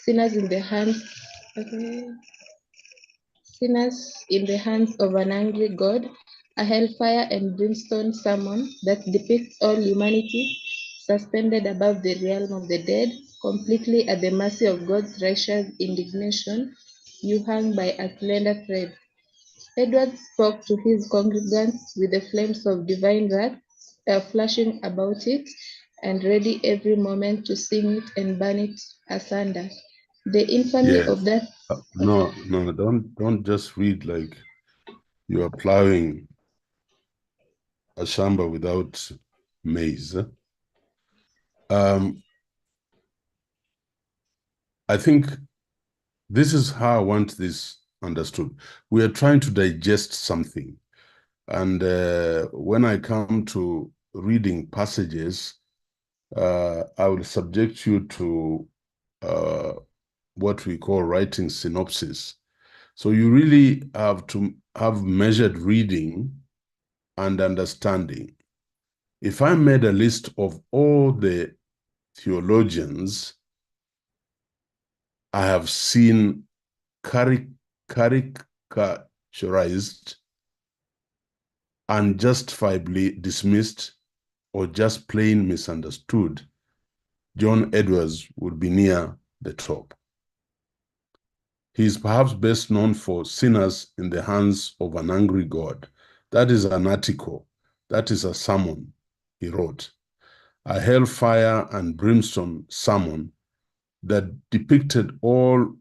sinners in the hands, okay, sinners in the hands of an angry God, a hellfire and brimstone sermon that depicts all humanity suspended above the realm of the dead, completely at the mercy of God's righteous indignation. You hang by a slender thread. Edward spoke to his congregants with the flames of divine wrath flashing about it, and ready every moment to sing it and burn it asunder. The infamy Yes. of that. No, don't just read like you are plowing a shamba without maize. I think this is how I want this understood. We are trying to digest something. And when I come to reading passages, I will subject you to what we call writing synopsis. So you really have to have measured reading and understanding. If I made a list of all the theologians I have seen caricaturized, unjustifiably dismissed, or just plain misunderstood, John Edwards would be near the top. He is perhaps best known for Sinners in the Hands of an Angry God. That is an article. That is a sermon he wrote. A hellfire and brimstone sermon that depicted all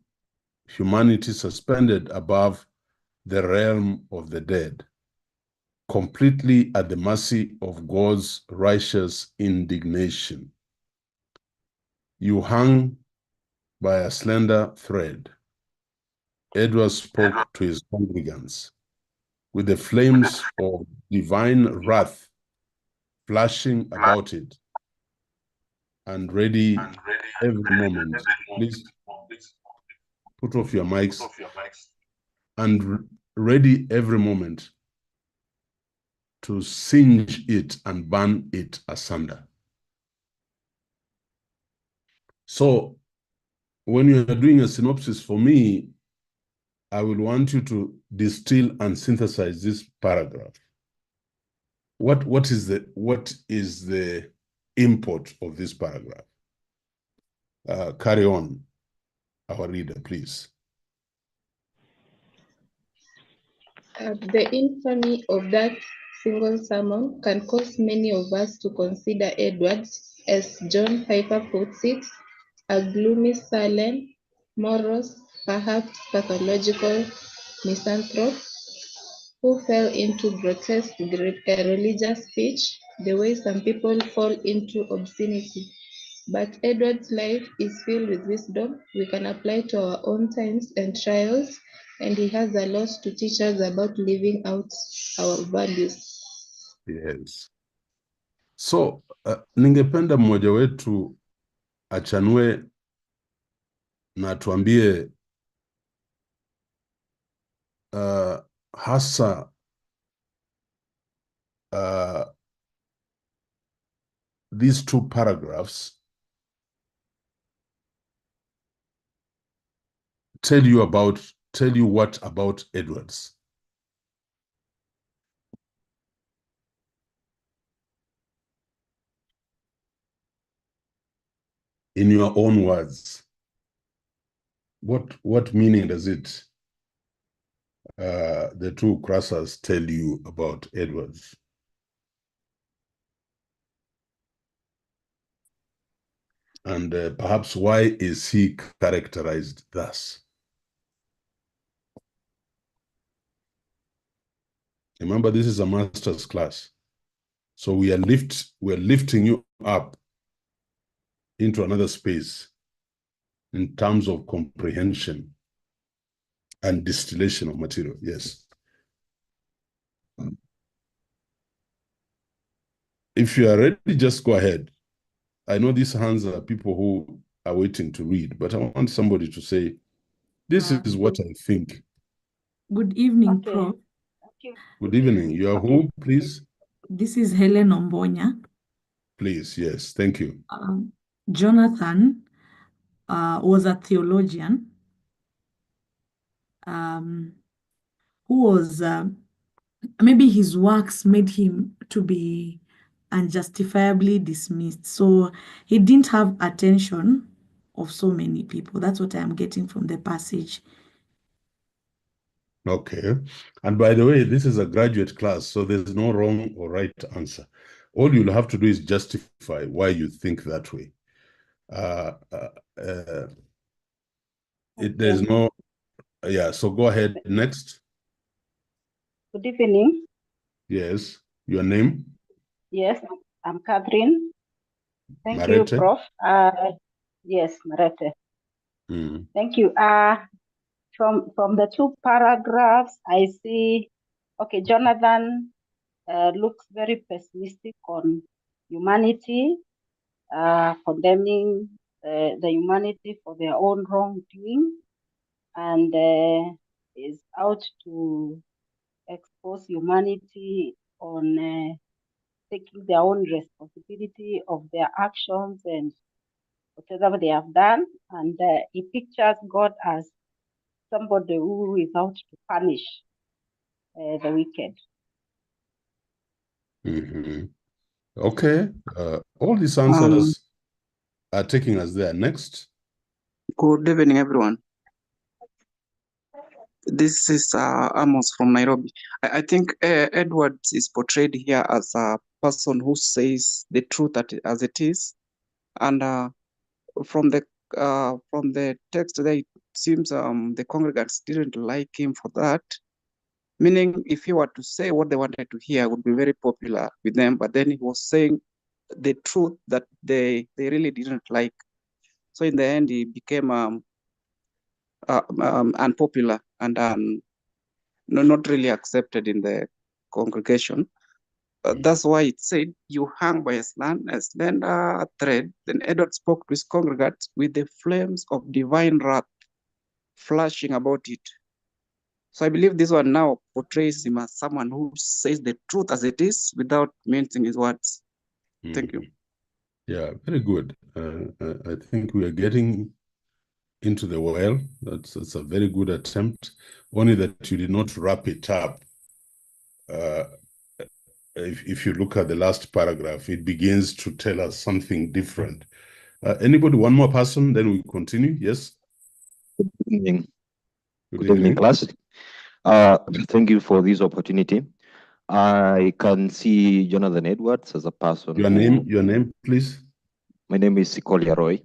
humanity suspended above the realm of the dead, completely at the mercy of God's righteous indignation. You hung by a slender thread. Edward spoke to his congregants with the flames of divine wrath flashing about it and ready every moment. Please put off your mics. And ready every moment to singe it and burn it asunder. So when you are doing a synopsis for me, I will want you to distill and synthesize this paragraph. What is the import of this paragraph? Carry on, our reader, please. The infamy of that single sermon can cause many of us to consider Edwards, as John Piper puts it, a gloomy, sullen, morose, perhaps pathological misanthrope who fell into grotesque religious speech, the way some people fall into obscenity. But Edward's life is filled with wisdom we can apply to our own times and trials, and he has a lot to teach us about living out our values. Yes. So ningependa mmoja wetu achanue na tuambie hasa these two paragraphs tell you what about Edwards? In your own words, what meaning does it the two crossers tell you about Edwards? And perhaps why is he characterized thus? Remember, this is a master's class. So we're lifting you up into another space in terms of comprehension and distillation of material. Yes. If you are ready, just go ahead. I know these hands are people who are waiting to read, but I want somebody to say, this is what I think. Good evening, okay. Prof. Good evening. You are who, please? This is Helen Ombonya. Please, yes, thank you. Jonathan, was a theologian who was, maybe his works made him to be unjustifiably dismissed. So he didn't have attention of so many people. That's what I'm getting from the passage. Okay. And by the way, this is a graduate class, so there's no wrong or right answer. All you'll have to do is justify why you think that way. There's no, yeah, so go ahead. Next. Good evening. Yes. Your name? Yes, I'm Catherine. Thank Marete? you, Prof. Yes, Marete. Mm. Thank you. From the two paragraphs, I see, okay, Jonathan looks very pessimistic on humanity, condemning the humanity for their own wrongdoing, and is out to expose humanity on taking their own responsibility of their actions and whatever they have done. And he pictures God as somebody who is out to punish the wicked. Mm-hmm. Okay. All these answers are taking us there. Next. Good evening, everyone. This is Amos from Nairobi. I think Edwards is portrayed here as a person who says the truth as it is, and from the text there, it seems the congregants didn't like him for that. Meaning, if he were to say what they wanted to hear, it would be very popular with them. But then he was saying the truth that they really didn't like. So in the end, he became unpopular and not really accepted in the congregation. That's why it said, you hang by a slender thread. Then Edward spoke to his congregants with the flames of divine wrath flashing about it. So I believe this one now portrays him as someone who says the truth as it is without mincing his words. Thank you. Yeah, very good. I think we are getting into the well. That's a very good attempt. Only that you did not wrap it up. If you look at the last paragraph, it begins to tell us something different. Anybody, one more person, then we continue. Yes? Good evening. Good evening, class. Thank you for this opportunity. I can see Jonathan Edwards as a person. Your name, please. My name is Sikolia Roy.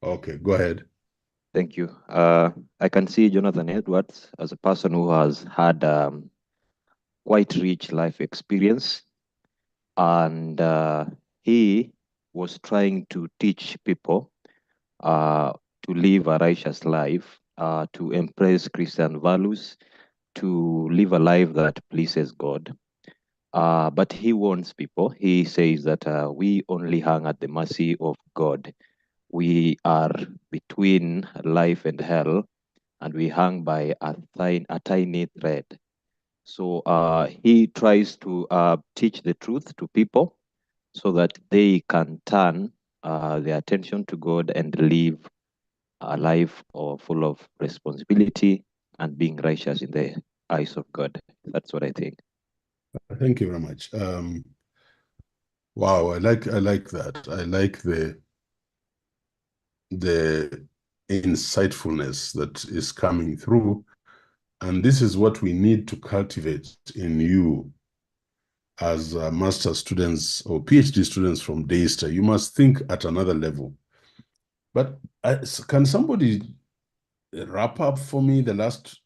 Okay, go ahead. Thank you. I can see Jonathan Edwards as a person who has had quite rich life experience, and he was trying to teach people to live a righteous life, to embrace Christian values, to live a life that pleases God. But he warns people. He says that we only hang at the mercy of God. We are between life and hell, and we hang by a tiny thread. So he tries to teach the truth to people so that they can turn their attention to God and live a life full of responsibility and being righteous in the eyes of God. That's what I think. Thank you very much. Wow, I like that. I like the insightfulness that is coming through, and this is what we need to cultivate in you as master students or PhD students from Daystar. You must think at another level. But can somebody wrap up for me the last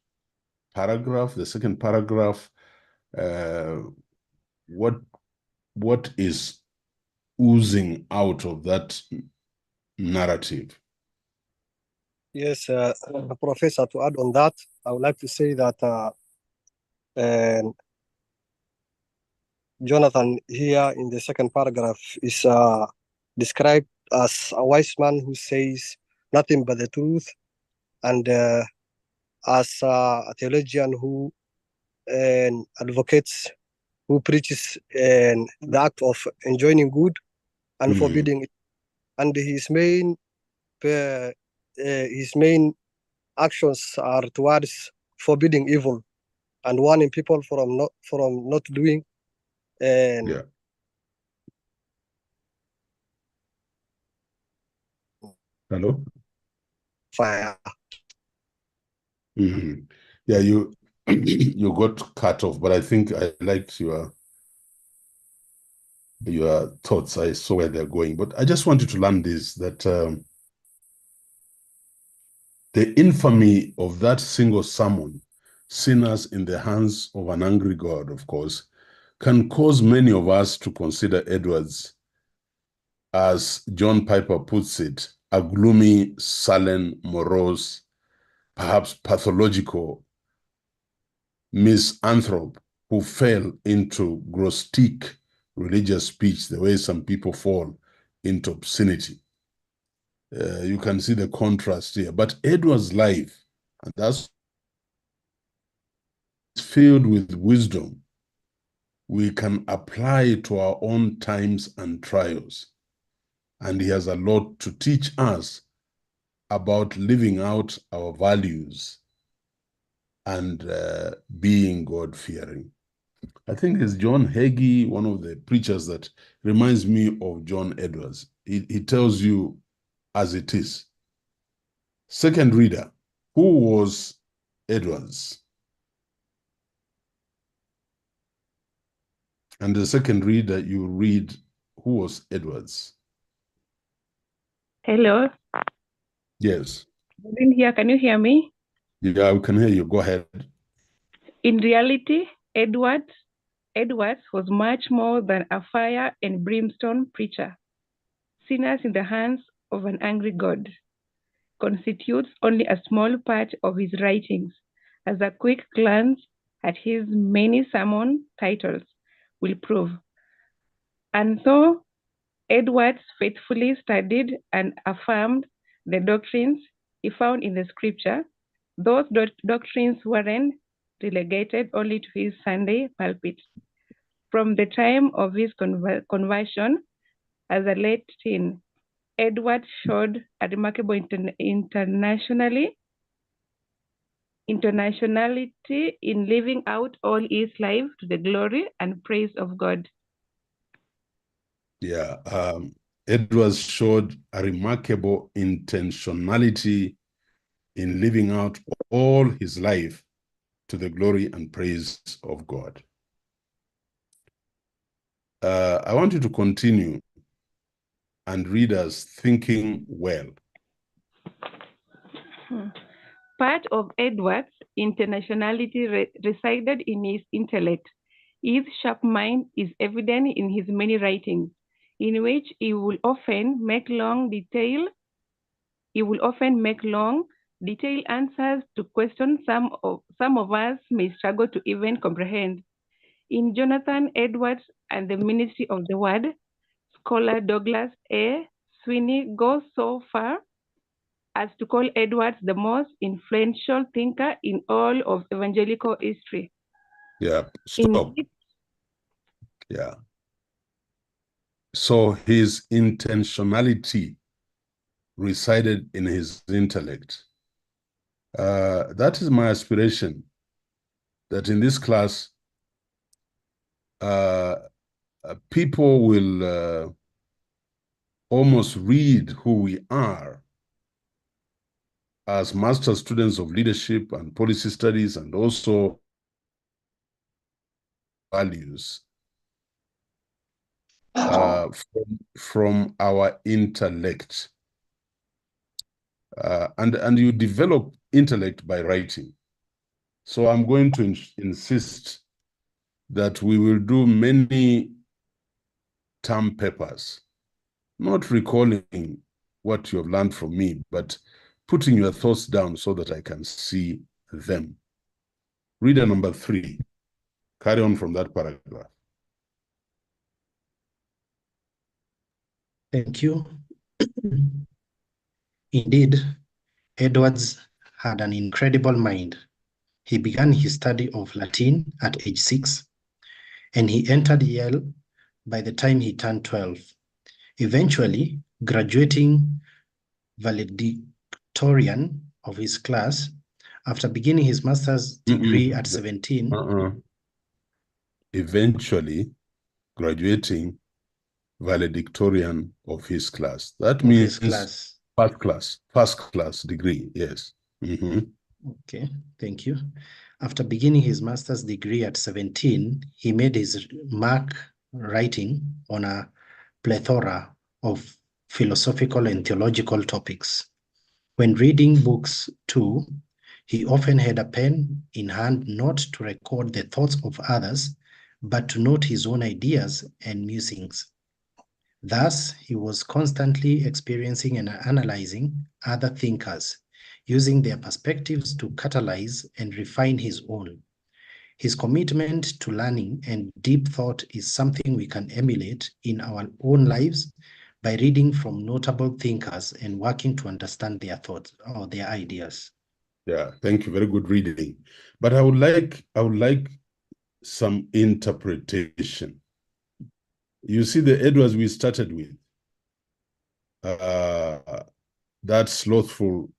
paragraph, the second paragraph? What is oozing out of that narrative? Yes, Professor, to add on that, I would like to say that Jonathan here in the second paragraph is described as a wise man who says nothing but the truth, and as a theologian who advocates, who preaches the act of enjoining good and forbidding it. And his main his main actions are towards forbidding evil and warning people from not doing and Yeah. Hello? fire. Mm-hmm. Yeah, you you got cut off, but I think I liked your thoughts. I saw where they're going, but I just wanted to learn this, that the infamy of that single sermon, sinners in the hands of an angry God, of course, can cause many of us to consider Edwards, as John Piper puts it, a gloomy, sullen, morose, perhaps pathological misanthrope who fell into grotesque religious speech, the way some people fall into obscenity. You can see the contrast here. But Edward's life, and that's filled with wisdom, we can apply to our own times and trials. And he has a lot to teach us about living out our values and being God-fearing. I think it's John Hagee, one of the preachers, that reminds me of John Edwards. He tells you as it is. Second reader, who was Edwards? And the second reader, you read, who was Edwards? Hello. Yes. Can you hear me? Yeah, we can hear you. Go ahead. In reality, Edwards was much more than a fire and brimstone preacher. Sinners in the hands of an angry God constitutes only a small part of his writings, as a quick glance at his many sermon titles will prove. And so, Edwards faithfully studied and affirmed the doctrines he found in the scripture. Those doctrines weren't relegated only to his Sunday pulpit. From the time of his conversion as a late teen, Edwards showed a remarkable internationality in living out all his life to the glory and praise of God. Yeah, Edwards showed a remarkable intentionality in living out all his life to the glory and praise of God. I want you to continue and read us thinking well. Part of Edwards' internationality resided in his intellect. His sharp mind is evident in his many writings, in which he will often make long, detailed answers to questions some of us may struggle to even comprehend. In Jonathan Edwards and the Ministry of the Word, scholar Douglas A. Sweeney goes so far as to call Edwards the most influential thinker in all of evangelical history. Yeah, stop. Yeah. So his intentionality resided in his intellect. That is my aspiration, that in this class, people will almost read who we are as master students of leadership and policy studies, and also values from our intellect. And you develop intellect by writing. So I'm going to insist that we will do many term papers, not recalling what you have learned from me, but putting your thoughts down so that I can see them. Reader number 3, carry on from that paragraph. Thank you. Indeed, Edwards had an incredible mind. He began his study of Latin at age 6, and he entered Yale by the time he turned 12, eventually graduating valedictorian of his class. After beginning his master's degree at 17, eventually graduating valedictorian of his class. That means first class degree, yes. Okay, thank you. After beginning his master's degree at 17, he made his mark writing on a plethora of philosophical and theological topics. When reading books too, he often had a pen in hand not to record the thoughts of others, but to note his own ideas and musings. Thus, he was constantly experiencing and analyzing other thinkers, using their perspectives to catalyze and refine his own. His commitment to learning and deep thought is something we can emulate in our own lives by reading from notable thinkers and working to understand their thoughts or their ideas. Yeah, thank you. Very good reading. But I would like some interpretation. You see the Edwards we started with, that slothful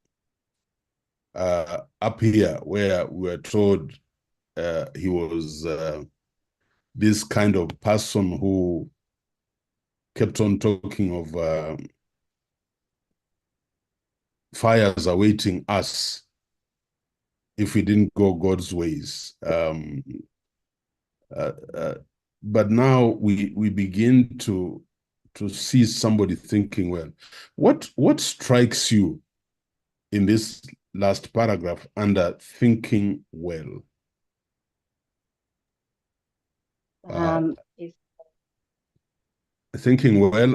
up here, where we were told he was this kind of person who kept on talking of fires awaiting us if we didn't go God's ways. But now we begin to see somebody thinking well. What strikes you in this last paragraph under thinking well? Thinking well,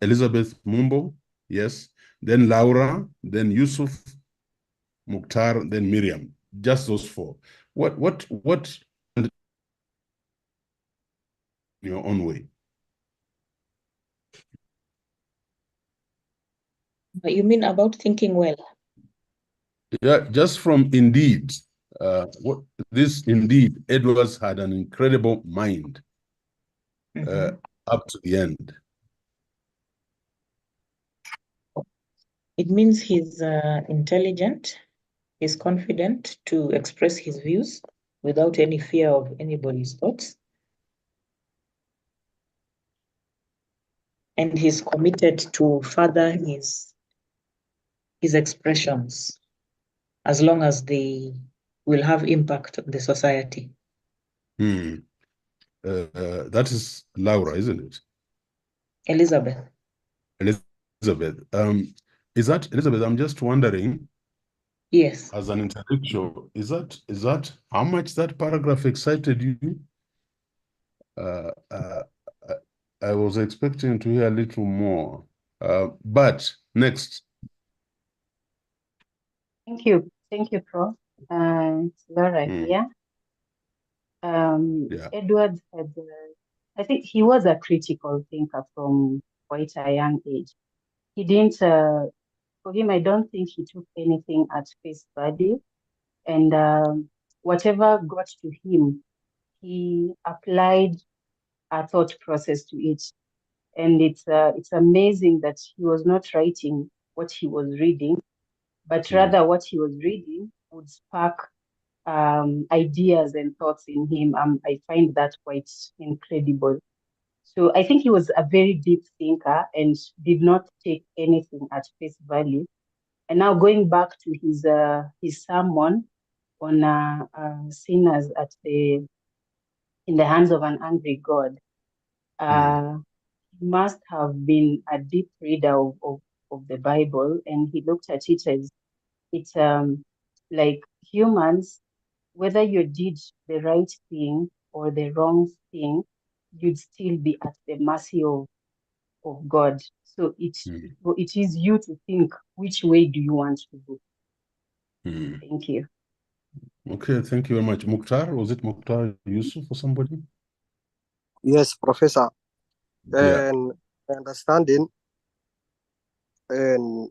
Elizabeth Mumbo, yes. Then Laura, then Yusuf, Mukhtar, then Miriam. Just those four. What in your own way? You mean about thinking well? Yeah, just from Indeed. Indeed, Edwards had an incredible mind up to the end. It means he's intelligent, he's confident to express his views without any fear of anybody's thoughts. And he's committed to further his expressions as long as they will have impact on the society. That is Laura, isn't it? Elizabeth. Elizabeth. Is that Elizabeth? I'm just wondering. Yes. As an intellectual, is that how much that paragraph excited you? I was expecting to hear a little more. But next. Thank you, Prof. It's Laura here. Edwards had, I think he was a critical thinker from quite a young age. He didn't, for him, I don't think he took anything at face value. And whatever got to him, he applied a thought process to it. And it's amazing that he was not writing what he was reading, but rather what he was reading would spark ideas and thoughts in him. I find that quite incredible. So I think he was a very deep thinker and did not take anything at face value. And now going back to his sermon on sinners in the hands of an angry God, he must have been a deep reader of the Bible, and he looked at it as it's like humans, whether you did the right thing or the wrong thing, you'd still be at the mercy of God. So it is you to think which way do you want to go. Thank you. Okay, thank you very much. Mukhtar, was it Mukhtar Yusuf or somebody? Yes, Professor. And understanding, and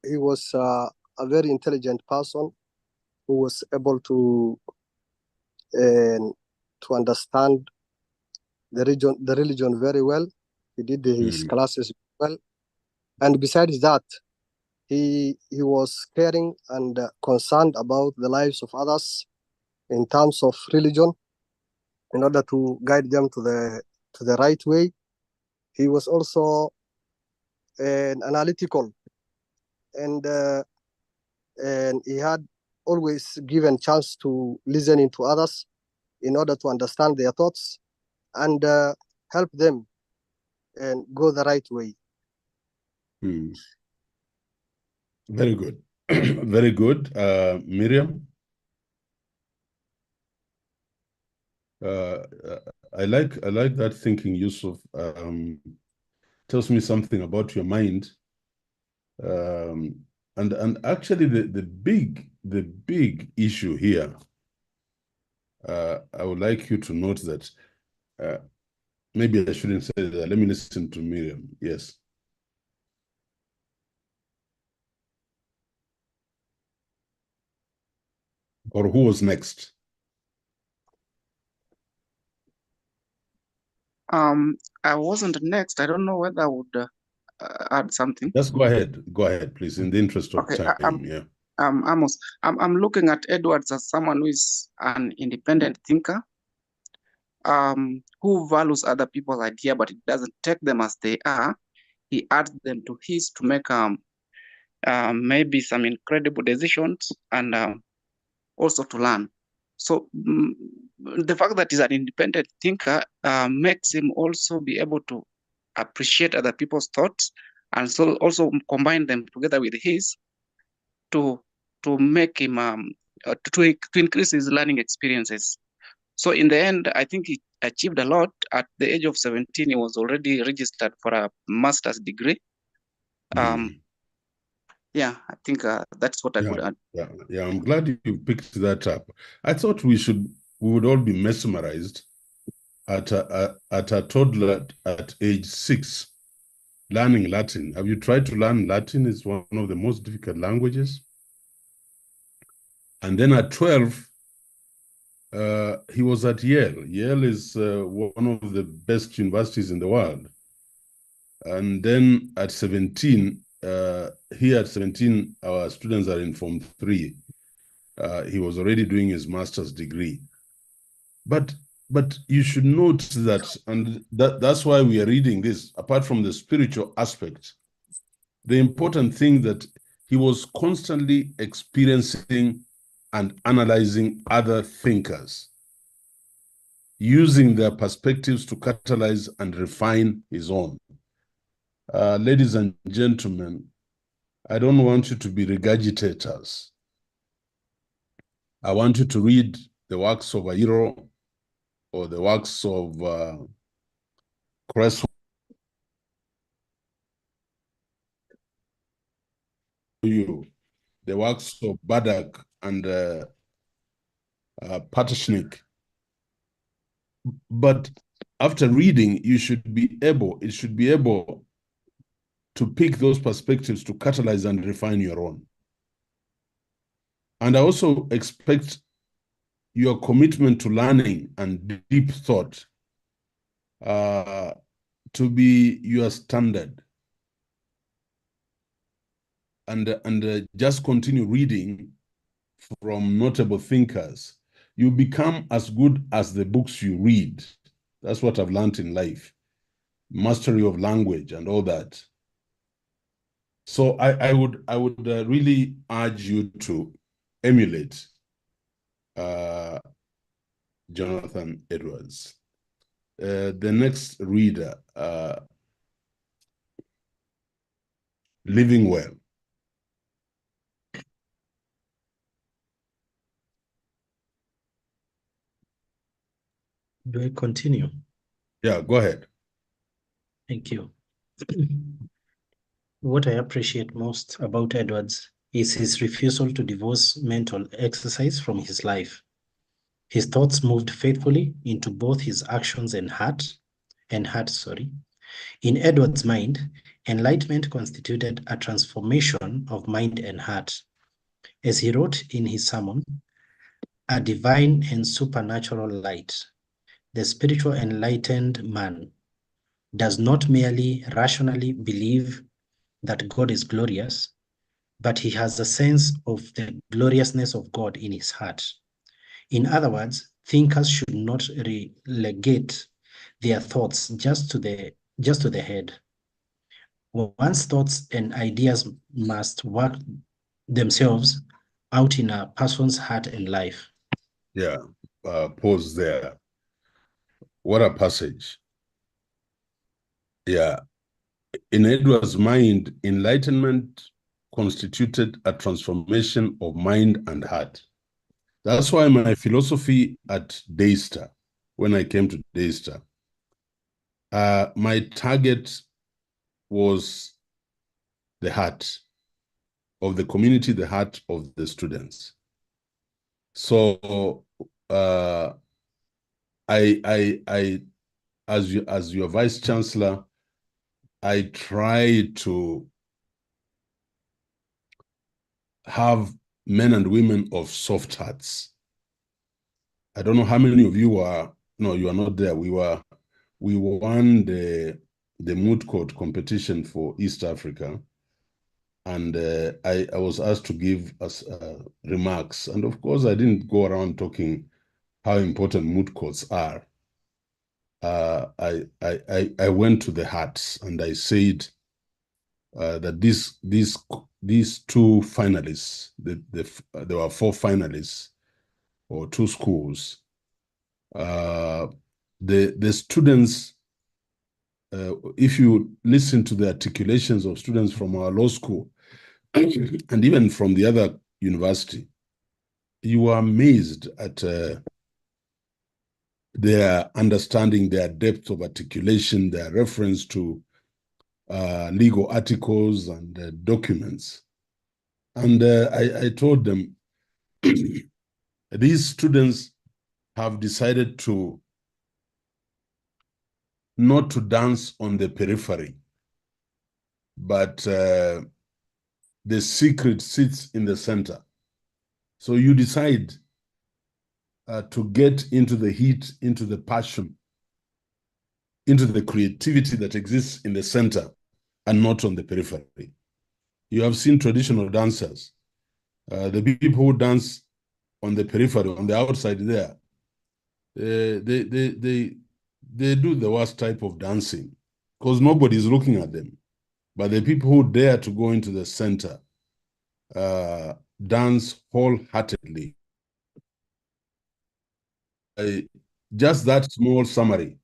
he was a very intelligent person who was able to understand the religion very well. He did his classes well, and besides that, He was caring and concerned about the lives of others in terms of religion, in order to guide them to the right way. He was also analytical, and he had always given chance to listening to others in order to understand their thoughts and help them and go the right way. Very good. Very good. Miriam? I like that thinking, Yusuf. Tells me something about your mind. And actually the big issue here, I would like you to note that maybe I shouldn't say that. Let me listen to Miriam. Yes. Or who was next? I wasn't next. I don't know whether I would add something. Just go ahead. Go ahead, please, in the interest of time. Yeah. Amos, I'm looking at Edwards as someone who is an independent thinker, who values other people's idea, but it doesn't take them as they are. He adds them to his to make maybe some incredible decisions and also to learn. So the fact that he's an independent thinker makes him also be able to appreciate other people's thoughts, and so also combine them together with his to make him to increase his learning experiences. So in the end, I think he achieved a lot. At the age of 17, he was already registered for a master's degree. Yeah, I think that's what I could add. Yeah, I'm glad you picked that up. I thought we would all be mesmerized at a toddler at age 6 learning Latin. Have you tried to learn Latin? It's one of the most difficult languages. And then at 12, he was at Yale. Yale is one of the best universities in the world. And then at 17, here at 17, our students are in Form 3. He was already doing his master's degree. But you should note that, and that's why we are reading this, apart from the spiritual aspect, the important thing that he was constantly experiencing and analyzing other thinkers, using their perspectives to catalyze and refine his own. Ladies and gentlemen, I don't want you to be regurgitators. I want you to read the works of Ayiro or the works of Cresswell, the works of Badak and Patashnik. But after reading, it should be able to pick those perspectives to catalyze and refine your own. And I also expect your commitment to learning and deep thought to be your standard. And just continue reading from notable thinkers. You become as good as the books you read. That's what I've learned in life. Mastery of language and all that. So I would really urge you to emulate Jonathan Edwards. The next reader, Living Well. Do I continue? Yeah, go ahead. Thank you. What I appreciate most about Edwards is his refusal to divorce mental exercise from his life. His thoughts moved faithfully into both his actions and heart. In Edwards' mind, enlightenment constituted a transformation of mind and heart. As he wrote in his sermon, a divine and supernatural light, the spiritual enlightened man does not merely rationally believe that God is glorious, but he has a sense of the gloriousness of God in his heart. In other words, thinkers should not relegate their thoughts just to the head. One's thoughts and ideas must work themselves out in a person's heart and life. Yeah, pause there. What a passage. Yeah. In Edward's mind, enlightenment constituted a transformation of mind and heart. That's why my philosophy at Daystar, when I came to Daystar, my target was the heart of the community, the heart of the students. So I as your vice chancellor, I try to have men and women of soft hearts. I don't know how many of you are. No, you are not there. We won the moot court competition for East Africa, and I was asked to give us remarks. And of course, I didn't go around talking how important moot courts are. I went to the hearts and I said that these two finalists, there were 4 finalists or 2 schools. The students, if you listen to the articulations of students from our law school and even from the other university, you are amazed at their understanding, their depth of articulation, their reference to legal articles and documents. And I told them, these students have decided to not to dance on the periphery, but the secret sits in the center. So you decide to get into the heat, into the passion, into the creativity that exists in the center and not on the periphery. You have seen traditional dancers. The people who dance on the periphery, on the outside there, they do the worst type of dancing because nobody is looking at them. But the people who dare to go into the center dance wholeheartedly. Just that small summary.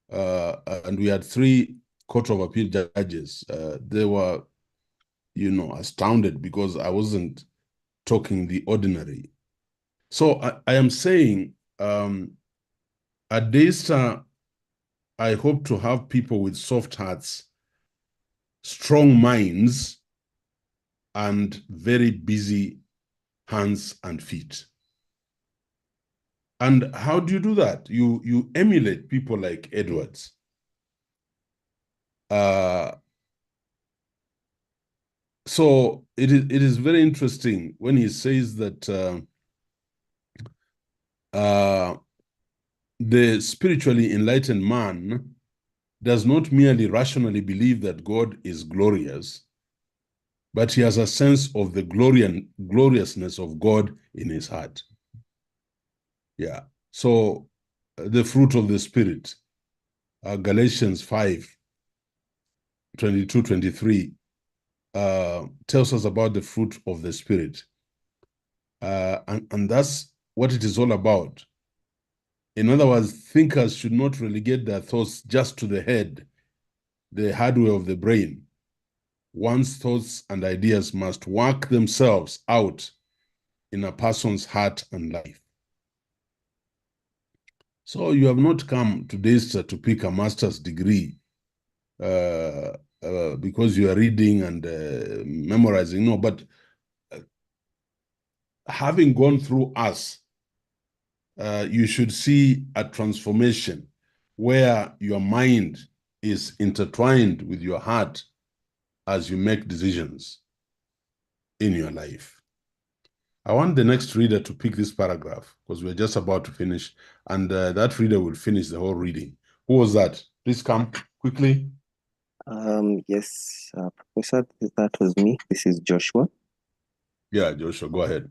And we had 3 Court of Appeal judges. They were, astounded because I wasn't talking the ordinary. So I am saying at Daystar, I hope to have people with soft hearts, strong minds, and very busy hands and feet. And how do you do that? You emulate people like Edwards. So it is very interesting when he says that the spiritually enlightened man does not merely rationally believe that God is glorious, but he has a sense of the gloriousness of God in his heart. Yeah. So the fruit of the Spirit, Galatians 5:22-23, tells us about the fruit of the Spirit. And that's what it is all about. In other words, thinkers should not relegate their thoughts just to the head, the hardware of the brain. One's thoughts and ideas must work themselves out in a person's heart and life. So you have not come to Daystar to pick a master's degree because you are reading and memorizing. No, but having gone through us, you should see a transformation where your mind is intertwined with your heart as you make decisions in your life. I want the next reader to pick this paragraph because we're just about to finish, and that reader will finish the whole reading. Who was that? Please come quickly. Yes, Professor, that was me. This is Joshua. Yeah, Joshua, go ahead.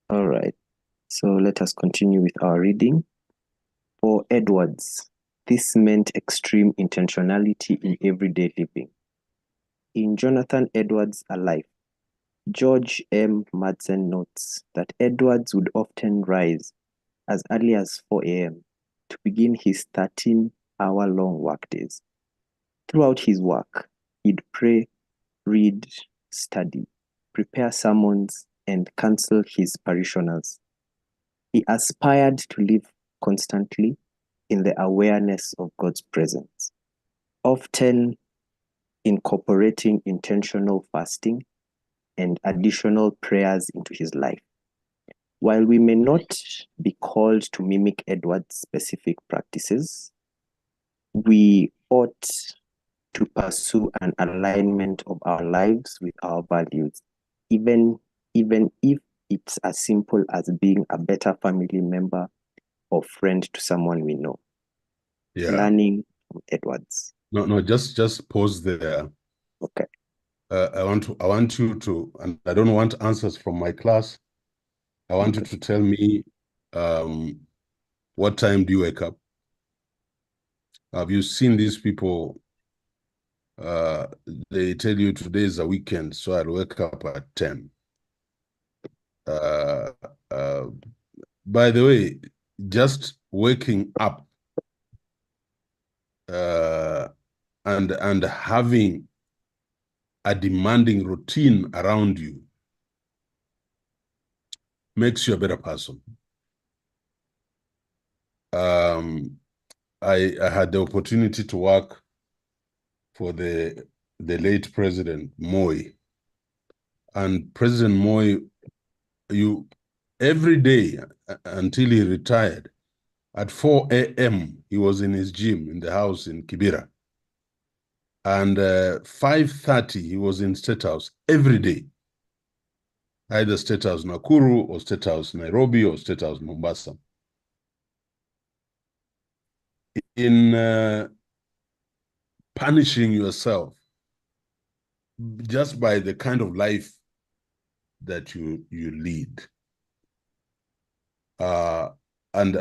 All right. So let us continue with our reading. For Edwards, this meant extreme intentionality in everyday living. In Jonathan Edwards' Alive, George M. Madsen notes that Edwards would often rise as early as 4 a.m. to begin his 13-hour-long workdays. Throughout his work, he'd pray, read, study, prepare sermons, and counsel his parishioners. He aspired to live constantly in the awareness of God's presence, often incorporating intentional fasting and additional prayers into his life. While we may not be called to mimic Edward's specific practices, we ought to pursue an alignment of our lives with our values, even if it's as simple as being a better family member or friend to someone we know. Yeah. Learning from Edwards. No, just pause there. Okay. I want you to, and I don't want answers from my class. I want you to tell me, what time do you wake up? Have you seen these people? They tell you today is a weekend, so I'll wake up at 10. By the way, just waking up and having a demanding routine around you makes you a better person. I had the opportunity to work for the late President Moi. And President Moi, every day until he retired, at 4 a.m., he was in his gym in the house in Kibera. And 5:30, he was in State House every day. Either State House Nakuru or State House Nairobi or State House Mombasa. In punishing yourself just by the kind of life that you lead. And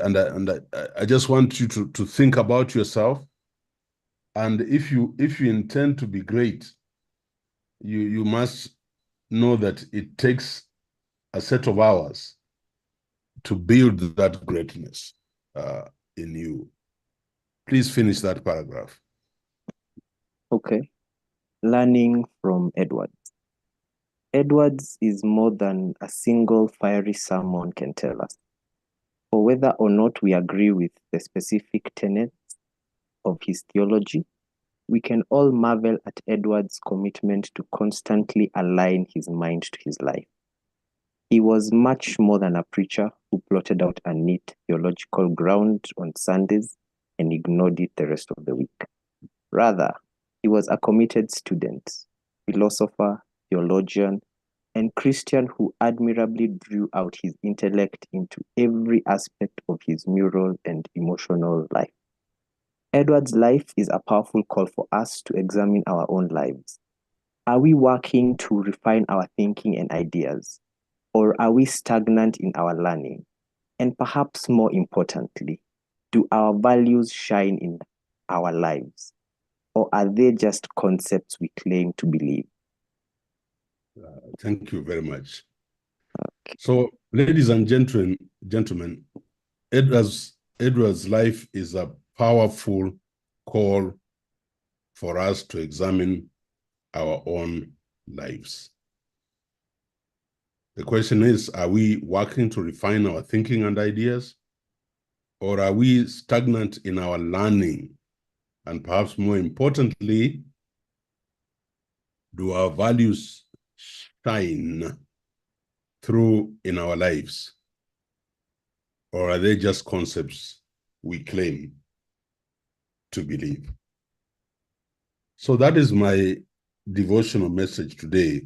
I just want you to think about yourself. And if you intend to be great, you must know that it takes a set of hours to build that greatness in you. Please finish that paragraph. Okay. Learning from Edwards. Edwards is more than a single fiery sermon can tell us. For whether or not we agree with the specific tenets of his theology, we can all marvel at Edwards' commitment to constantly align his mind to his life. He was much more than a preacher who plotted out a neat theological ground on Sundays and ignored it the rest of the week. Rather, he was a committed student, philosopher, theologian, and Christian who admirably drew out his intellect into every aspect of his moral and emotional life. Edward's life is a powerful call for us to examine our own lives. Are we working to refine our thinking and ideas, or are we stagnant in our learning? And perhaps more importantly, do our values shine in our lives, or are they just concepts we claim to believe? Thank you very much. So, ladies and gentlemen, Edward's life is a powerful call for us to examine our own lives. The question is, are we working to refine our thinking and ideas? Or are we stagnant in our learning? And perhaps more importantly, do our values shine through in our lives? Or are they just concepts we claim to believe? So that is my devotional message today.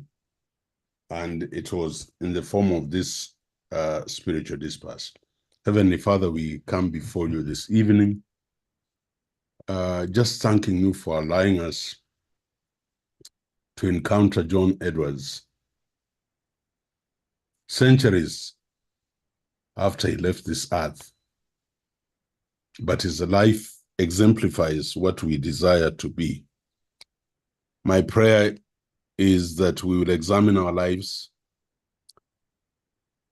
And it was in the form of this spiritual discourse. Heavenly Father, we come before you this evening. just thanking you for allowing us to encounter John Edwards centuries after he left this earth. But his life exemplifies what we desire to be. My prayer is that we will examine our lives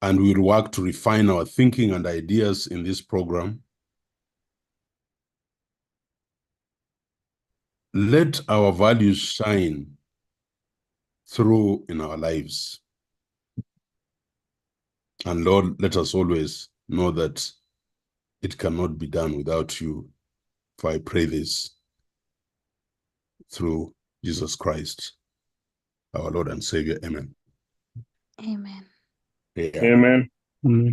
and we will work to refine our thinking and ideas in this program. Let our values shine through in our lives. And Lord, let us always know that it cannot be done without you. For I pray this through Jesus Christ, our Lord and Savior. Amen. Amen. Yeah. Amen.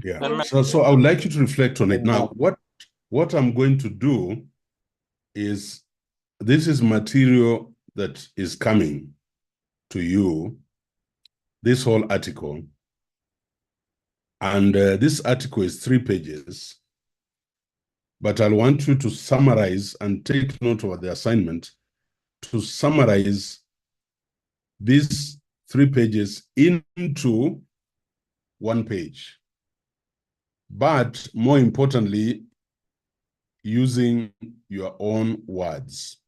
Yeah. Amen. So I would like you to reflect on it. Now, what I'm going to do is, this is material that is coming to you, this whole article. And this article is 3 pages, but I want you to summarize and take note of the assignment to summarize these 3 pages into 1 page. But more importantly, using your own words.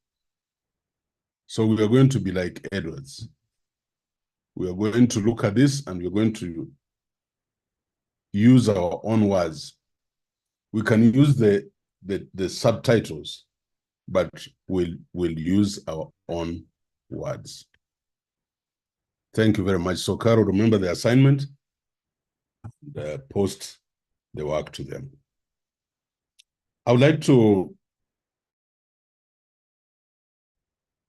So we are going to be like Edwards. We are going to look at this and we're going to use our own words. We can use the subtitles, but we'll use our own words. Thank you very much. So, Carol, remember the assignment, post the work to them. I would like to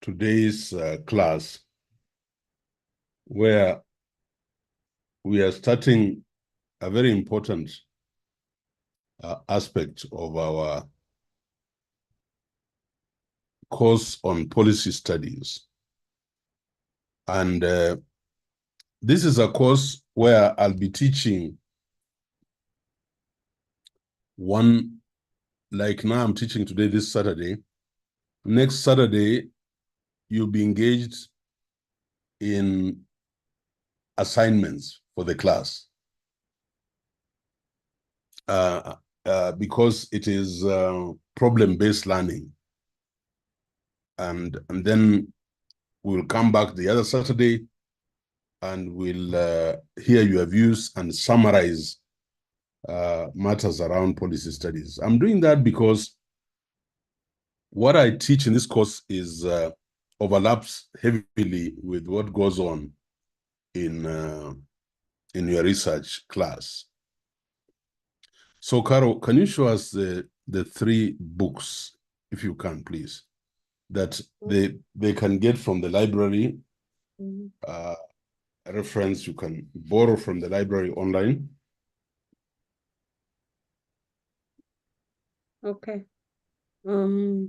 today's class, where we are starting a very important aspect of our course on policy studies. And this is a course where I'll be teaching one, like now I'm teaching today, this Saturday. Next Saturday, you'll be engaged in assignments for the class. Because it is problem-based learning. And then we'll come back the other Saturday and we'll hear your views and summarize matters around policy studies. I'm doing that because what I teach in this course is overlaps heavily with what goes on in your research class. So, Carol, can you show us the 3 books, if you can, please, that they can get from the library? A reference you can borrow from the library online. Okay. I'll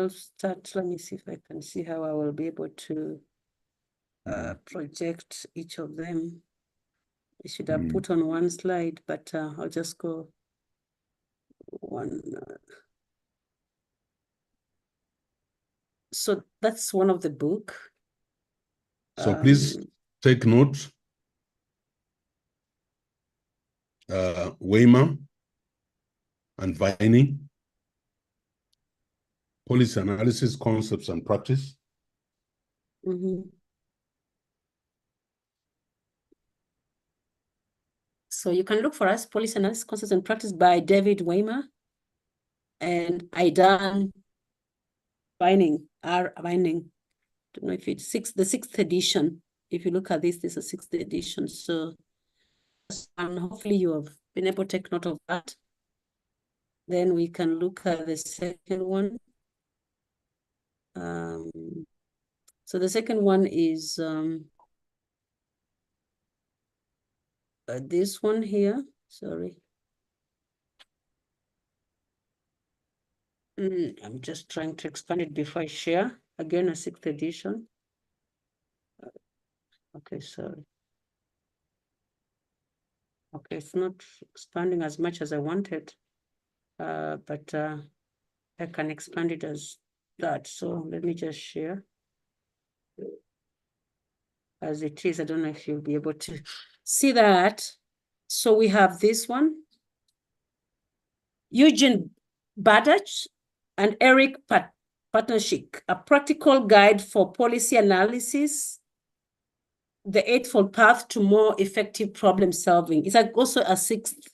start. Let me see if I can see how I will be able to project each of them. I should have put on one slide, but I'll just go one. So that's one of the book. So please take note. Weimar and Viney, Policy Analysis, Concepts and Practice. So you can look for us, Policy Analysis, Concepts and Practice by David Weimar and Aidan Vining, R. Vining. I don't know if it's the 6th edition. If you look at this is a 6th edition. So, and hopefully you have been able to take note of that. Then we can look at the second one. So the second one is this one here. Sorry. I'm just trying to expand it before I share. Again, a 6th edition. Okay, sorry. Okay, it's not expanding as much as I wanted, but I can expand it as that. So let me just share as it is. I don't know if you'll be able to see that. So we have this one. Eugene Badach and Eric Partnership, a practical guide for policy analysis, the Eightfold Path to More Effective Problem Solving. It's also a 6th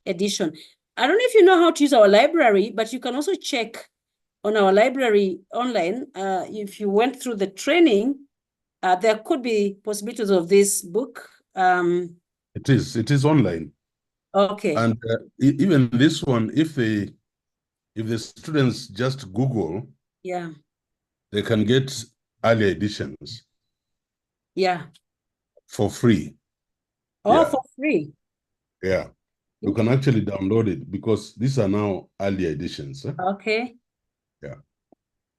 edition. I don't know if you know how to use our library, but you can also check on our library online. If you went through the training, there could be possibilities of this book. It is online. Okay. And even this one, if the students just Google, yeah, they can get early editions. Yeah. For free. Oh, Yeah. for free. Yeah. You can actually download it because these are now early editions. Okay. Yeah.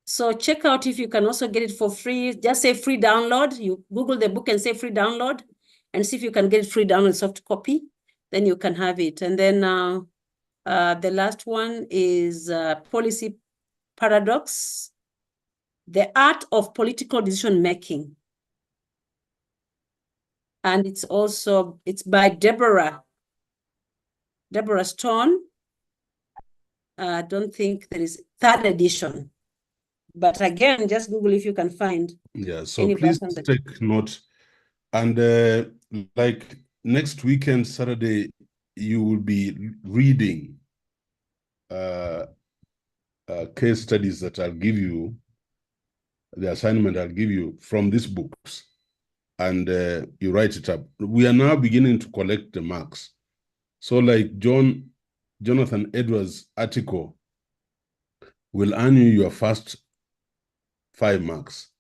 So check out if you can also get it for free. Just say free download. You Google the book and say free download and see if you can get it free download soft copy. Then you can have it. And then the last one is Policy Paradox, the Art of Political Decision Making. And it's by Deborah Stone. I don't think there is 3rd edition. But again, just Google if you can find. Yeah, so please take note. And like next weekend, Saturday, you will be reading case studies that I'll give you, the assignment I'll give you from these books, and you write it up. We are now beginning to collect the marks. So like Jonathan Edwards' article will earn you your first 5 marks.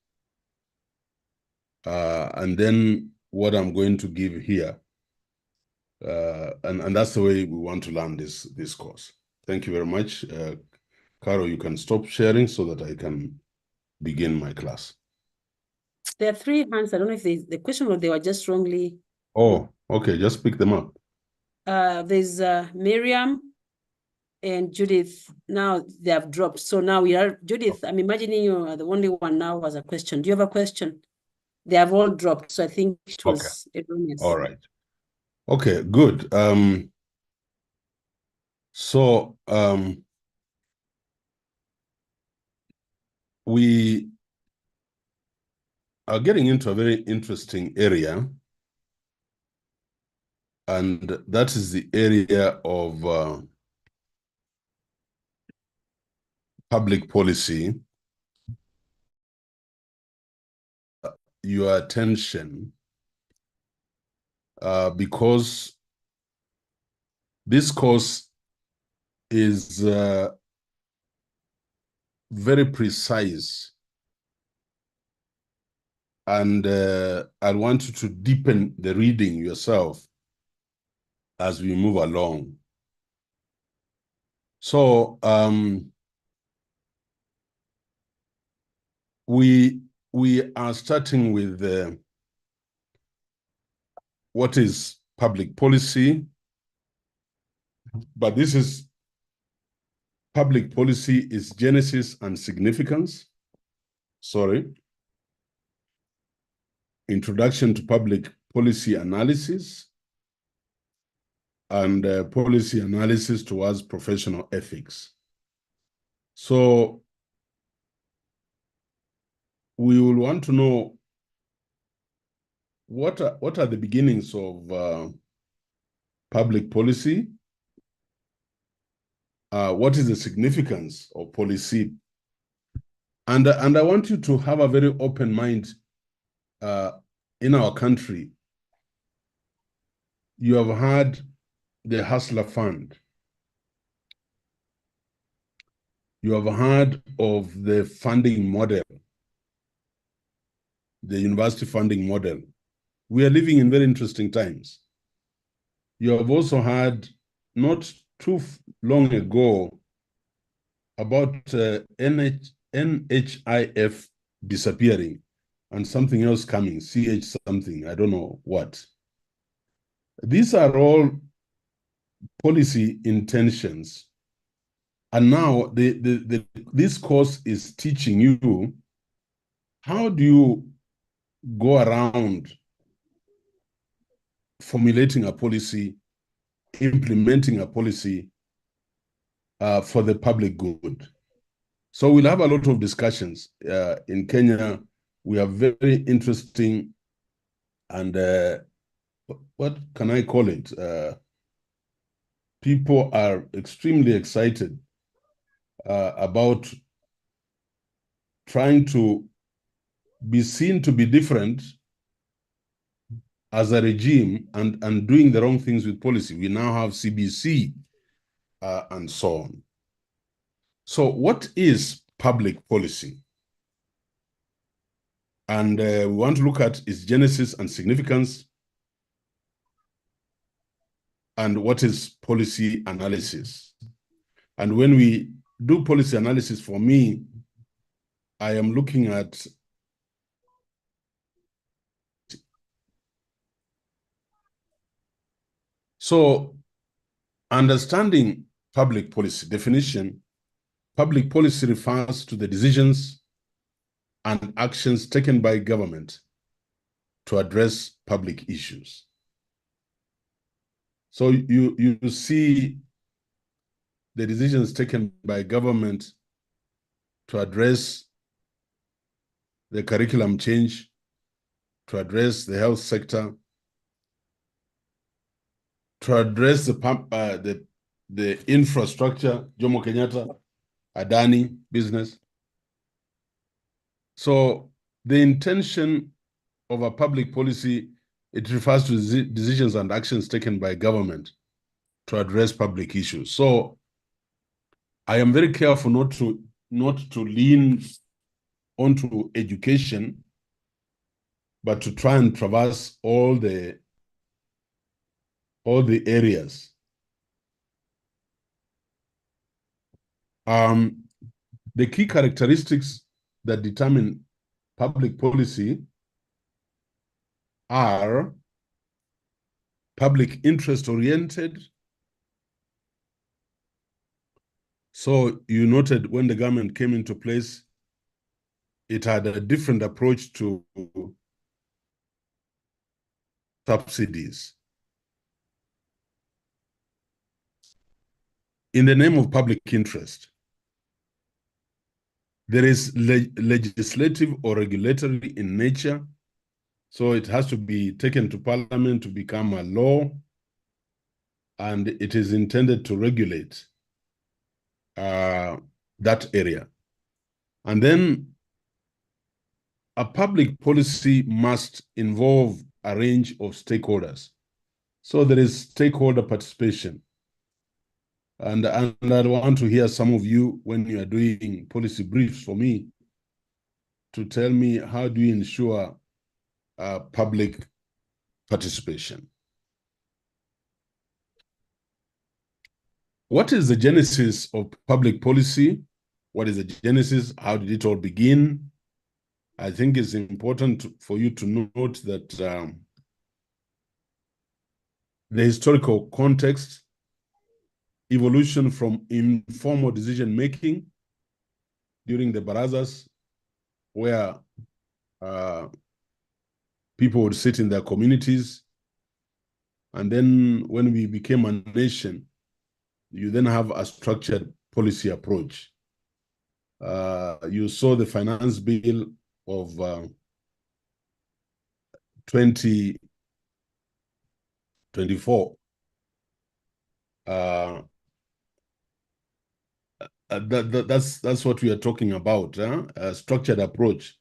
And then what I'm going to give here. And that's the way we want to learn this course. Thank you very much. Caro, you can stop sharing so that I can begin my class. There are 3 hands. I don't know if the question or they were just wrongly. Oh, okay. Just pick them up. There's Miriam and Judith. Now they have dropped. So now we are, Judith, I'm imagining you are the only one now who has a question. Do you have a question? They have all dropped. So I think it was erroneous. All right. Okay, good. We are getting into a very interesting area, and that is the area of public policy. Your attention, because this course is very precise, and I want you to deepen the reading yourself as we move along. So we are starting with what is public policy, but this is public policy is genesis and significance. Sorry. Introduction to public policy analysis, and policy analysis towards professional ethics. So we will want to know what are the beginnings of public policy? What is the significance of policy? And I want you to have a very open mind in our country. You have had the Hustler Fund. You have heard of the funding model, the university funding model. We are living in very interesting times. You have also heard not too long ago about NHIF disappearing and something else coming, CH something, I don't know what. These are all policy intentions And now this course is teaching you how do you go around formulating a policy, implementing a policy for the public good. So we'll have a lot of discussions. In Kenya, we have very interesting and what can I call it? People are extremely excited about trying to be seen to be different as a regime and doing the wrong things with policy. We now have CBC and so on. So what is public policy? And we want to look at its genesis and significance, and what is policy analysis. And when we do policy analysis, for me, I am looking at so understanding public policy definition. Public policy refers to the decisions and actions taken by government to address public issues. So you see the decisions taken by government to address the curriculum change, to address the health sector, to address the infrastructure, Jomo Kenyatta, Adani business. So the intention of a public policy, it refers to decisions and actions taken by government to address public issues. So I am very careful not to lean onto education, but to try and traverse all the areas. The key characteristics that determine public policy are public interest oriented. So you noted when the government came into place, it had a different approach to subsidies. In the name of public interest, there is legislative or regulatory in nature. So it has to be taken to Parliament to become a law, and it is intended to regulate that area. And then a public policy must involve a range of stakeholders. So there is stakeholder participation. And I want to hear some of you, when you are doing policy briefs for me, to tell me how do you ensure public participation. What is the genesis of public policy? What is the genesis? How did it all begin? I think it's important for you to note that the historical context, evolution from informal decision-making during the barazas, where people would sit in their communities. And then when we became a nation, you then have a structured policy approach. You saw the finance bill of 2024. That's what we are talking about, a structured approach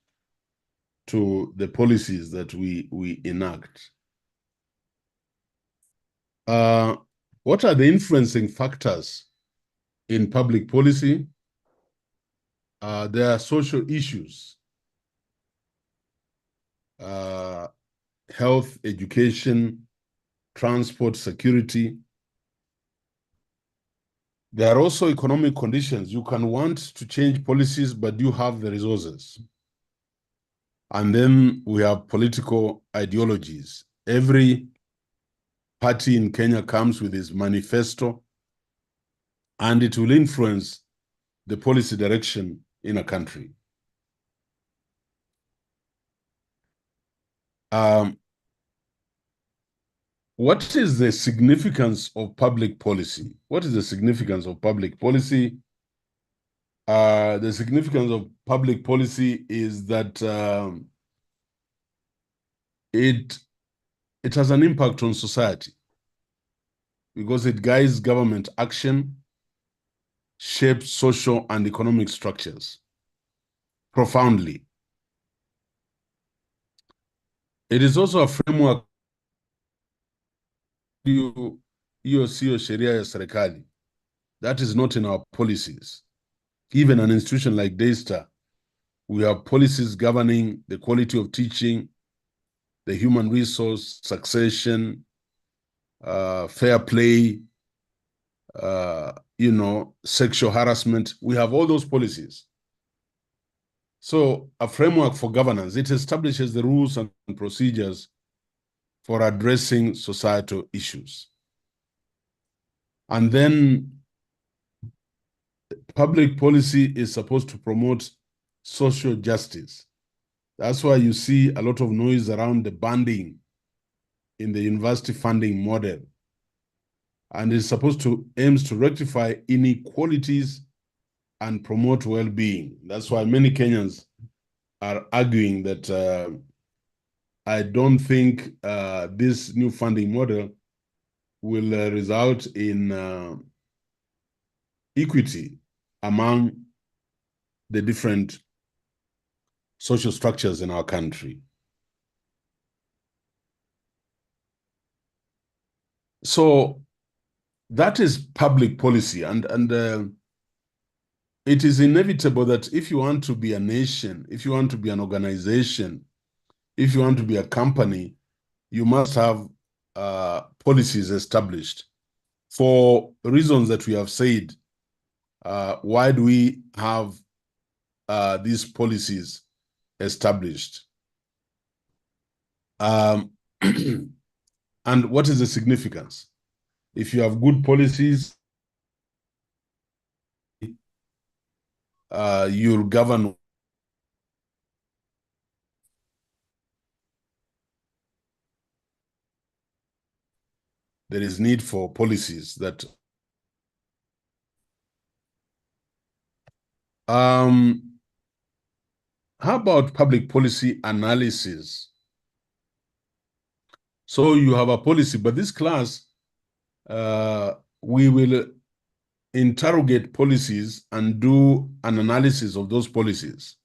to the policies that we enact. What are the influencing factors in public policy? There are social issues, health, education, transport, security. There are also economic conditions. You can want to change policies, but you have the resources. And then we have political ideologies. Every party in Kenya comes with its manifesto, and it will influence the policy direction in a country. What is the significance of public policy? What is the significance of public policy? The significance of public policy is that it has an impact on society because it guides government action, shapes social and economic structures profoundly. It is also a framework hiyo sio sheria ya serikali. That is not in our policies. Even an institution like Daystar, we have policies governing the quality of teaching, the human resource, succession, fair play, sexual harassment. We have all those policies. So a framework for governance, it establishes the rules and procedures for addressing societal issues. And then public policy is supposed to promote social justice. That's why you see a lot of noise around the banding in the university funding model. And it's supposed to aims to rectify inequalities and promote well-being. That's why many Kenyans are arguing that I don't think this new funding model will result in equity among the different social structures in our country. So that is public policy, and it is inevitable that if you want to be a nation, if you want to be an organization, if you want to be a company, you must have policies established. For reasons that we have said, why do we have these policies established? And what is the significance? If you have good policies, you'll govern. There is need for policies that how about public policy analysis? So you have a policy, but this class, we will interrogate policies and do an analysis of those policies.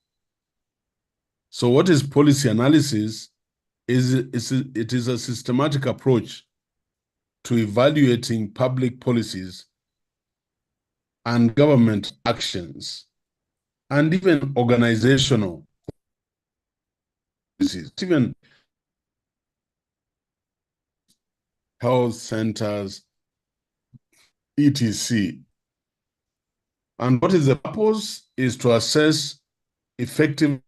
So what is policy analysis? It is a systematic approach to evaluating public policies and government actions, and even organizational policies, even health centers, etc. And what is the purpose? Is to assess effective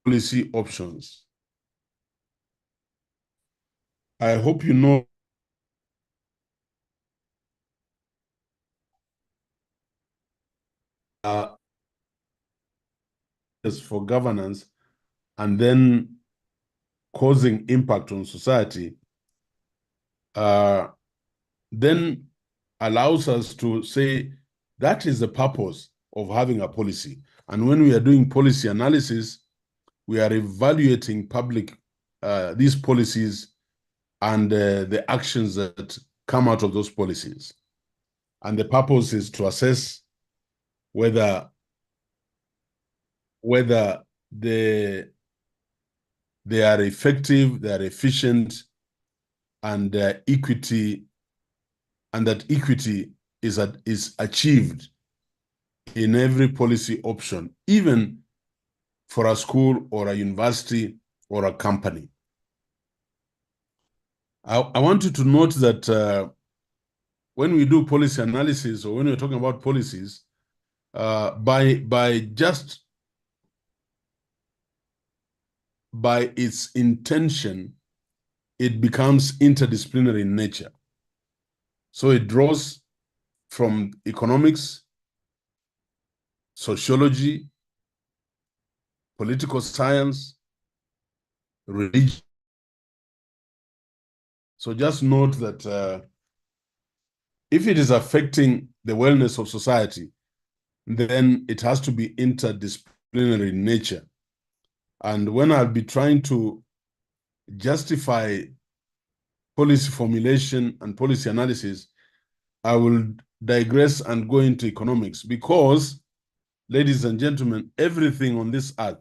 policy options. I hope you know for governance and then causing impact on society, then allows us to say that is the purpose of having a policy. And when we are doing policy analysis, we are evaluating these policies and the actions that come out of those policies. And the purpose is to assess whether they are effective, they are efficient, and equity, and that equity is achieved in every policy option, even for a school or a university or a company. I want you to note that when we do policy analysis, or when we're talking about policies, by its intention, it becomes interdisciplinary in nature. So it draws from economics, sociology, political science, religion. So just note that if it is affecting the wellness of society, then it has to be interdisciplinary in nature. And when I'll be trying to justify policy formulation and policy analysis, I will digress and go into economics because, ladies and gentlemen, everything on this earth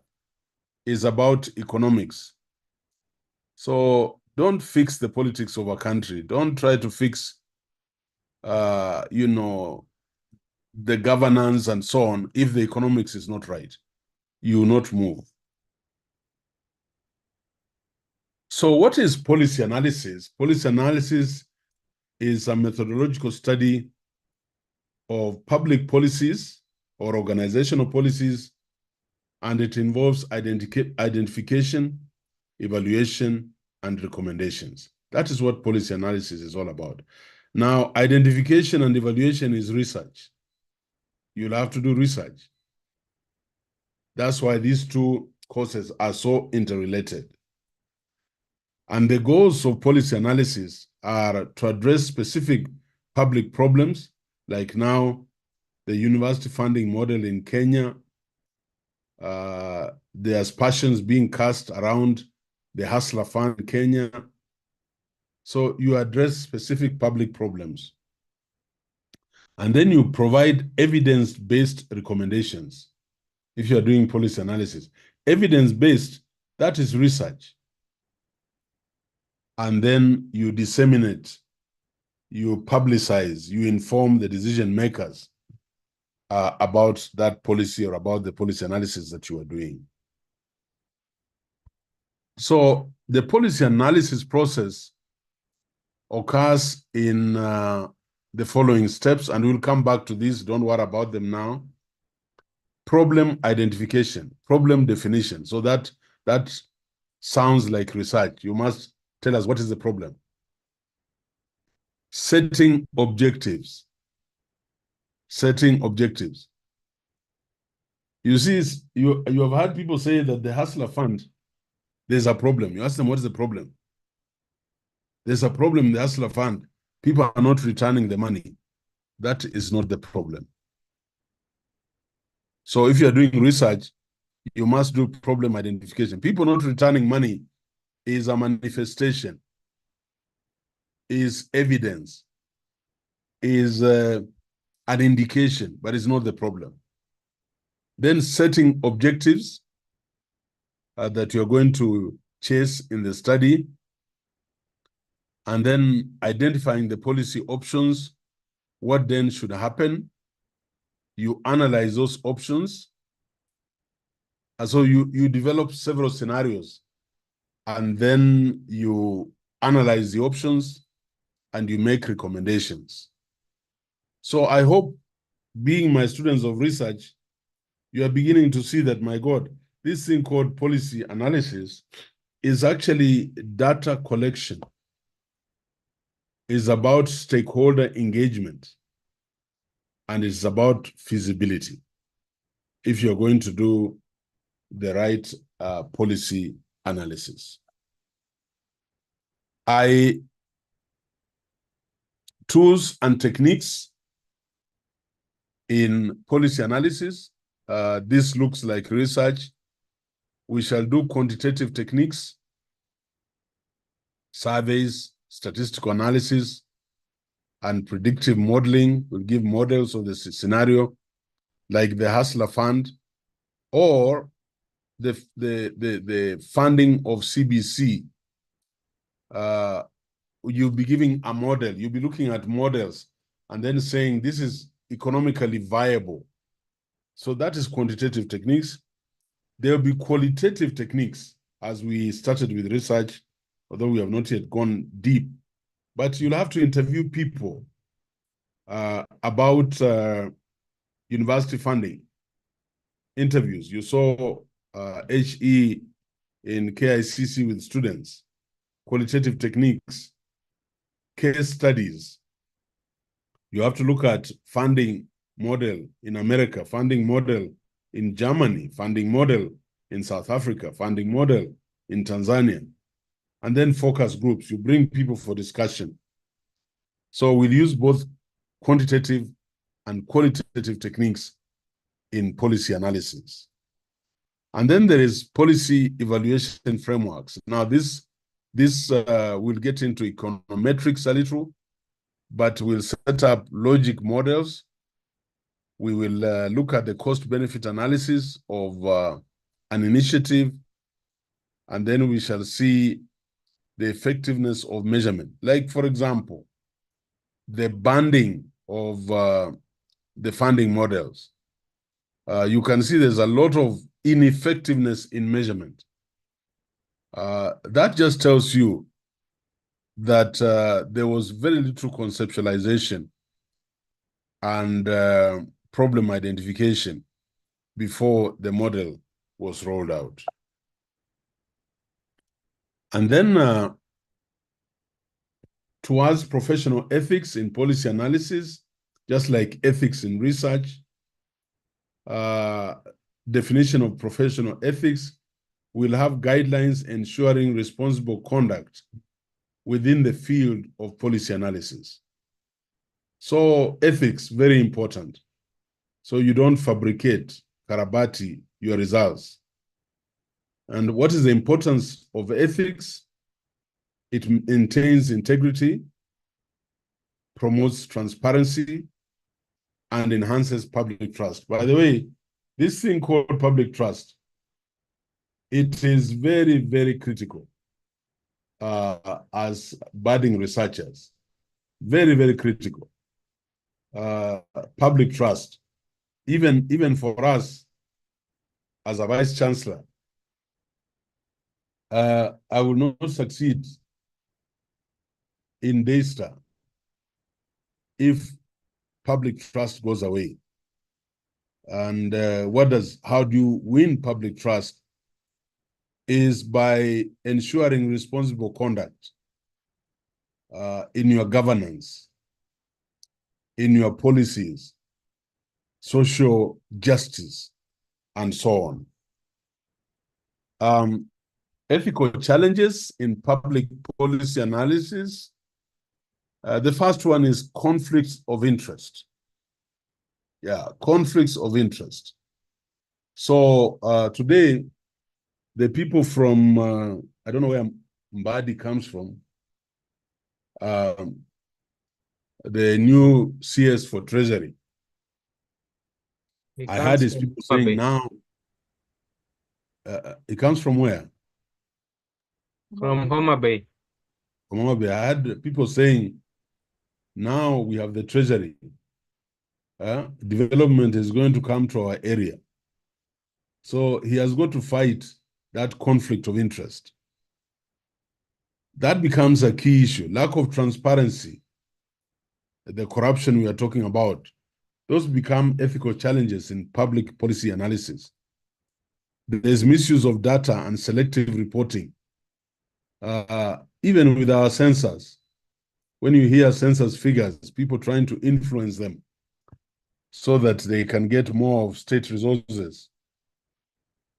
is about economics. So don't fix the politics of a country. Don't try to fix, you know, the governance and so on if the economics is not right. You will not move. So what is policy analysis? Policy analysis is a methodological study of public policies or organizational policies, and it involves identification, evaluation, and recommendations. That is what policy analysis is all about. Now, identification and evaluation is research. You'll have to do research. That's why these two courses are so interrelated. And the goals of policy analysis are to address specific public problems, like now the university funding model in Kenya. There's aspersions being cast around the Hustler Fund in Kenya. So you address specific public problems. And then you provide evidence-based recommendations if you're doing policy analysis. Evidence-based, that is research. And then you disseminate, you publicize, you inform the decision makers about that policy or about the policy analysis that you are doing. So the policy analysis process occurs in the following steps, and we'll come back to this. Don't worry about them now. Problem identification, problem definition. So that sounds like research. You must tell us what is the problem. Setting objectives. Setting objectives. You see, you have heard people say that the Hustler Fund, there's a problem. You ask them, what is the problem? There's a problem in the Hustler Fund. People are not returning the money. That is not the problem. So if you're doing research, you must do problem identification. People not returning money is a manifestation, is evidence, is an indication, but it's not the problem. Then setting objectives that you're going to chase in the study, and then identifying the policy options, what then should happen. You analyze those options. And so you develop several scenarios, and then you analyze the options and you make recommendations. So I hope, being my students of research, you are beginning to see that, my God, this thing called policy analysis is actually data collection. It's about stakeholder engagement, and it's about feasibility if you're going to do the right policy analysis. Tools and techniques in policy analysis. This looks like research. We shall do quantitative techniques, surveys, statistical analysis, and predictive modeling. We'll give models of the scenario, like the Hustler Fund, or the funding of CBC. You'll be giving a model. You'll be looking at models and then saying this is economically viable. So that is quantitative techniques. There'll be qualitative techniques, as we started with research, although we have not yet gone deep. But you'll have to interview people about university funding. Interviews. You saw HE in KICC with students. Qualitative techniques, case studies, You have to look at funding model in America, funding model in Germany, funding model in South Africa, funding model in Tanzania, and then focus groups. You bring people for discussion. So we'll use both quantitative and qualitative techniques in policy analysis. And then there is policy evaluation frameworks. Now this will get into econometrics a little, but we'll set up logic models. We will look at the cost-benefit analysis of an initiative, and then we shall see the effectiveness of measurement. Like, for example, the banding of the funding models. You can see there's a lot of ineffectiveness in measurement. That just tells you that there was very little conceptualization and problem identification before the model was rolled out. And then towards professional ethics in policy analysis, just like ethics in research, definition of professional ethics, will have guidelines ensuring responsible conduct within the field of policy analysis. So ethics, very important. So you don't fabricate, karabati, your results. And what is the importance of ethics? It maintains integrity, promotes transparency, and enhances public trust. By the way, this thing called public trust, it is very, very critical as budding researchers. Very, very critical. Public trust, even for us as a vice chancellor, I will not succeed in DASTA if public trust goes away. And how do you win public trust? Is by ensuring responsible conduct in your governance, in your policies, social justice, and so on. Ethical challenges in public policy analysis. The first one is conflicts of interest. Yeah, conflicts of interest. So today, the people from, I don't know where Mbadi comes from, the new CS for Treasury. I heard these people saying now, it comes from where? From Homa Bay. From Homa Bay. I heard people saying, now we have the Treasury. Development is going to come to our area. So he has got to fight that conflict of interest. That becomes a key issue. Lack of transparency, the corruption we are talking about, those become ethical challenges in public policy analysis. There's misuse of data and selective reporting. Even with our census, when you hear census figures, people trying to influence them so that they can get more of state resources.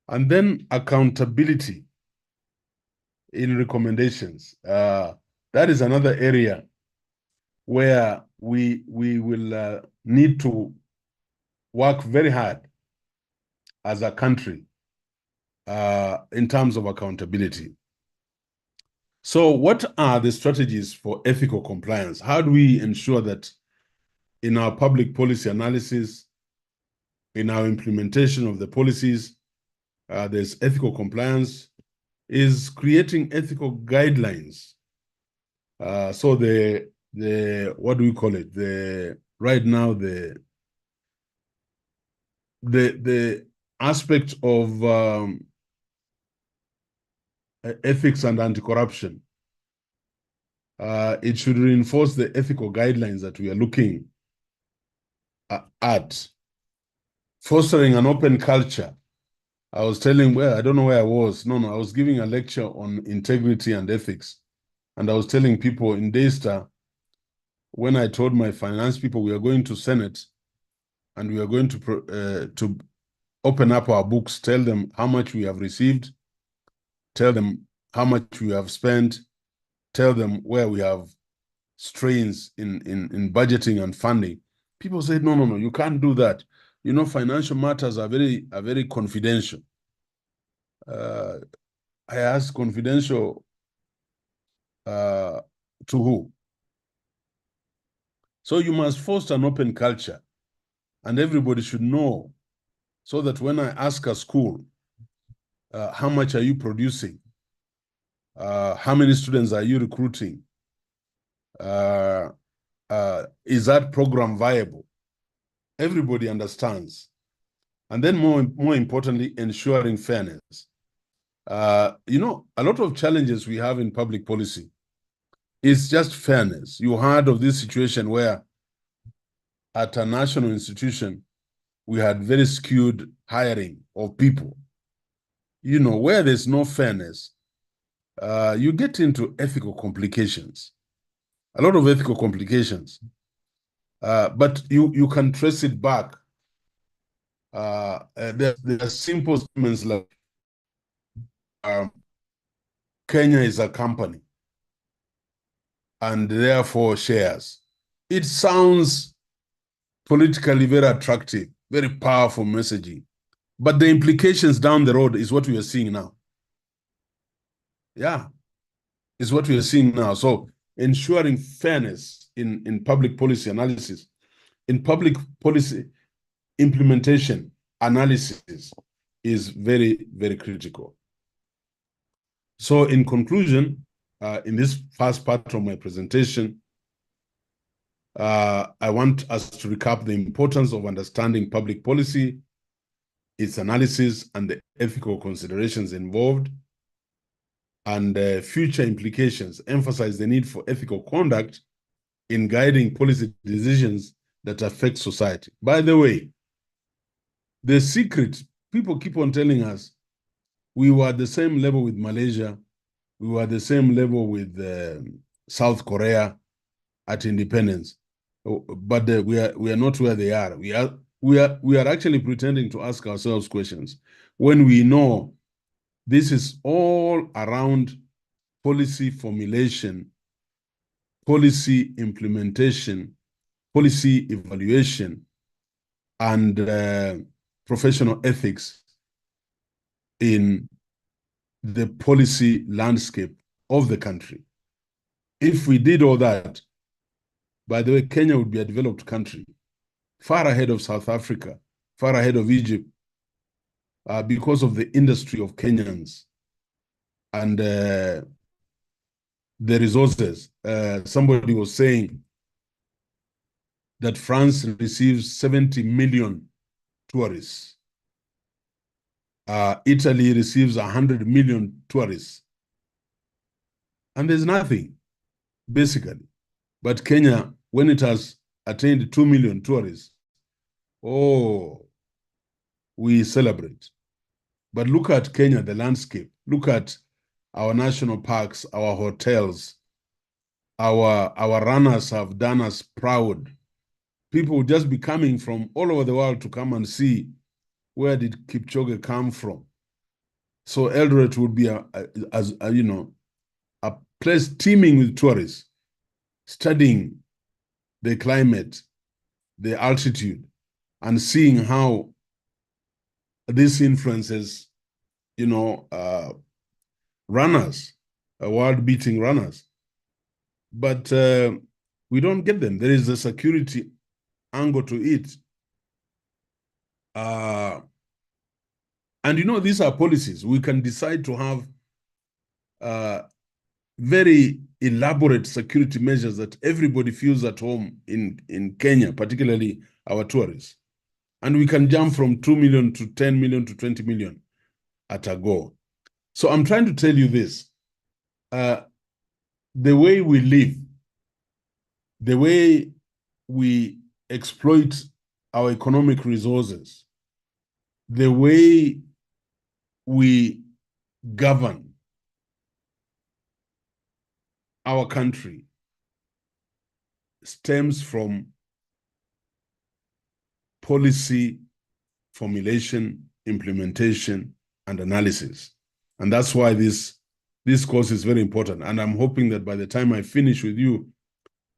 And then accountability in recommendations. That is another area where we will need to work very hard as a country in terms of accountability. So what are the strategies for ethical compliance? How do we ensure that in our public policy analysis, in our implementation of the policies, there's ethical compliance? Is creating ethical guidelines. So the what do we call it? Right now the aspect of ethics and anti-corruption. It should reinforce the ethical guidelines that we are looking at. Fostering an open culture. I was telling, well, I don't know where I was. No, I was giving a lecture on integrity and ethics. And I was telling people in DASTA, when I told my finance people we are going to Senate and we are going to open up our books, tell them how much we have received, tell them how much we have spent, tell them where we have strains in budgeting and funding. People said, no, you can't do that. You know, financial matters are very confidential. I asked, confidential to who? So you must foster an open culture, and everybody should know, so that when I ask a school, how much are you producing? How many students are you recruiting? Is that program viable? Everybody understands. And then more importantly, ensuring fairness. You know, a lot of challenges we have in public policy is just fairness. You heard of this situation where at a national institution, we had very skewed hiring of people. You know, where there's no fairness, you get into ethical complications, a lot of ethical complications. But you can trace it back. There are simple statements like Kenya is a company and therefore shares. It sounds politically very attractive, very powerful messaging. But the implications down the road is what we are seeing now. Yeah, is what we are seeing now. So ensuring fairness in public policy analysis, in public policy implementation analysis is very, very critical. So in conclusion, in this first part of my presentation, I want us to recap the importance of understanding public policy, its analysis, and the ethical considerations involved, and future implications. Emphasize the need for ethical conduct in guiding policy decisions that affect society. By the way, the secret, people keep on telling us, we were at the same level with Malaysia, we were at the same level with South Korea at independence, but we are not where they are. We are actually pretending to ask ourselves questions when we know this is all around policy formulation, policy implementation, policy evaluation, and professional ethics in the policy landscape of the country. If we did all that, by the way, Kenya would be a developed country, far ahead of South Africa, far ahead of Egypt, because of the industry of Kenyans and the resources. Somebody was saying that France receives 70 million tourists. Italy receives 100 million tourists. And there's nothing, basically. But Kenya, when it has attained 2 million tourists, oh, we celebrate. But look at Kenya, the landscape. Look at our national parks, our hotels. Our runners have done us proud. People will just be coming from all over the world to come and see where did Kipchoge come from. So Eldoret would be a place teeming with tourists, studying the climate, the altitude, and seeing how this influences, runners, world-beating runners. But we don't get them. There is a security angle to it. And these are policies. We can decide to have very elaborate security measures that everybody feels at home in Kenya, particularly our tourists. And we can jump from 2 million to 10 million to 20 million at a go. So I'm trying to tell you this. The way we live, the way we exploit our economic resources, the way we govern our country stems from policy formulation, implementation, and analysis. And that's why this course is very important. And I'm hoping that by the time I finish with you,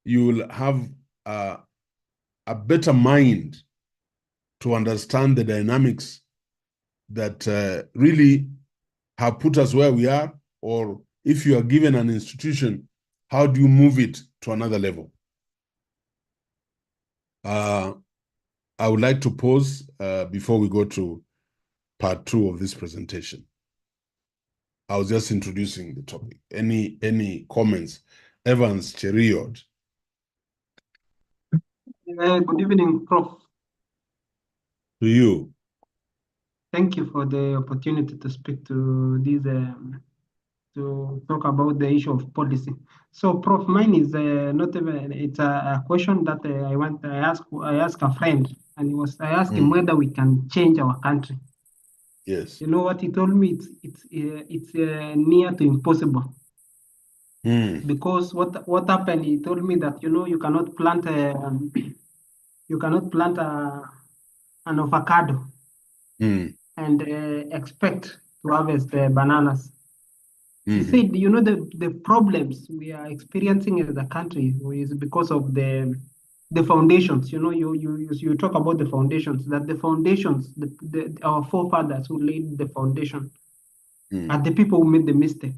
you will have a better mind to understand the dynamics that really have put us where we are, or if you are given an institution, how do you move it to another level? I would like to pause before we go to part 2 of this presentation. I was just introducing the topic. Any comments? Evans Cheriot. Good evening, Prof. To you. Thank you for the opportunity to speak to this, to talk about the issue of policy. So, Prof, mine is not even, it's a question that I asked a friend, and I asked him whether we can change our country. Yes. You know what he told me? It's near to impossible. Because what happened? He told me that you cannot plant an avocado and expect to harvest bananas. He said, the problems we are experiencing as a country is because of the foundations. You talk about the foundations, that the foundations, our forefathers who laid the foundation are the people who made the mistake.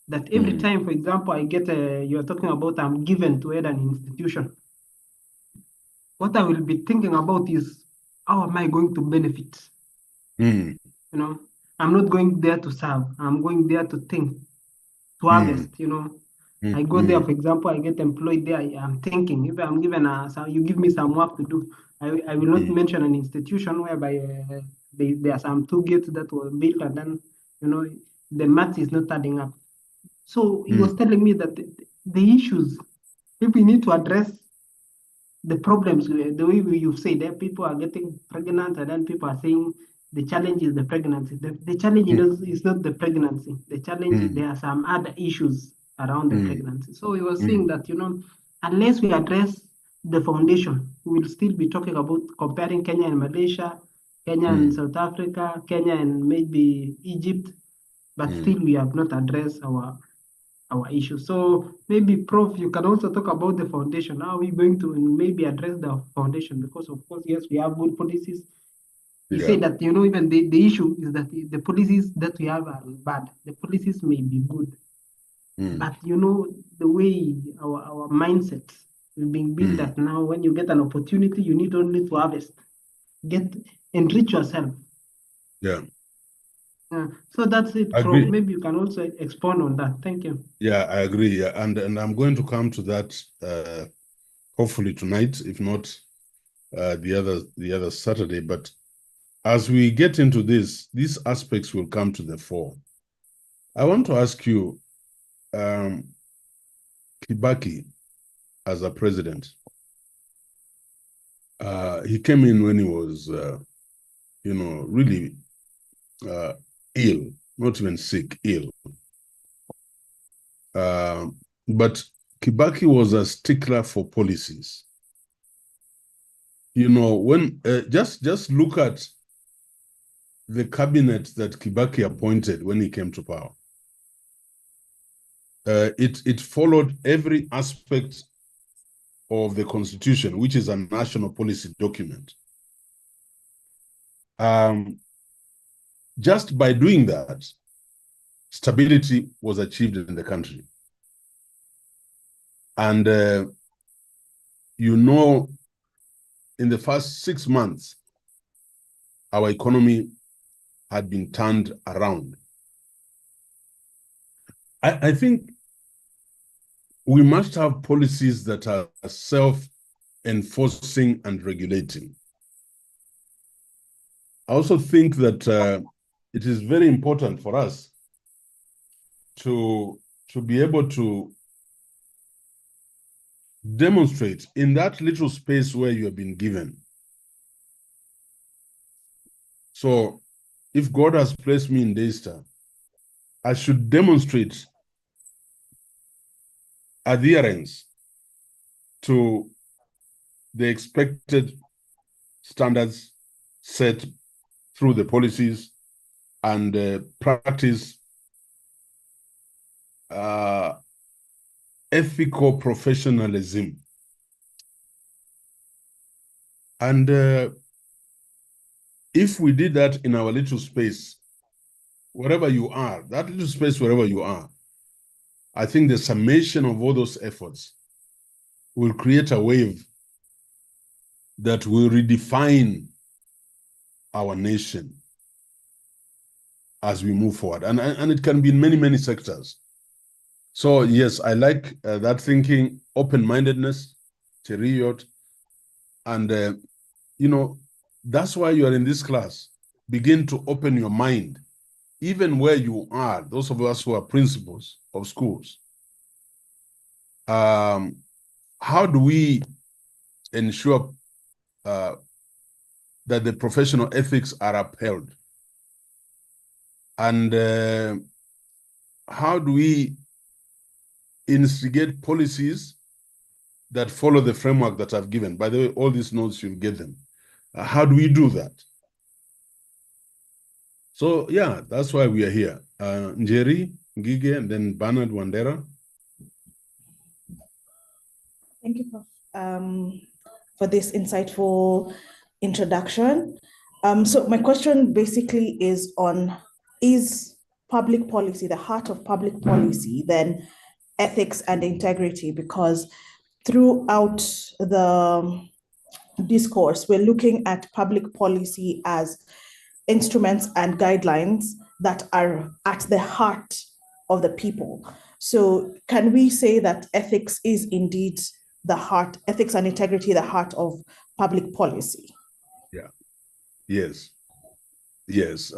That every time, for example, I get you're talking about I'm given to an institution. What I will be thinking about is how am I going to benefit? I'm not going there to serve. I'm going there to think, to harvest. I go there, for example, I get employed there. I'm thinking if I'm given you give me some work to do. I will not mention an institution whereby there are some 2 gates that were built and then the math is not adding up. So he was telling me that the issues, if we need to address the problems, the way you've said that people are getting pregnant and then people are saying the challenge is the pregnancy. The challenge is not the pregnancy. The challenge, there are some other issues around the pregnancy. So he was saying that, unless we address the foundation, we will still be talking about comparing Kenya and Malaysia, Kenya and South Africa, Kenya and maybe Egypt, but still we have not addressed our issue. So maybe, Prof, you can also talk about the foundation. How are we going to maybe address the foundation? Because of course, yes, we have good policies. You say that, even the issue is that the policies that we have are bad. The policies may be good, but the way our mindset is being built that now when you get an opportunity, you need only to harvest, enrich yourself. Yeah. So that's it, Prof. Maybe you can also expand on that. Thank you. Yeah, I agree. Yeah, and I'm going to come to that hopefully tonight, if not the other Saturday. But as we get into this, these aspects will come to the fore. I want to ask you, Kibaki, as a president, he came in when he was, really ill, not even sick, ill. But Kibaki was a stickler for policies. When just look at the cabinet that Kibaki appointed when he came to power. It followed every aspect of the Constitution, which is a national policy document. Just by doing that, stability was achieved in the country. And, in the first 6 months, our economy had been turned around. I think we must have policies that are self-enforcing and regulating. I also think that it is very important for us to be able to demonstrate in that little space where you have been given. So if God has placed me in Daystar, I should demonstrate adherence to the expected standards set through the policies and practice ethical professionalism. And if we did that in our little space, wherever you are, that little space wherever you are, I think the summation of all those efforts will create a wave that will redefine our nation as we move forward. And it can be in many, many sectors. So yes, I like that thinking, open-mindedness, Cheriot, and that's why you are in this class. Begin to open your mind, even where you are, those of us who are principals of schools. How do we ensure that the professional ethics are upheld? And how do we instigate policies that follow the framework that I've given? By the way, all these notes, you'll get them. How do we do that? So yeah, that's why we are here. Njeri, Ngige, and then Bernard Wandera. Thank you, Prof, for this insightful introduction. So my question basically is on, is public policy, the heart of public policy, then ethics and integrity? Because throughout the discourse, we're looking at public policy as instruments and guidelines that are at the heart of the people. So can we say that ethics is indeed the heart, ethics and integrity, the heart of public policy? Yeah. Yes. Yes.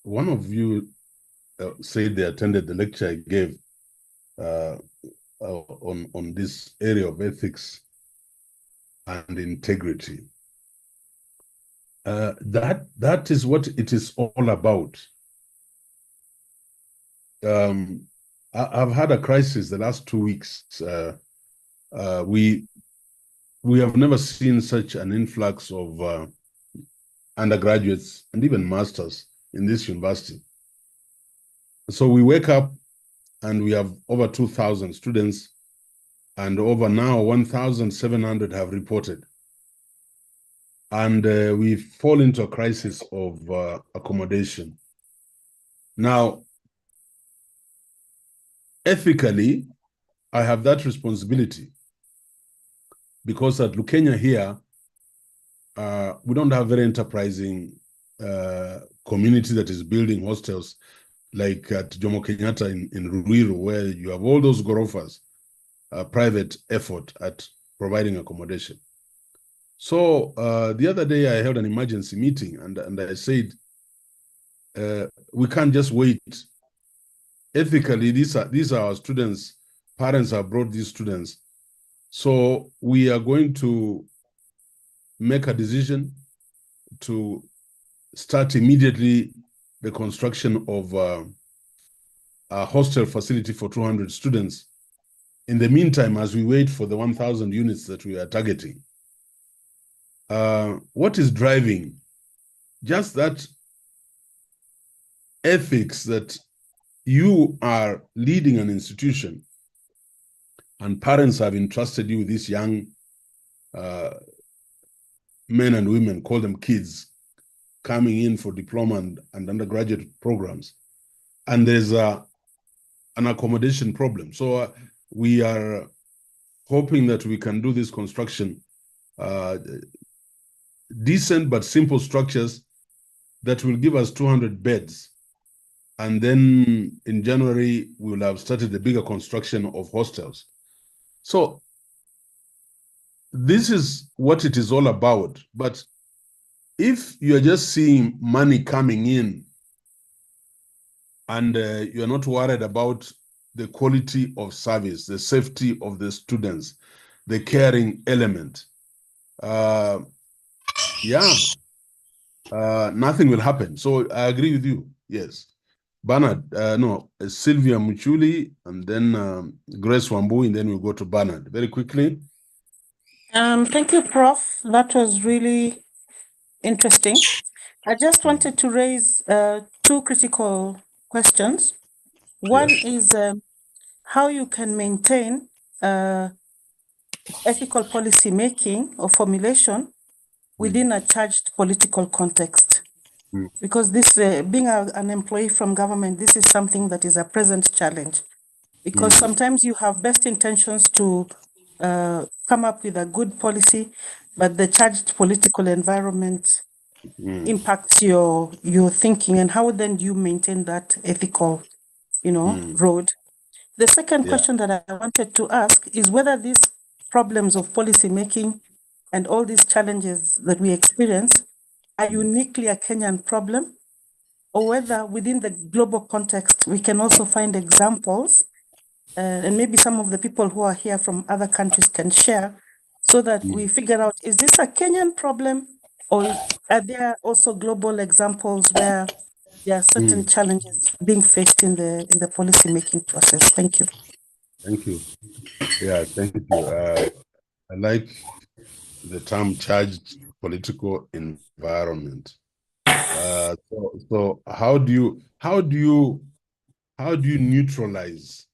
One of you said they attended the lecture I gave on this area of ethics and integrity. That is what it is all about. I've had a crisis the last 2 weeks. We have never seen such an influx of undergraduates and even masters in this university. So we wake up and we have over 2,000 students, and over now 1,700 have reported. And we fall into a crisis of accommodation. Now, ethically, I have that responsibility because at Lukenya here, we don't have very enterprising community that is building hostels like at Jomo Kenyatta in Ruiru, where you have all those gorofas, private effort at providing accommodation. So the other day I held an emergency meeting and I said, we can't just wait. Ethically, these are our students. Parents have brought these students. So we are going to make a decision to start immediately the construction of a hostel facility for 200 students. In the meantime, as we wait for the 1,000 units that we are targeting, what is driving? Just that ethics that you are leading an institution and parents have entrusted you with these young men and women, call them kids, coming in for diploma and undergraduate programs. And there's an accommodation problem. So we are hoping that we can do this construction, decent but simple structures that will give us 200 beds. And then in January, we will have started the bigger construction of hostels. So this is what it is all about. But if you're just seeing money coming in and you're not worried about the quality of service, the safety of the students, the caring element, nothing will happen. So I agree with you, yes. Bernard, no, Sylvia Muchuli, and then Grace Wambu, and then we'll go to Bernard. Very quickly. Thank you, Prof. That was really interesting. I just wanted to raise two critical questions. One is how you can maintain ethical policy making or formulation within a charged political context. Because this, being an employee from government, this is something that is a present challenge. Because sometimes you have best intentions to come up with a good policy, but the charged political environment impacts your thinking. And how then do you maintain that ethical, road? The second question that I wanted to ask is whether these problems of policy making and all these challenges that we experience are uniquely a Kenyan problem, or whether within the global context we can also find examples, and maybe some of the people who are here from other countries can share, so that we figure out, is this a Kenyan problem, or are there also global examples where there are certain challenges being faced in the policy making process? Thank you. Thank you. Yeah, thank you. I like the term charged political environment. So how do you neutralize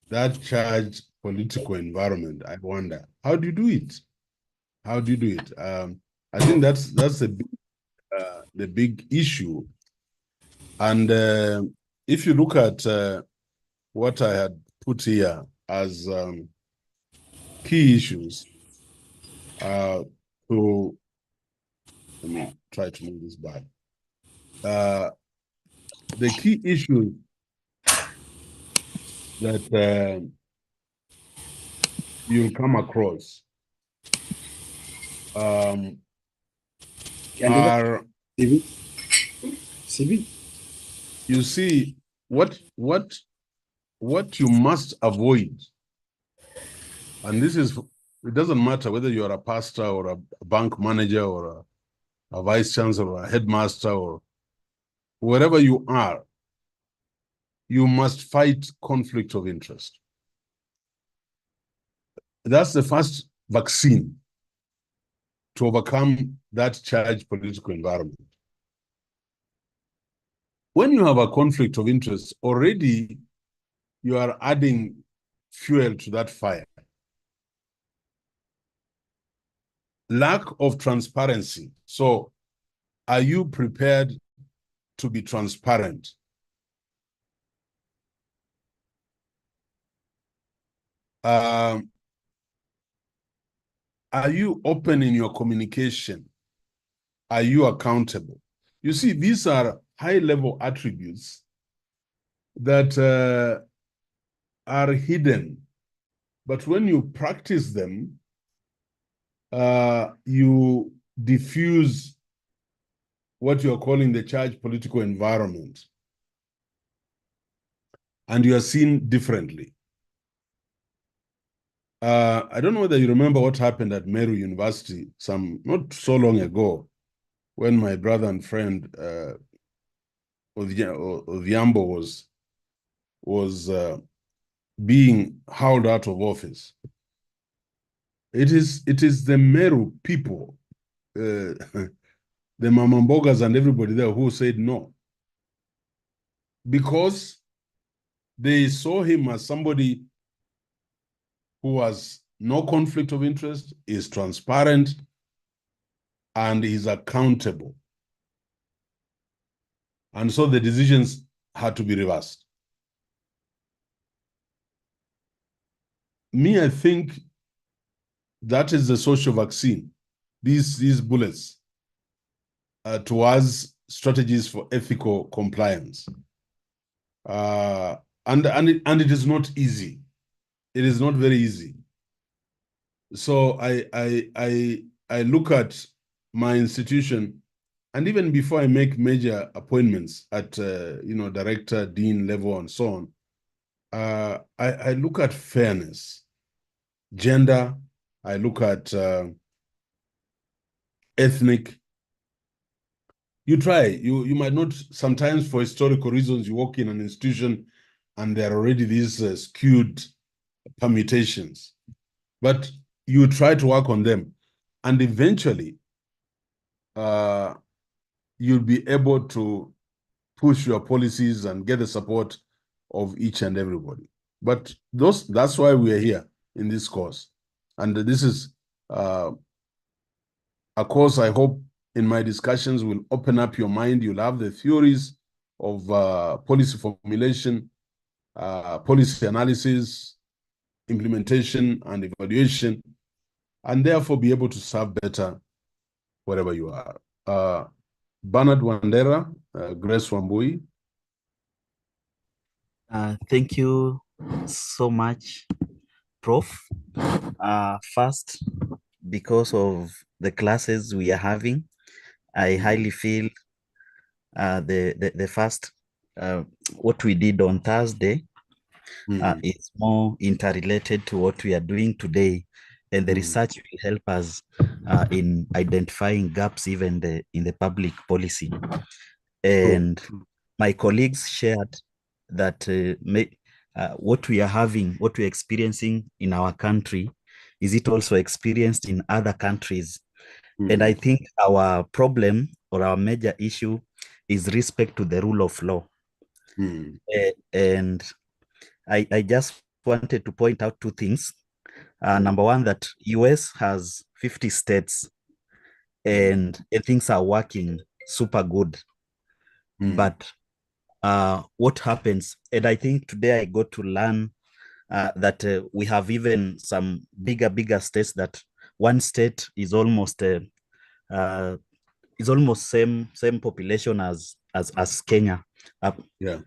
that charged political environment? I wonder. How do you do it? How do you do it? I think that's the big issue. And if you look at what I had put here as key issues, let me try to move this back. The key issues that you'll come across are you see what you must avoid, and this is, it doesn't matter whether you're a pastor or a bank manager or a vice chancellor or a headmaster or wherever you are, you must fight conflict of interest. That's the first vaccine to overcome that charged political environment. When you have a conflict of interest, already you are adding fuel to that fire. Lack of transparency. So, are you prepared to be transparent? Are you open in your communication? Are you accountable? You see, these are high-level attributes that are hidden. But when you practice them, you diffuse what you're calling the charged political environment. And you are seen differently. I don't know whether you remember what happened at Meru University not so long ago, when my brother and friend Odhiambo was being hauled out of office. It is the Meru people, the Mamambogas and everybody there who said no, because they saw him as somebody who has no conflict of interest, is transparent, and is accountable. And so the decisions had to be reversed. Me, I think that is the social vaccine, these bullets towards strategies for ethical compliance. And it is not easy. It is not very easy. So I look at my institution, and even before I make major appointments at director, dean level, and so on, I look at fairness, gender. I look at ethnic. you try. You might not, sometimes for historical reasons, you walk in an institution and there are already these skewed permutations, but you try to work on them, and eventually you'll be able to push your policies and get the support of each and everybody. But that's why we are here in this course. And this is a course I hope in my discussions will open up your mind. You'll have the theories of policy formulation, policy analysis, implementation, and evaluation, and therefore be able to serve better wherever you are. Bernard Wandera, Grace Wambui. Thank you so much, Prof. First, because of the classes we are having, I highly feel the first, what we did on Thursday is more interrelated to what we are doing today. And the research will help us in identifying gaps even in the public policy. And my colleagues shared that what we are having, what we're experiencing in our country, is it also experienced in other countries? And I think our problem or our major issue is respect to the rule of law. And I just wanted to point out two things. Number one, that US has 50 states and things are working super good. But what happens, and I think today I got to learn that we have even some bigger states, that one state is almost same population as Kenya. Yeah.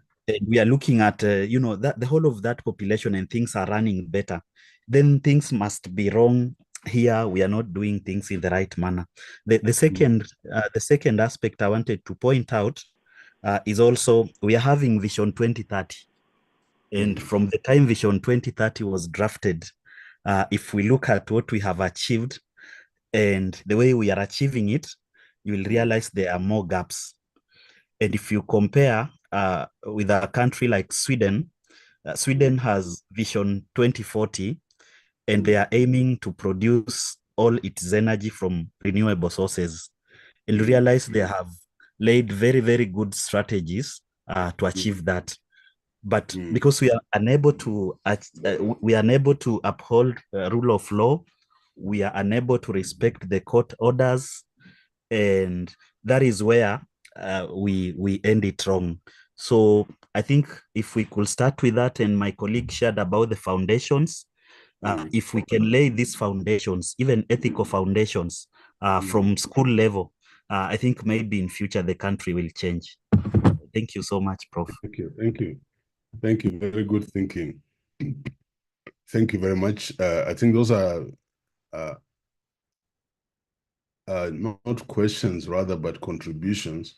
We are looking at that the whole of that population, and things are running better. Then things must be wrong here. We are not doing things in the right manner. The second aspect I wanted to point out is also we are having Vision 2030. And from the time Vision 2030 was drafted, if we look at what we have achieved and the way we are achieving it, you will realize there are more gaps. And if you compare with a country like Sweden, Sweden has Vision 2040, and they are aiming to produce all its energy from renewable sources. And realize they have laid very good strategies to achieve that. But because we are unable to uphold rule of law, we are unable to respect the court orders, and that is where we end it wrong. So I think if we could start with that, and my colleague shared about the foundations, if we can lay these foundations, even ethical foundations, from school level, I think maybe in future the country will change. Thank you so much, Prof. Thank you. Very good thinking. Thank you very much. I think those are not questions, rather, but contributions.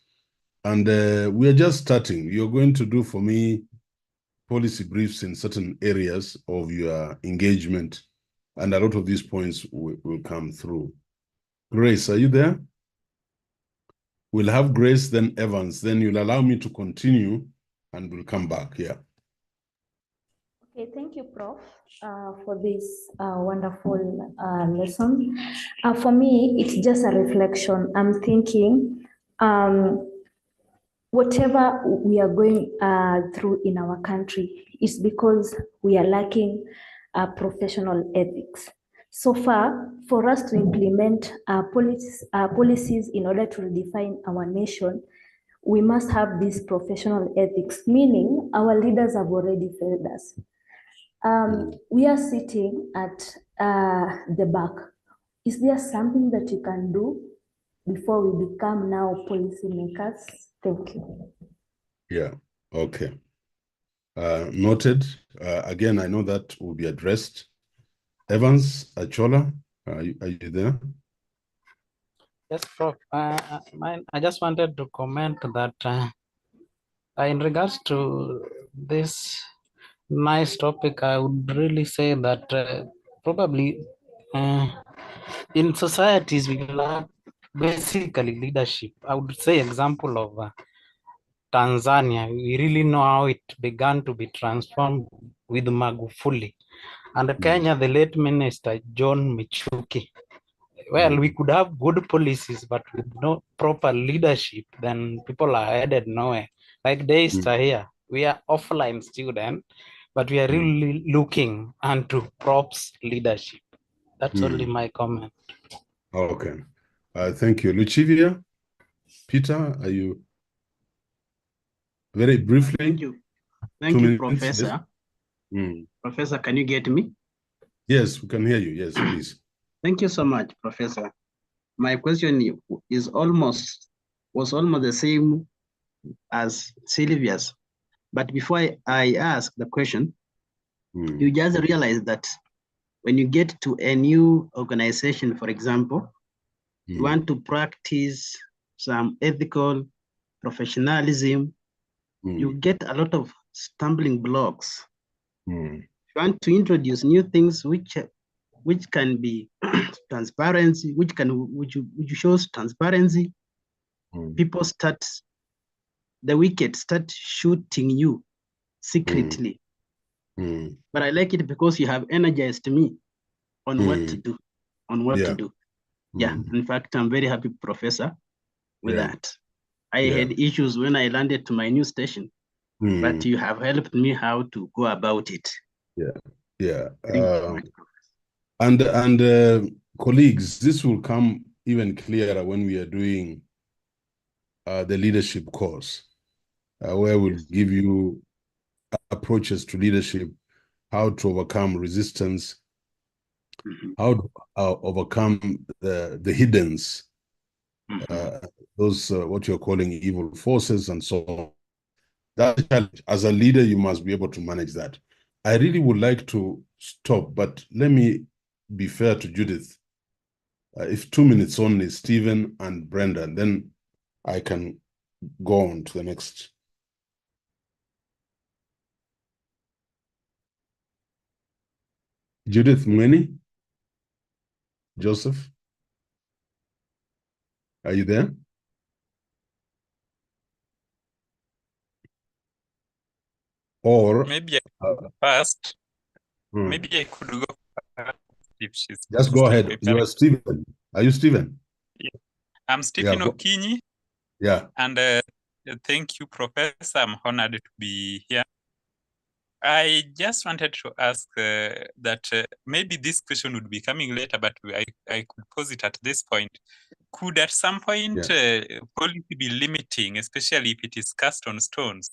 And we are just starting. You're going to do for me policy briefs in certain areas of your engagement, and a lot of these points will come through. Grace, are you there? We'll have Grace, then Evans, then you'll allow me to continue, and we'll come back here. Okay, thank you, Prof, for this wonderful lesson. For me, it's just a reflection. I'm thinking, whatever we are going through in our country is because we are lacking professional ethics. So far, for us to implement policies in order to redefine our nation, we must have this professional ethics, meaning our leaders have already failed us. We are sitting at the back. Is there something that you can do before we become now policymakers? Thank you. Yeah, okay. Noted. Again, I know that will be addressed. Evans, Achola, are you there? Yes, Prof. I just wanted to comment that in regards to this nice topic, I would really say that probably in societies we lack basically leadership. I would say example of Tanzania. We really know how it began to be transformed with Magufuli. And Kenya, the late minister, John Michuki. Well, we could have good policies, but with no proper leadership, then people are headed nowhere. Like Daystar here, we are offline students, but we are really looking into Prof's leadership. That's only my comment. Okay. Thank you. Lucivia, Peter, are you very briefly? Thank you. 2 minutes, Professor. Yes. Professor, can you get me? Yes, we can hear you. Yes, please. Thank you so much, Professor. My question was almost the same as Sylvia's. But before I ask the question, you just realize that when you get to a new organization, for example, you want to practice some ethical professionalism, you get a lot of stumbling blocks. You want to introduce new things which can be transparency, which shows transparency. People the wicked start shooting you secretly. But I like it because you have energized me on what to do, to do. Yeah, in fact, I'm very happy, Professor, with that. I had issues when I landed to my new station, but you have helped me how to go about it. And colleagues, this will come even clearer when we are doing the leadership course, where we'll give you approaches to leadership, how to overcome resistance, how to overcome the hiddens, those what you're calling evil forces and so on. That challenge, as a leader, you must be able to manage that. I really would like to stop, but let me be fair to Judith. If 2 minutes only, Stephen and Brenda, then I can go on to the next. Judith Mweni? Joseph? Are you there? Or maybe I could go first. Maybe I could go first if she's just go ahead. You are Stephen. Are you Stephen? Yeah. I'm Stephen Okinyi. Yeah. And thank you, Professor. I'm honored to be here. I just wanted to ask that maybe this question would be coming later, but I could pose it at this point. Could at some point policy be limiting, especially if it is cast on stones?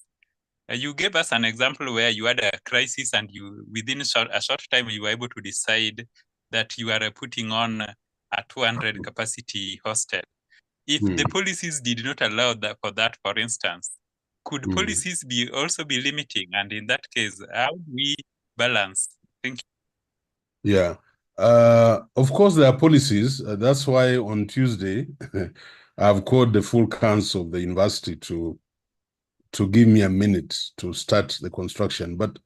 You gave us an example where you had a crisis and you, within a short time, you were able to decide that you are putting on a 200 capacity hostel. If the policies did not allow that, for instance, could policies also be limiting? And in that case, how do we balance? Thank you. Yeah. Of course, there are policies. That's why on Tuesday, I've called the full council of the university to give me a minute to start the construction. But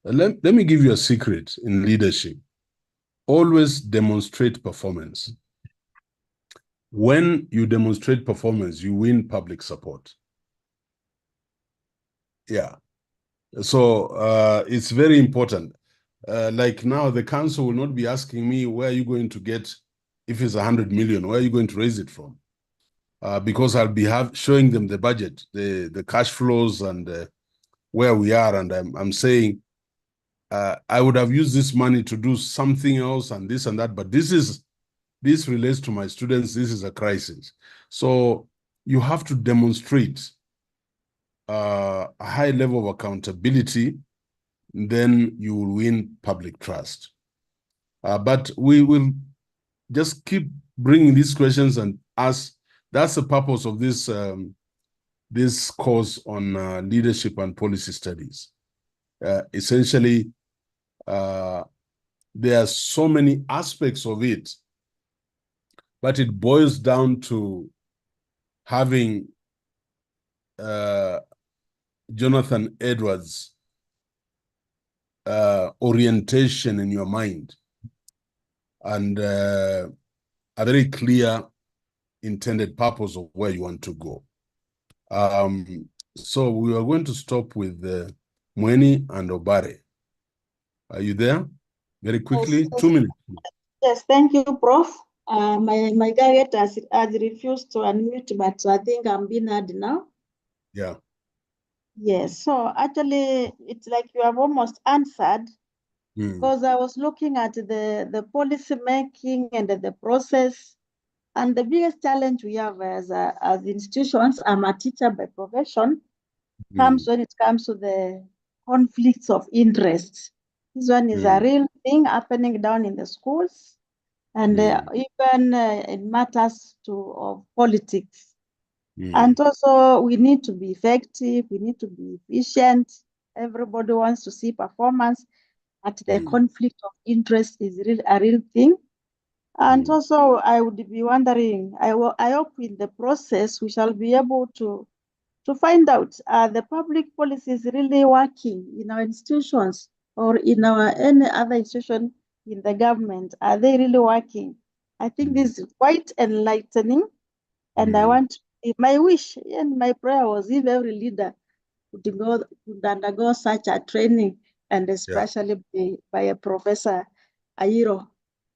let me give you a secret in leadership. Always demonstrate performance. When you demonstrate performance, you win public support. Yeah. So it's very important. Like now, the council will not be asking me, where are you going to get, if it's 100 million, where are you going to raise it from? Because I'll be showing them the budget, the cash flows and where we are. And I'm saying, I would have used this money to do something else and this and that, but this relates to my students. This is a crisis. So you have to demonstrate a high level of accountability, then you will win public trust. But we will just keep bringing these questions and ask. That's the purpose of this this course on leadership and policy studies. Essentially, there are so many aspects of it, but it boils down to having Jonathan Edwards' orientation in your mind and a very clear intended purpose of where you want to go. So we are going to stop with Mweni and Obare. Are you there? Very quickly, Yes, 2 minutes. yes, thank you, Prof. My guide has refused to unmute, but I think I'm being heard now. Yeah. Yes, so actually, it's like you have almost answered, because I was looking at the policy making and the process, and the biggest challenge we have as institutions, I'm a teacher by profession, comes when it comes to the conflicts of interest. This one is a real thing happening down in the schools, and even it matters of politics. And also, we need to be effective, we need to be efficient. Everybody wants to see performance, but the conflict of interest is a real thing. And also, I would be wondering, I hope in the process we shall be able to find out, are the public policies really working in our institutions or in our any other institution in the government? Are they really working? I think this is quite enlightening, and I want, my wish and my prayer was if every leader would undergo such a training, and especially by a Professor Ayiro.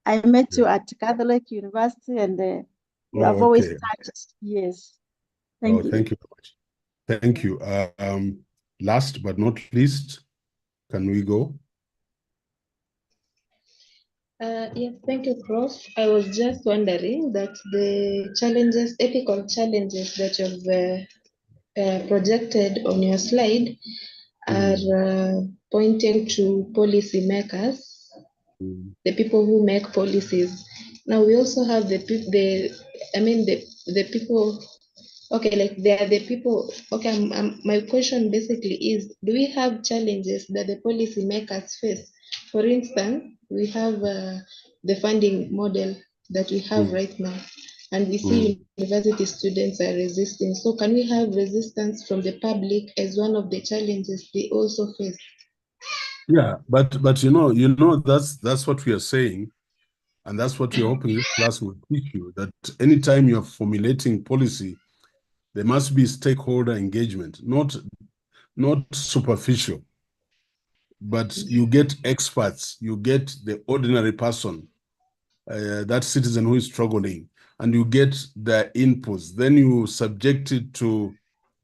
I met you at Catholic University, and you have always touched. Yes. Thank you. Thank you very much. Thank you. Last but not least, can we go? Yes, thank you, Prof. I was just wondering that the challenges, ethical challenges that you've projected on your slide are pointing to policy makers, the people who make policies. Now we also have the people. Okay, like they are the people. Okay, my question basically is: do we have challenges that the policy makers face? For instance, we have the funding model that we have right now, and we see university students are resisting. So, can we have resistance from the public as one of the challenges they also face? Yeah, but you know that's what we are saying, and that's what we're hoping this class will teach you, that anytime you're formulating policy, there must be stakeholder engagement, not superficial, but you get experts, you get the ordinary person, that citizen who is struggling, and you get their inputs. Then you subject it to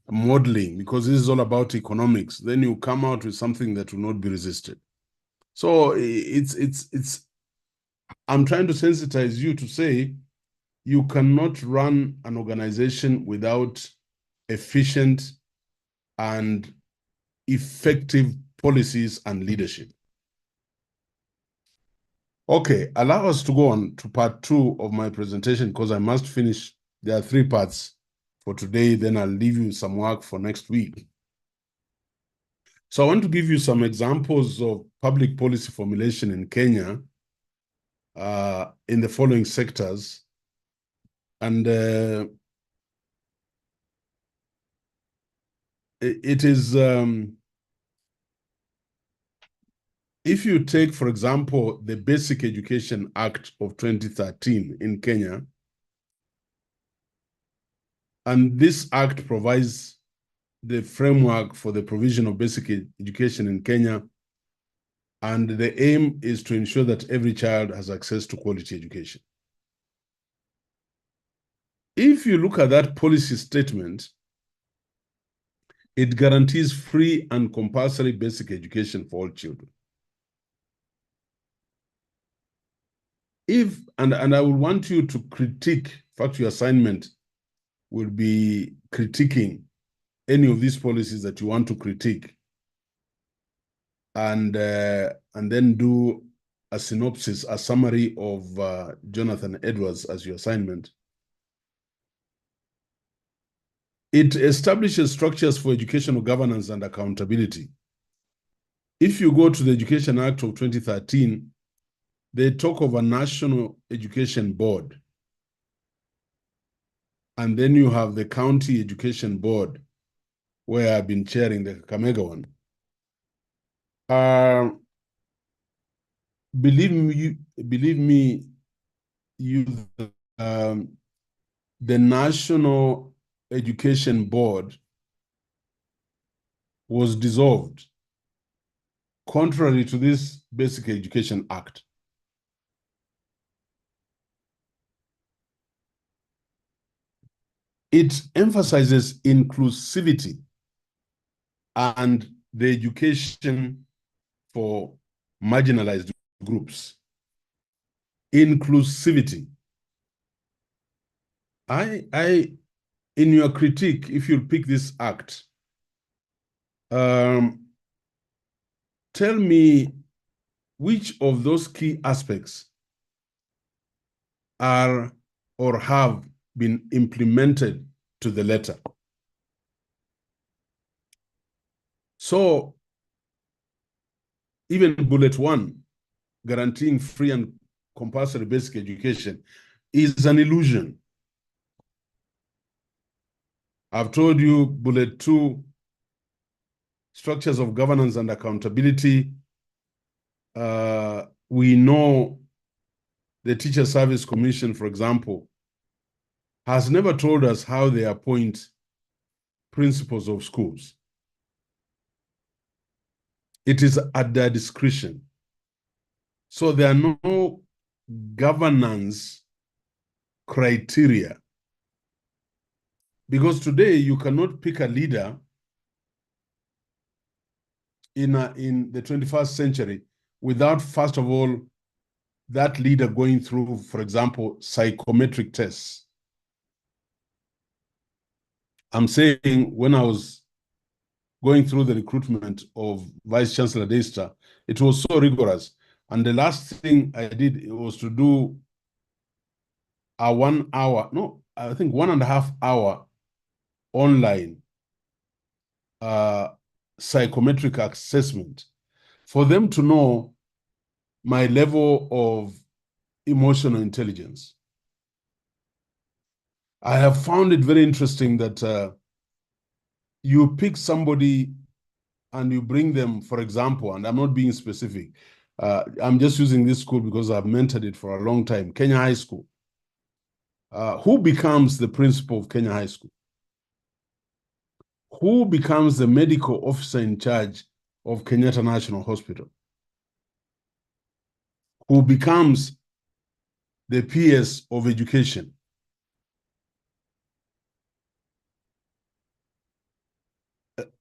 modeling, because this is all about economics. Then you come out with something that will not be resisted. So it's I'm trying to sensitize you to say you cannot run an organization without efficient and effective policies and leadership. Okay, allow us to go on to part 2 of my presentation, because I must finish. There are 3 parts for today, then I'll leave you some work for next week. So I want to give you some examples of public policy formulation in Kenya in the following sectors. And it is, if you take, for example, the Basic Education Act of 2013 in Kenya, and this act provides the framework for the provision of basic education in Kenya, and the aim is to ensure that every child has access to quality education. If you look at that policy statement, it guarantees free and compulsory basic education for all children. And I would want you to critique, in fact, your assignment will be critiquing any of these policies that you want to critique, and then do a synopsis, a summary of Jonathan Edwards as your assignment. It establishes structures for educational governance and accountability. If you go to the Education Act of 2013, they talk of a National Education Board. And then you have the County Education Board, where I've been chairing the Kakamega one. Believe me, the National Education Board was dissolved contrary to this Basic Education Act. It emphasizes inclusivity and the education for marginalized groups. Inclusivity. In your critique, if you pick this act, tell me which of those key aspects are or have been implemented to the letter. So even bullet 1, guaranteeing free and compulsory basic education, is an illusion. I've told you bullet 2, structures of governance and accountability. We know the Teacher Service Commission, for example, has never told us how they appoint principals of schools. It is at their discretion. So there are no governance criteria. Because today you cannot pick a leader in the 21st century without, first of all, that leader going through, for example, psychometric tests. I'm saying when I was going through the recruitment of Vice Chancellor Daystar, it was so rigorous. And the last thing I did was to do a 1 hour, no, I think 1.5 hour online psychometric assessment for them to know my level of emotional intelligence. I have found it very interesting that you pick somebody and you bring them, for example, and I'm not being specific, I'm just using this school because I've mentored it for a long time, Kenya High School. Who becomes the principal of Kenya High School? Who becomes the medical officer in charge of Kenyatta National Hospital? Who becomes the PS of education?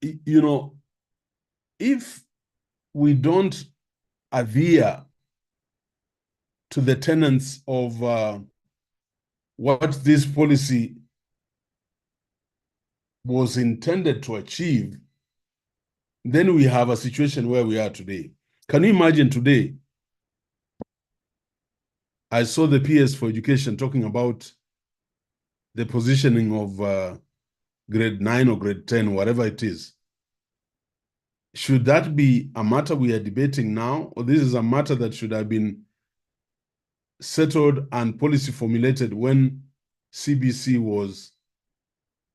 You know, if we don't adhere to the tenets of what this policy was intended to achieve, then we have a situation where we are today. Can you imagine today? I saw the PS for education talking about the positioning of grade 9 or grade 10, whatever it is. Should that be a matter we are debating now, or this is a matter that should have been settled and policy formulated when CBC was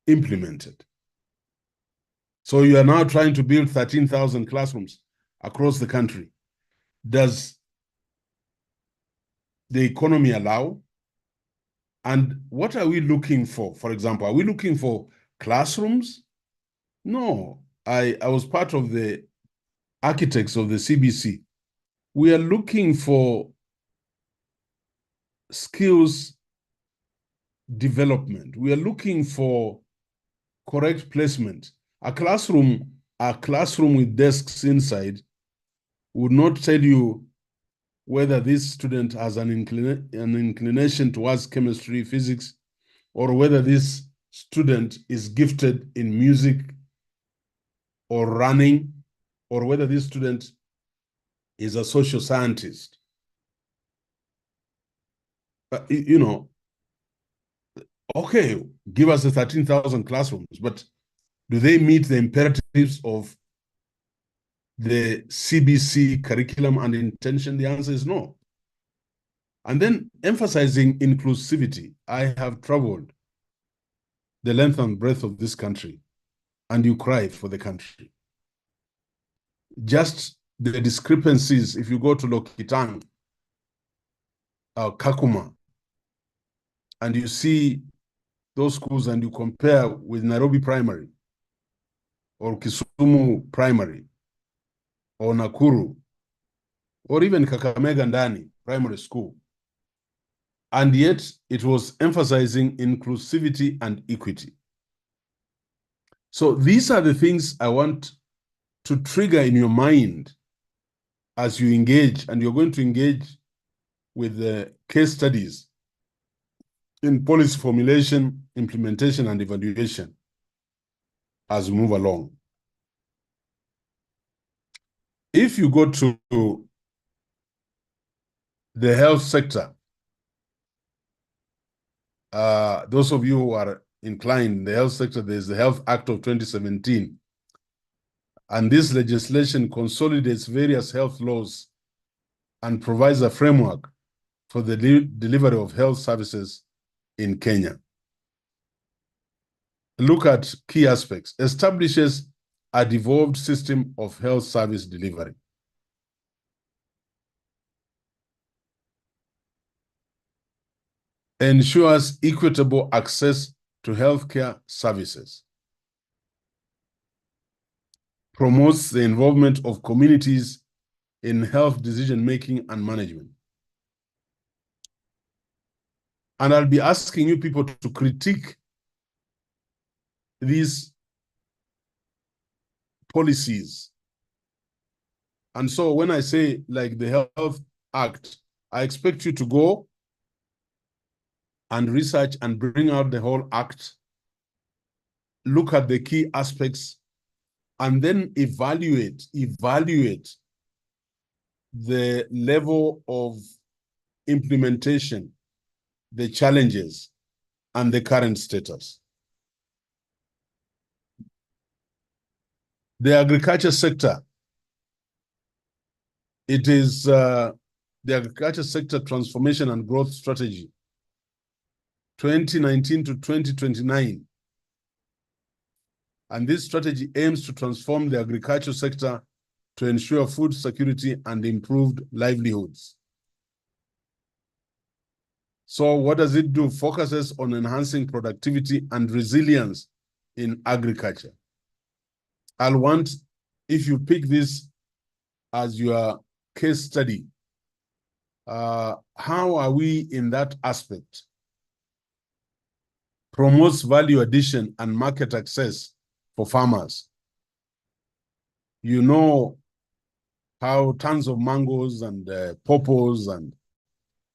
implemented? So you are now trying to build 13,000 classrooms across the country. Does the economy allow? And what are we looking for? For example, are we looking for classrooms? No. I was part of the architects of the CBC. We are looking for skills development. We are looking for correct placement. A classroom with desks inside would not tell you whether this student has an inclination towards chemistry, physics, or whether this student is gifted in music or running, or whether this student is a social scientist. You know, okay, give us the 13,000 classrooms, but do they meet the imperatives of the CBC curriculum and intention? The answer is no. And then emphasizing inclusivity. I have traveled the length and breadth of this country, and you cry for the country. Just the discrepancies, if you go to Lokitang, Kakuma, and you see those schools and you compare with Nairobi Primary or Kisumu Primary or Nakuru or even Kakamega Ndani Primary School, and yet it was emphasizing inclusivity and equity. So these are the things I want to trigger in your mind as you engage, and you're going to engage with the case studies in policy formulation, implementation, and evaluation as we move along. If you go to the health sector, those of you who are inclined in the health sector, there's the Health Act of 2017. And this legislation consolidates various health laws and provides a framework for the delivery of health services in Kenya. Look at key aspects. Establishes a devolved system of health service delivery. Ensures equitable access to healthcare services. Promotes the involvement of communities in health decision-making and management. And I'll be asking you people to critique these policies. And so when I say like the Health Act, I expect you to go and research and bring out the whole act, look at the key aspects, and then evaluate the level of implementation, the challenges, and the current status. The agriculture sector, it is the agriculture sector transformation and growth strategy, 2019 to 2029. And this strategy aims to transform the agriculture sector to ensure food security and improved livelihoods. So what does it do? Focuses on enhancing productivity and resilience in agriculture. I'll want, if you pick this as your case study, how are we in that aspect? Promotes value addition and market access for farmers. You know how tons of mangoes and pawpaws and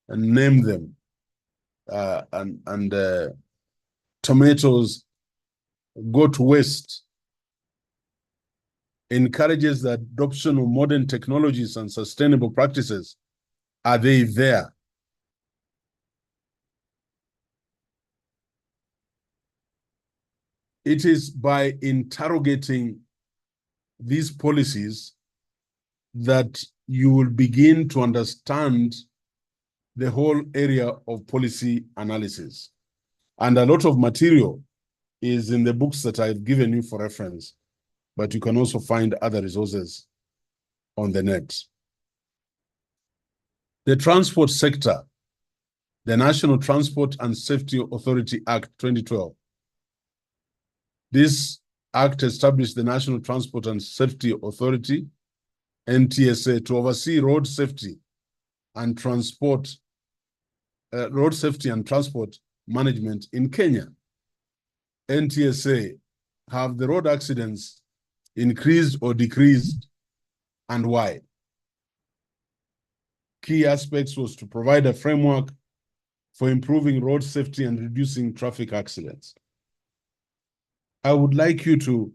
name them, and tomatoes go to waste. Encourages the adoption of modern technologies and sustainable practices. Are they there? It is by interrogating these policies that you will begin to understand the whole area of policy analysis. And a lot of material is in the books that I've given you for reference, but you can also find other resources on the net. The transport sector, the National Transport and Safety Authority Act 2012. This act established the National Transport and Safety Authority, NTSA, to oversee road safety and transport management in Kenya. NTSA, have the road accidents increased or decreased, and why? Key aspects was to provide a framework for improving road safety and reducing traffic accidents. I would like you to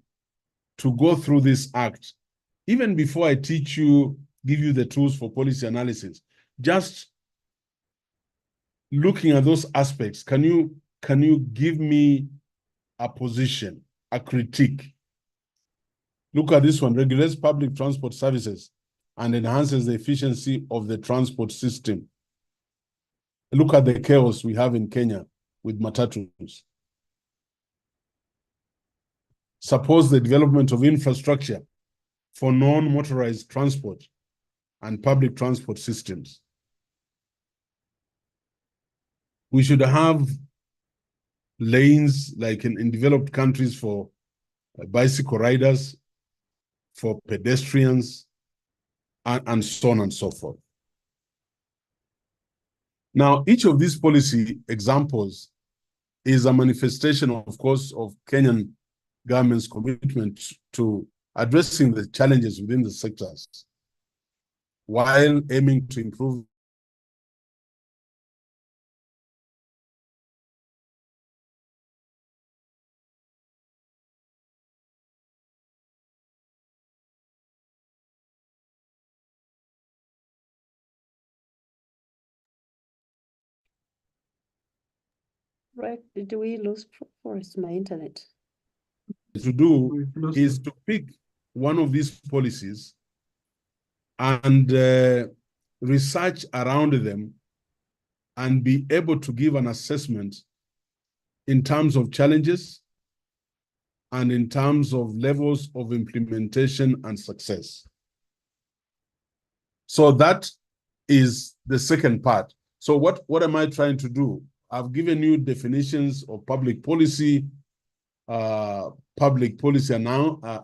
go through this act. Even before I teach you, give you the tools for policy analysis, just looking at those aspects, can you give me a position, a critique? Look at this one: regulates public transport services and enhances the efficiency of the transport system. Look at the chaos we have in Kenya with matatus. Supports the development of infrastructure for non-motorized transport and public transport systems. We should have lanes, like in developed countries, for bicycle riders, for pedestrians, and so on and so forth. Now, each of these policy examples is a manifestation, of course, of Kenyan government's commitment to addressing the challenges within the sectors while aiming to improve Right, did we lose Forrest, my internet? to do is to pick one of these policies and research around them and be able to give an assessment in terms of challenges and in terms of levels of implementation and success. So that is the second part. So what am I trying to do? I've given you definitions of public policy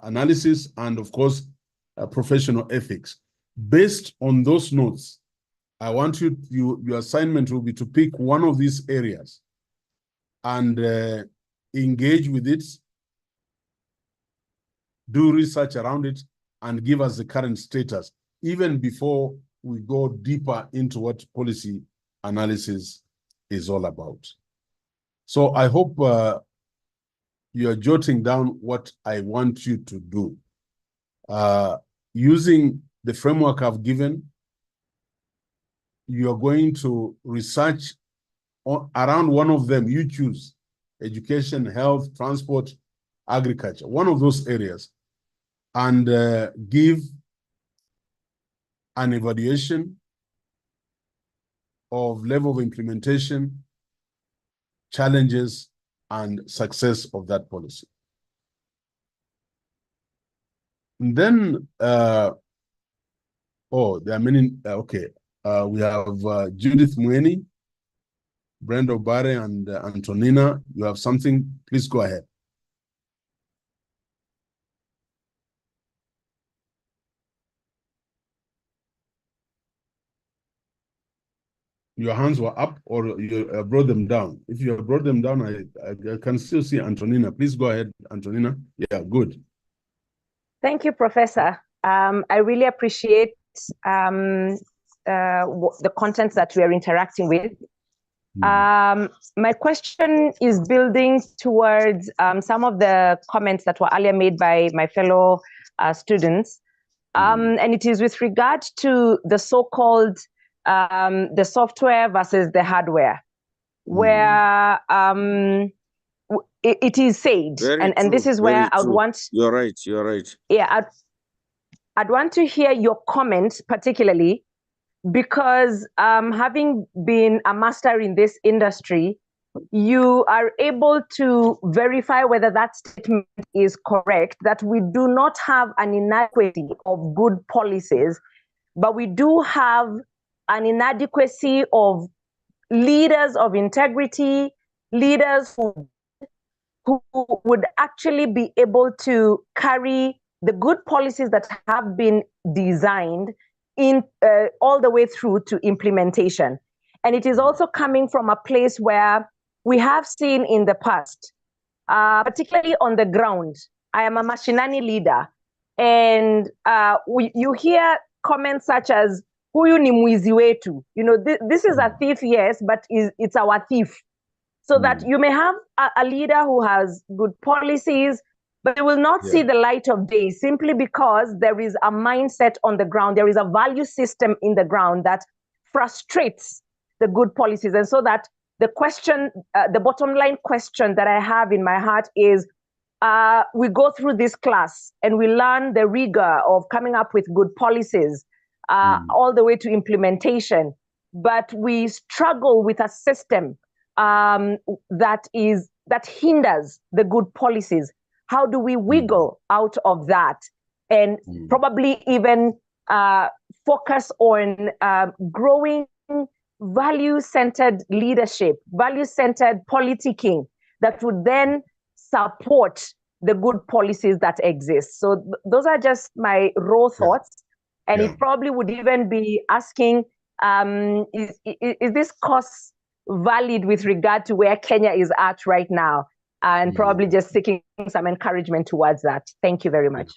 analysis, and of course, professional ethics. Based on those notes, I want your assignment will be to pick one of these areas and engage with it, do research around it, and give us the current status, even before we go deeper into what policy analysis is all about. So I hope you're jotting down what I want you to do. Using the framework I've given, you're going to research around one of them. You choose education, health, transport, agriculture, one of those areas, and give an evaluation of level of implementation, challenges, and success of that policy. And then, there are many, okay. We have Judith Mweni, Brenda Obare, and Antonina. You have something, please go ahead. Your hands were up, or you brought them down. If you brought them down, I can still see Antonina. Please go ahead, Antonina. Yeah, good. Thank you, Professor. I really appreciate the contents that we are interacting with. My question is building towards some of the comments that were earlier made by my fellow students. And it is with regard to the so-called the software versus the hardware, where it is said, and this is where I would want... You're right, you're right. Yeah, I'd want to hear your comments, particularly because having been a master in this industry, you are able to verify whether that statement is correct, that we do not have an inadequacy of good policies, but we do have an inadequacy of leaders of integrity, leaders who would actually be able to carry the good policies that have been designed in all the way through to implementation. And it is also coming from a place where we have seen in the past, particularly on the ground. I am a mashinani leader, and you hear comments such as, "Huyu ni mwizi wetu." You know, this is a thief, yes, but it's our thief. So that you may have a leader who has good policies, but they will not see the light of day simply because there is a mindset on the ground. There is a value system in the ground that frustrates the good policies. And so that the question, the bottom line question that I have in my heart is, we go through this class and we learn the rigor of coming up with good policies all the way to implementation, but we struggle with a system that hinders the good policies. How do we wiggle out of that and probably even focus on growing value-centered leadership, value-centered politicking, that would then support the good policies that exist. So those are just my raw thoughts. And it probably would even be asking, is this cost valid with regard to where Kenya is at right now? And probably just seeking some encouragement towards that. Thank you very much.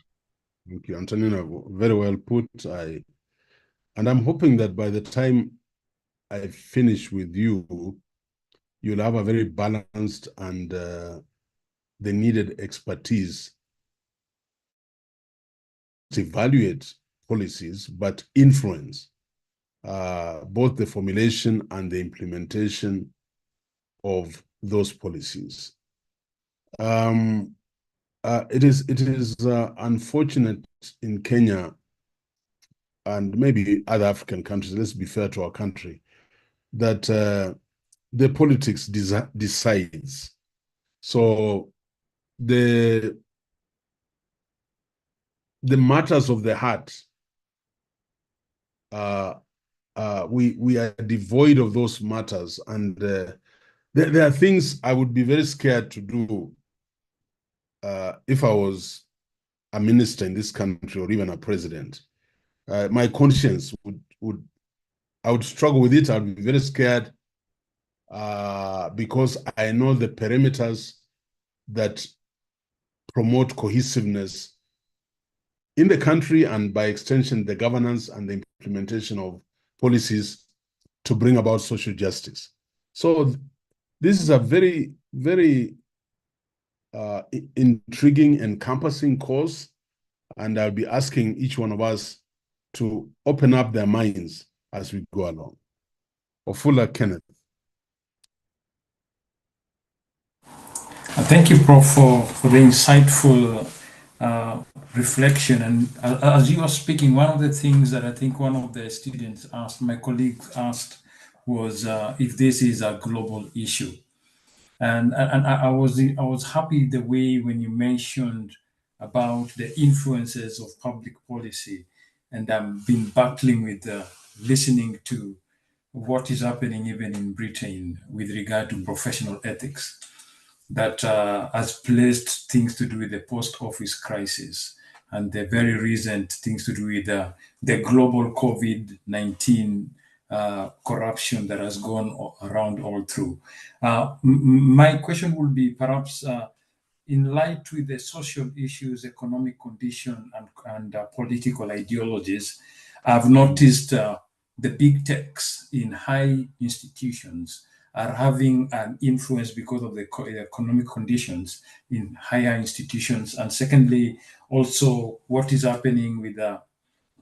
Thank you, Antonina. Very well put. And I'm hoping that by the time I finish with you, you'll have a very balanced and the needed expertise to evaluate policies, but influence both the formulation and the implementation of those policies. It is unfortunate in Kenya and maybe other African countries, let's be fair to our country, that the politics decides. So the matters of the heart, we are devoid of those matters, and there are things I would be very scared to do if I was a minister in this country or even a president. My conscience I would struggle with it. I'd be very scared because I know the perimeters that promote cohesiveness in the country and by extension, the governance and the implementation of policies to bring about social justice. So this is a very, very intriguing, encompassing course, and I'll be asking each one of us to open up their minds as we go along. Ofula Kenneth. Thank you, Prof, for the insightful reflection. And as you were speaking, one of the things that I think one of the students asked, my colleague asked, was if this is a global issue. And I was happy the way when you mentioned about the influences of public policy, and I've been battling with listening to what is happening even in Britain with regard to professional ethics that has placed things to do with the post-office crisis and the very recent things to do with the global COVID-19 corruption that has gone around all through. My question would be perhaps in light with the social issues, economic condition, and political ideologies, I've noticed the big techs in high institutions are having an influence because of the economic conditions in higher institutions. And secondly, also what is happening with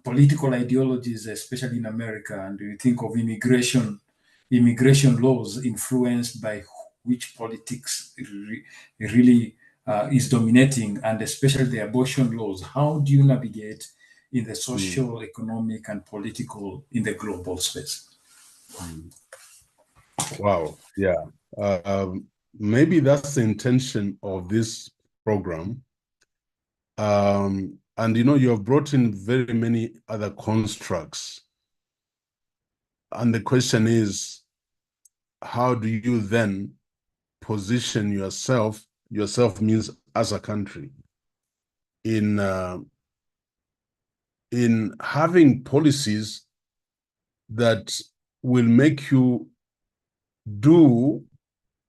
political ideologies, especially in America. And do you think of immigration laws influenced by which politics really is dominating, and especially the abortion laws? How do you navigate in the social, economic, and political in the global space? Wow, yeah. Maybe that's the intention of this program. And you have brought in very many other constructs. And the question is, how do you then position yourself means as a country, in having policies that will make you do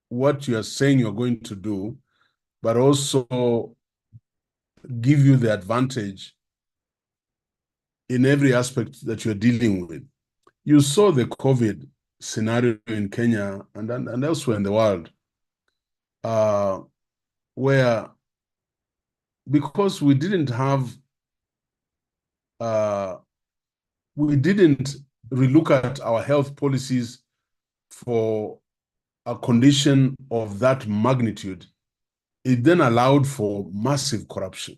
what you are saying you're going to do, but also give you the advantage in every aspect that you're dealing with. You saw the COVID scenario in Kenya and elsewhere in the world, where because we didn't relook at our health policies for a condition of that magnitude, it then allowed for massive corruption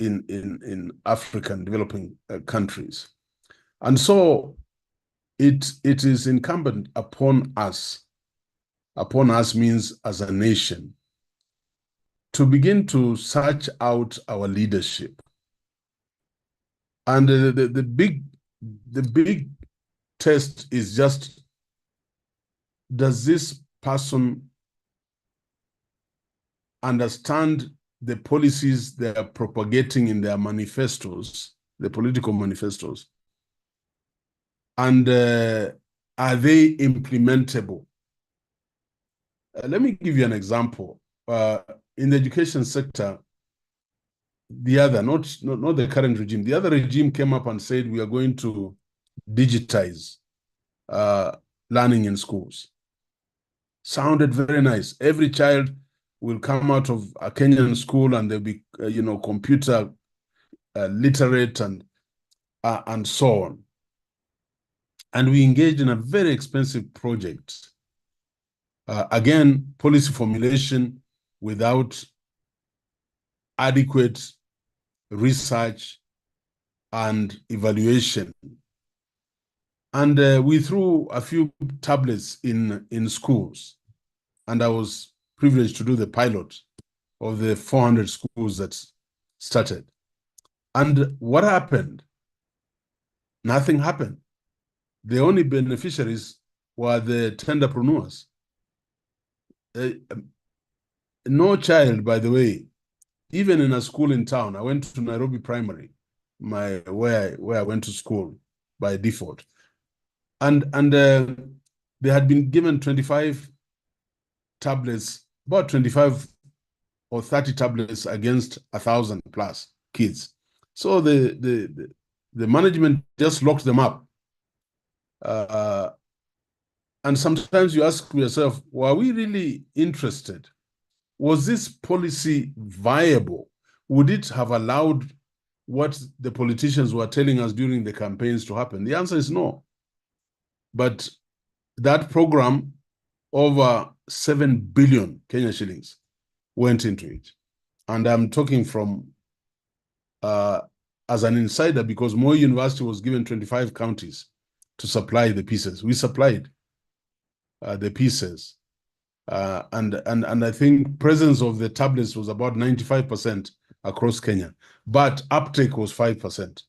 in African developing countries. And so it is incumbent upon us means as a nation, to begin to search out our leadership. And the big test is just, does this person understand the policies they are propagating in their manifestos, the political manifestos, and are they implementable? Let me give you an example. In the education sector, the other, not the current regime, the other regime came up and said, we are going to digitize learning in schools. Sounded very nice. Every child will come out of a Kenyan school and they'll be, computer literate and so on. And we engaged in a very expensive project. Again, policy formulation without adequate research and evaluation. And we threw a few tablets in schools. And I was privileged to do the pilot of the 400 schools that started. And what happened? Nothing happened. The only beneficiaries were the tenderpreneurs. No child, by the way, even in a school in town, I went to Nairobi Primary, where I went to school by default. And they had been given 25 tablets, about 25 or 30 tablets against 1,000 plus kids. So the management just locked them up. And sometimes you ask yourself, were we really interested? Was this policy viable? Would it have allowed what the politicians were telling us during the campaigns to happen? The answer is no. But that program, over 7 billion Kenya shillings went into it. And I'm talking from as an insider, because Moi University was given 25 counties to supply the pieces. We supplied the pieces. And I think presence of the tablets was about 95% across Kenya, but uptake was 5%.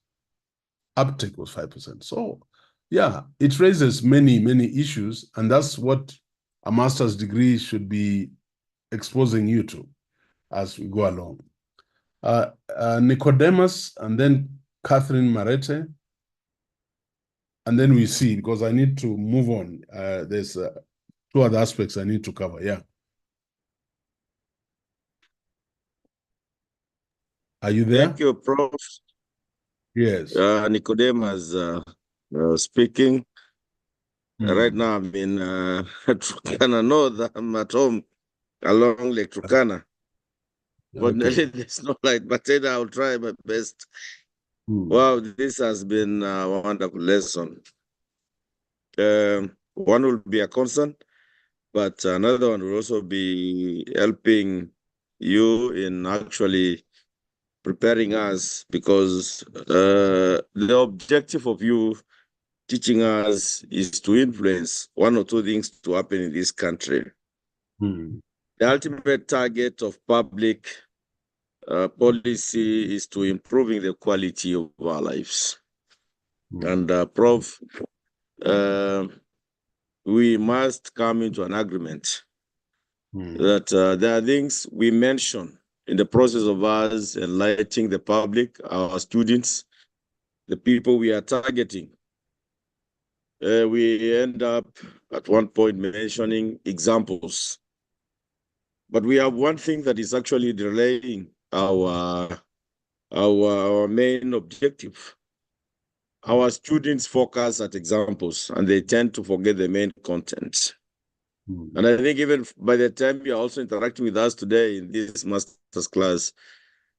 Uptake was 5%. So yeah, it raises many, many issues, and that's what a master's degree should be exposing you to as we go along. Nicodemus, and then Catherine Marete, and then we see, because I need to move on. There's two other aspects I need to cover. Yeah. Are you there? Thank you, Prof. Yes. Nicodemus speaking. Right now I'm in Turkana North. I'm at home along Lake Turkana. But there's no light, but then I'll try my best. Wow, this has been a wonderful lesson. One will be a concern, but another one will also be helping you in actually preparing us, because the objective of you teaching us is to influence one or two things to happen in this country. The ultimate target of public policy is to improving the quality of our lives. And Prof, we must come into an agreement that there are things we mention in the process of us enlightening the public, our students, the people we are targeting. We end up at one point mentioning examples. But we have one thing that is actually delaying our main objective. Our students focus at examples and they tend to forget the main content. And I think even by the time you're also interacting with us today in this master's class,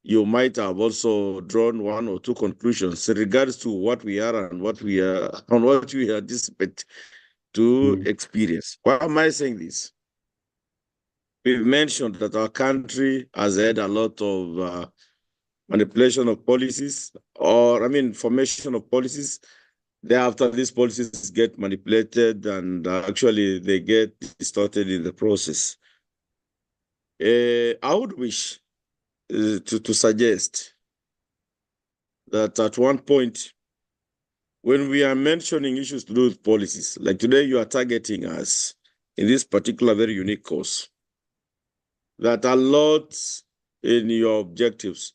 you might have also drawn one or two conclusions in regards to what we are and what we are and what we anticipate to experience. Why am I saying this? We've mentioned that our country has had a lot of manipulation of policies, formation of policies. Thereafter, these policies get manipulated and actually they get distorted in the process. I would wish to suggest that at one point, when we are mentioning issues to do with policies, like today you are targeting us in this particular very unique course, that a lot in your objectives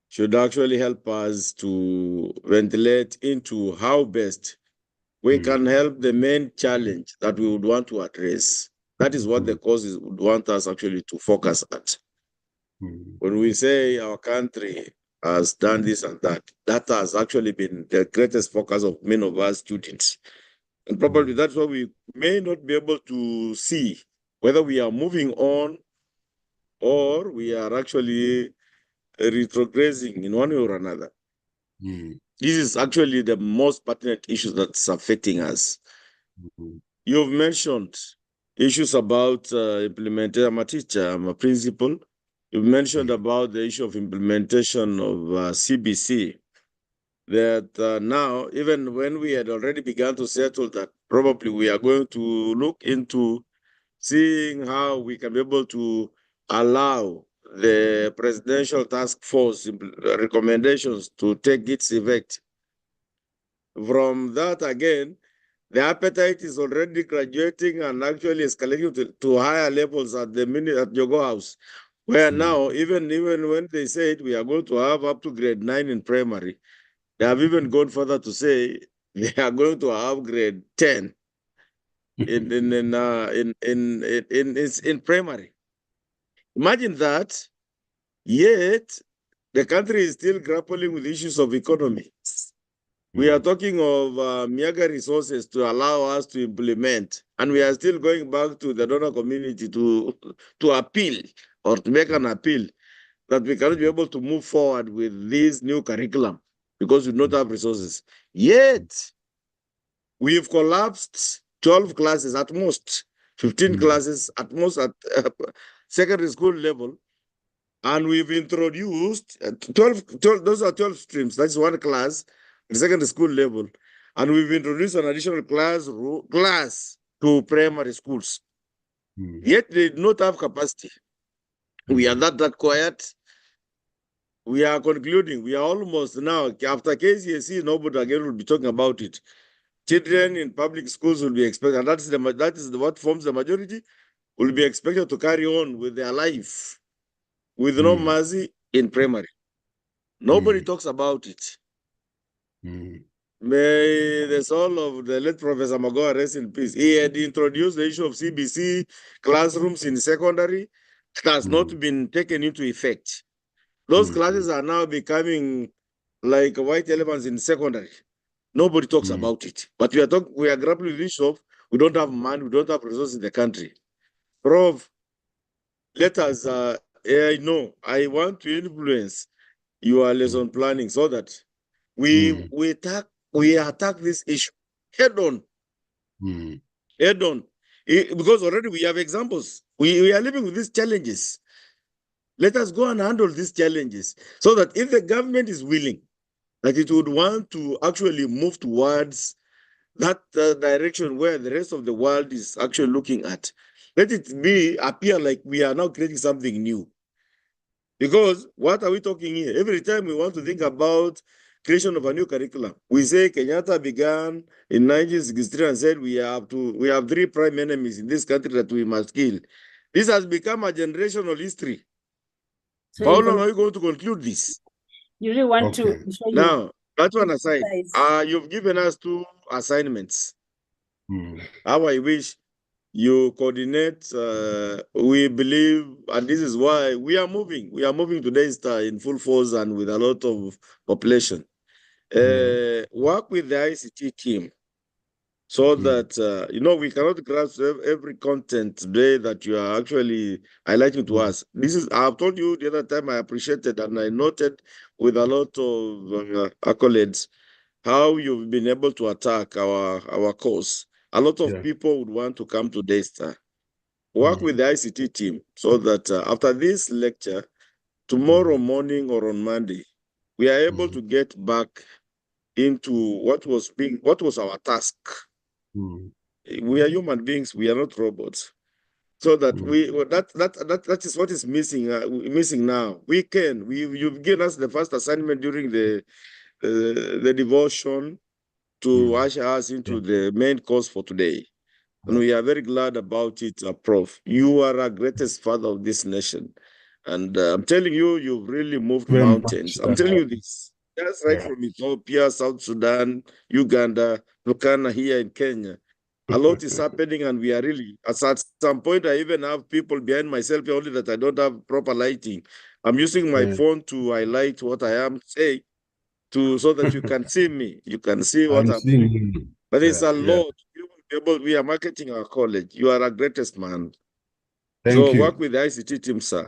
should actually help us to ventilate into how best we can help the main challenge that we would want to address. That is what the causes would want us actually to focus at. When we say our country has done this and that, that has actually been the greatest focus of many of us students. And probably that's why we may not be able to see whether we are moving on or we are actually retrogressing in one way or another. This is actually the most pertinent issue that's affecting us. You've mentioned issues about implementation. I'm a teacher, I'm a principal. You've mentioned about the issue of implementation of CBC. That now, even when we had already begun to settle that, probably we are going to look into seeing how we can be able to allow the presidential task force recommendations to take its effect. From that, again, the appetite is already graduating and actually escalating to higher levels at the at Jogo House, where now, even when they said we are going to have up to grade 9 in primary, they have even gone further to say they are going to have grade 10 in primary. Imagine that. Yet the country is still grappling with issues of economy. We are talking of meager resources to allow us to implement, and we are still going back to the donor community to appeal or to make an appeal that we cannot be able to move forward with this new curriculum because we do not have resources. Yet, we've collapsed 12 classes at most, 15 classes at most at secondary school level, and we've introduced 12, those are 12 streams, that's one class at secondary school level, and we've introduced an additional class to primary schools. Yet they do not have capacity. We are that quiet. We are concluding. We are almost now, after KCSE, nobody again will be talking about it. Children in public schools will be expected, and that is what forms the majority, will be expected to carry on with their life with no mercy in primary. Nobody talks about it. May the soul of the late Professor Magoa rest in peace. He had introduced the issue of CBC classrooms in secondary. It has not been taken into effect. Those classes are now becoming like white elephants in secondary. Nobody talks about it. But we are grappling with the issue of we don't have money, we don't have resources in the country. Prof, let us, I know, I want to influence your lesson planning so that we attack this issue head on. Head on. Because already we have examples. We are living with these challenges. Let us go and handle these challenges so that if the government is willing, that it would want to actually move towards that direction where the rest of the world is actually looking at. Let it appear like we are now creating something new. Because what are we talking here? Every time we want to think about creation of a new curriculum, we say Kenyatta began in 1963 and said we have 3 prime enemies in this country that we must kill. This has become a generational history. So how long are you going to conclude this? You really want to show now, that one aside, you've given us 2 assignments. How I wish you coordinate. We believe, and this is why we are moving. We are moving today in full force and with a lot of population. Work with the ICT team so that, we cannot grasp every content today that you are actually highlighting to us. I've told you the other time, I appreciated and I noted with a lot of accolades how you've been able to attack our course. A lot of people would want to come to Daystar. Work with the ICT team so that after this lecture, tomorrow morning or on Monday, we are able to get back into what was our task. We are human beings. We are not robots. So that that is what is missing now. You've given us the first assignment during the devotion to usher us into the main course for today. And we are very glad about it, Prof. You are our greatest father of this nation. And I'm telling you, you've really moved Very mountains. much, I'm telling you this. Just right yeah. from Ethiopia, South Sudan, Uganda, Turkana here in Kenya. A lot is happening, and we are really, at some point, I even have people behind myself here only that I don't have proper lighting. I'm using my phone to highlight what I am saying so that you can see me. You can see what I'm I'm seeing saying. you. But it's Yeah, a yeah. lot. We are marketing our college. You are our greatest man. Thank So you. work with the ICT team, sir.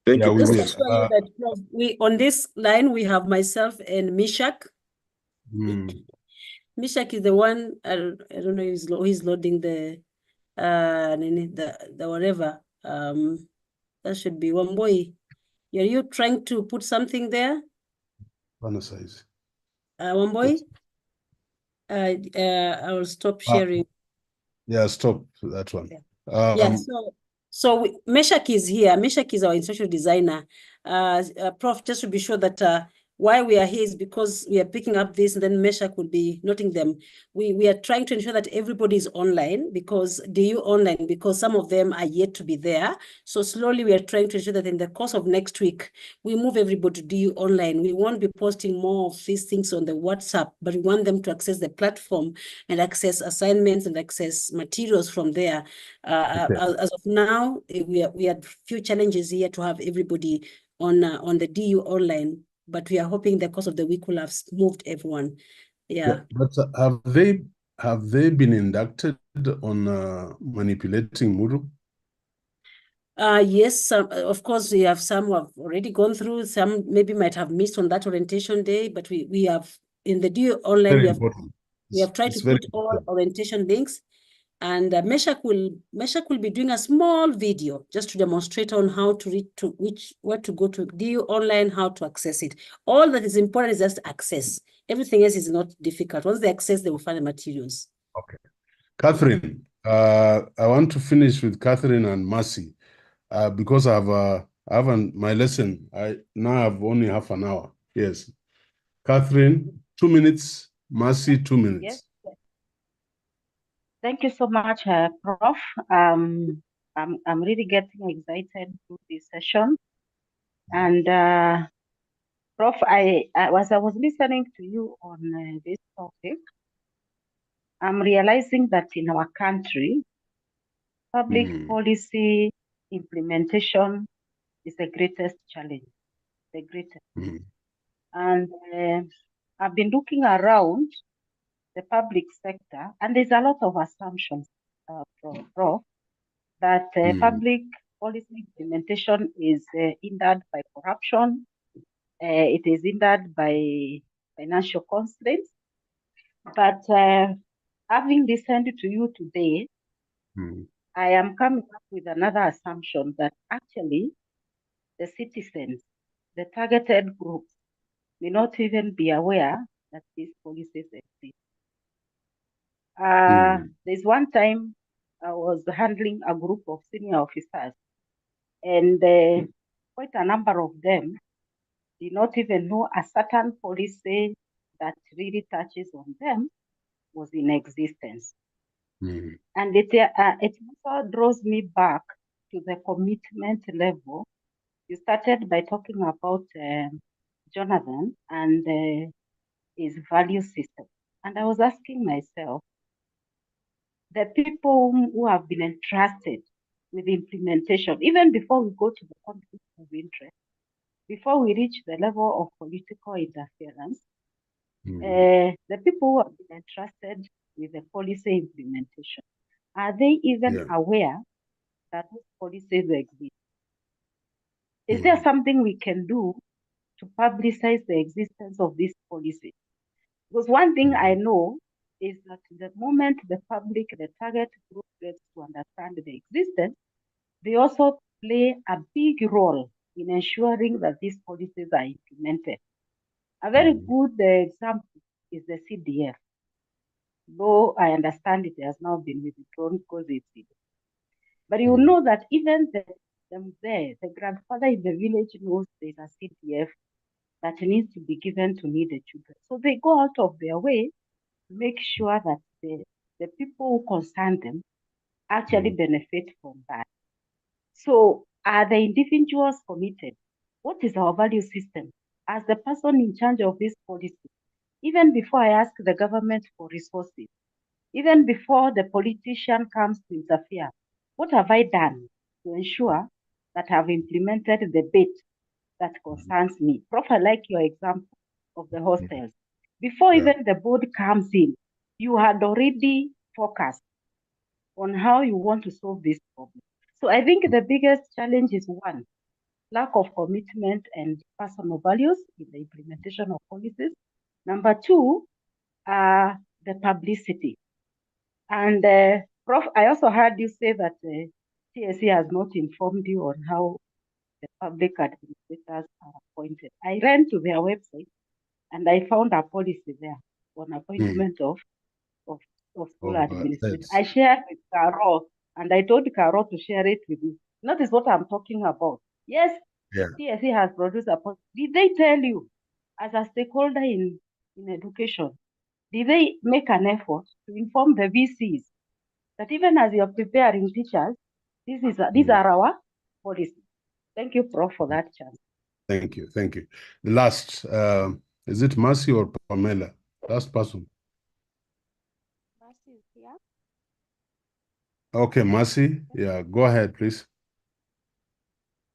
Thank Yeah, you, we Prof. will. Just assure you that Prof, we on this line we have myself and Mishak. Mishak is the one. I don't know. He's loading the whatever. That should be Wamboi. Are you trying to put something there? Size. Wamboi. I will stop sharing. Yeah, stop that one. Yeah, so Meshach is here. Meshach is our instructional designer. Prof, just to be sure that why we are here is because we are picking up this, and then Meshach will be noting them. We are trying to ensure that everybody is online because some of them are yet to be there. So slowly we are trying to ensure that in the course of next week, we move everybody to DU online. We won't be posting more of these things on the WhatsApp, but we want them to access the platform and access assignments and access materials from there. As of now, we had few challenges here to have everybody on the DU online, but we are hoping the course of the week will have moved everyone. Yeah. But have they been inducted on manipulating Moodle? Yes, of course, we have some who have already gone through, some maybe might have missed on that orientation day, but we have in the DU online, we have tried to put all orientation links. And Meshach will be doing a small video just to demonstrate on how to read where to go to DU online, how to access it. All that is important is just access. Everything else is not difficult. Once they access, they will find the materials. Okay. Catherine, I want to finish with Catherine and Mercy because I have my lesson. I now have only half an hour. Yes. Catherine, 2 minutes. Mercy, 2 minutes. Yes. Thank you so much, Prof. I'm really getting excited through this session. And Prof, I was listening to you on this topic, I'm realizing that in our country, public policy implementation is the greatest challenge, the greatest. And I've been looking around the public sector, and there's a lot of assumptions, Prof, that public policy implementation is hindered by corruption, it is hindered by financial constraints. But having listened to you today, I am coming up with another assumption that actually the citizens, the targeted groups, may not even be aware that these policies exist. There's one time I was handling a group of senior officers, and quite a number of them did not even know a certain policy that really touches on them was in existence. And it also draws me back to the commitment level. You started by talking about Jonathan and his value system. And I was asking myself, the people who have been entrusted with implementation, even before we go to the conflict of interest, before we reach the level of political interference, the people who have been entrusted with the policy implementation, are they even aware that those policies exist? Is there something we can do to publicize the existence of these policies? Because one thing I know is that the moment the public, the target group gets to understand the existence, they also play a big role in ensuring that these policies are implemented. A very good example is the CDF. Though I understand it has now been withdrawn because it's but you know that even the grandfather in the village knows there's a CDF that needs to be given to needy children. So they go out of their way to make sure that the people who concern them actually benefit from that. So are the individuals committed? What is our value system? As the person in charge of this policy, even before I ask the government for resources, even before the politician comes to interfere, what have I done to ensure that I've implemented the bit that concerns me? Prof, I like your example of the hostels. Before even the board comes in, you had already focused on how you want to solve this problem. So I think the biggest challenge is one, lack of commitment and personal values in the implementation of policies. Number two, the publicity. And Prof, I also heard you say that TSC has not informed you on how the public administrators are appointed. I ran to their website and I found a policy there on appointment of school administrators. I shared with Carol and I told Carol to share it with you. Notice what I'm talking about. Yes, TSC has produced a policy. Did they tell you, as a stakeholder in education, did they make an effort to inform the VCs that even as you're preparing teachers, these are our policies? Thank you, Prof, for that chance. Thank you. Thank you. The last, is it Mercy or Pamela? Last person. Mercy is here. Okay, Mercy. Yeah, go ahead, please.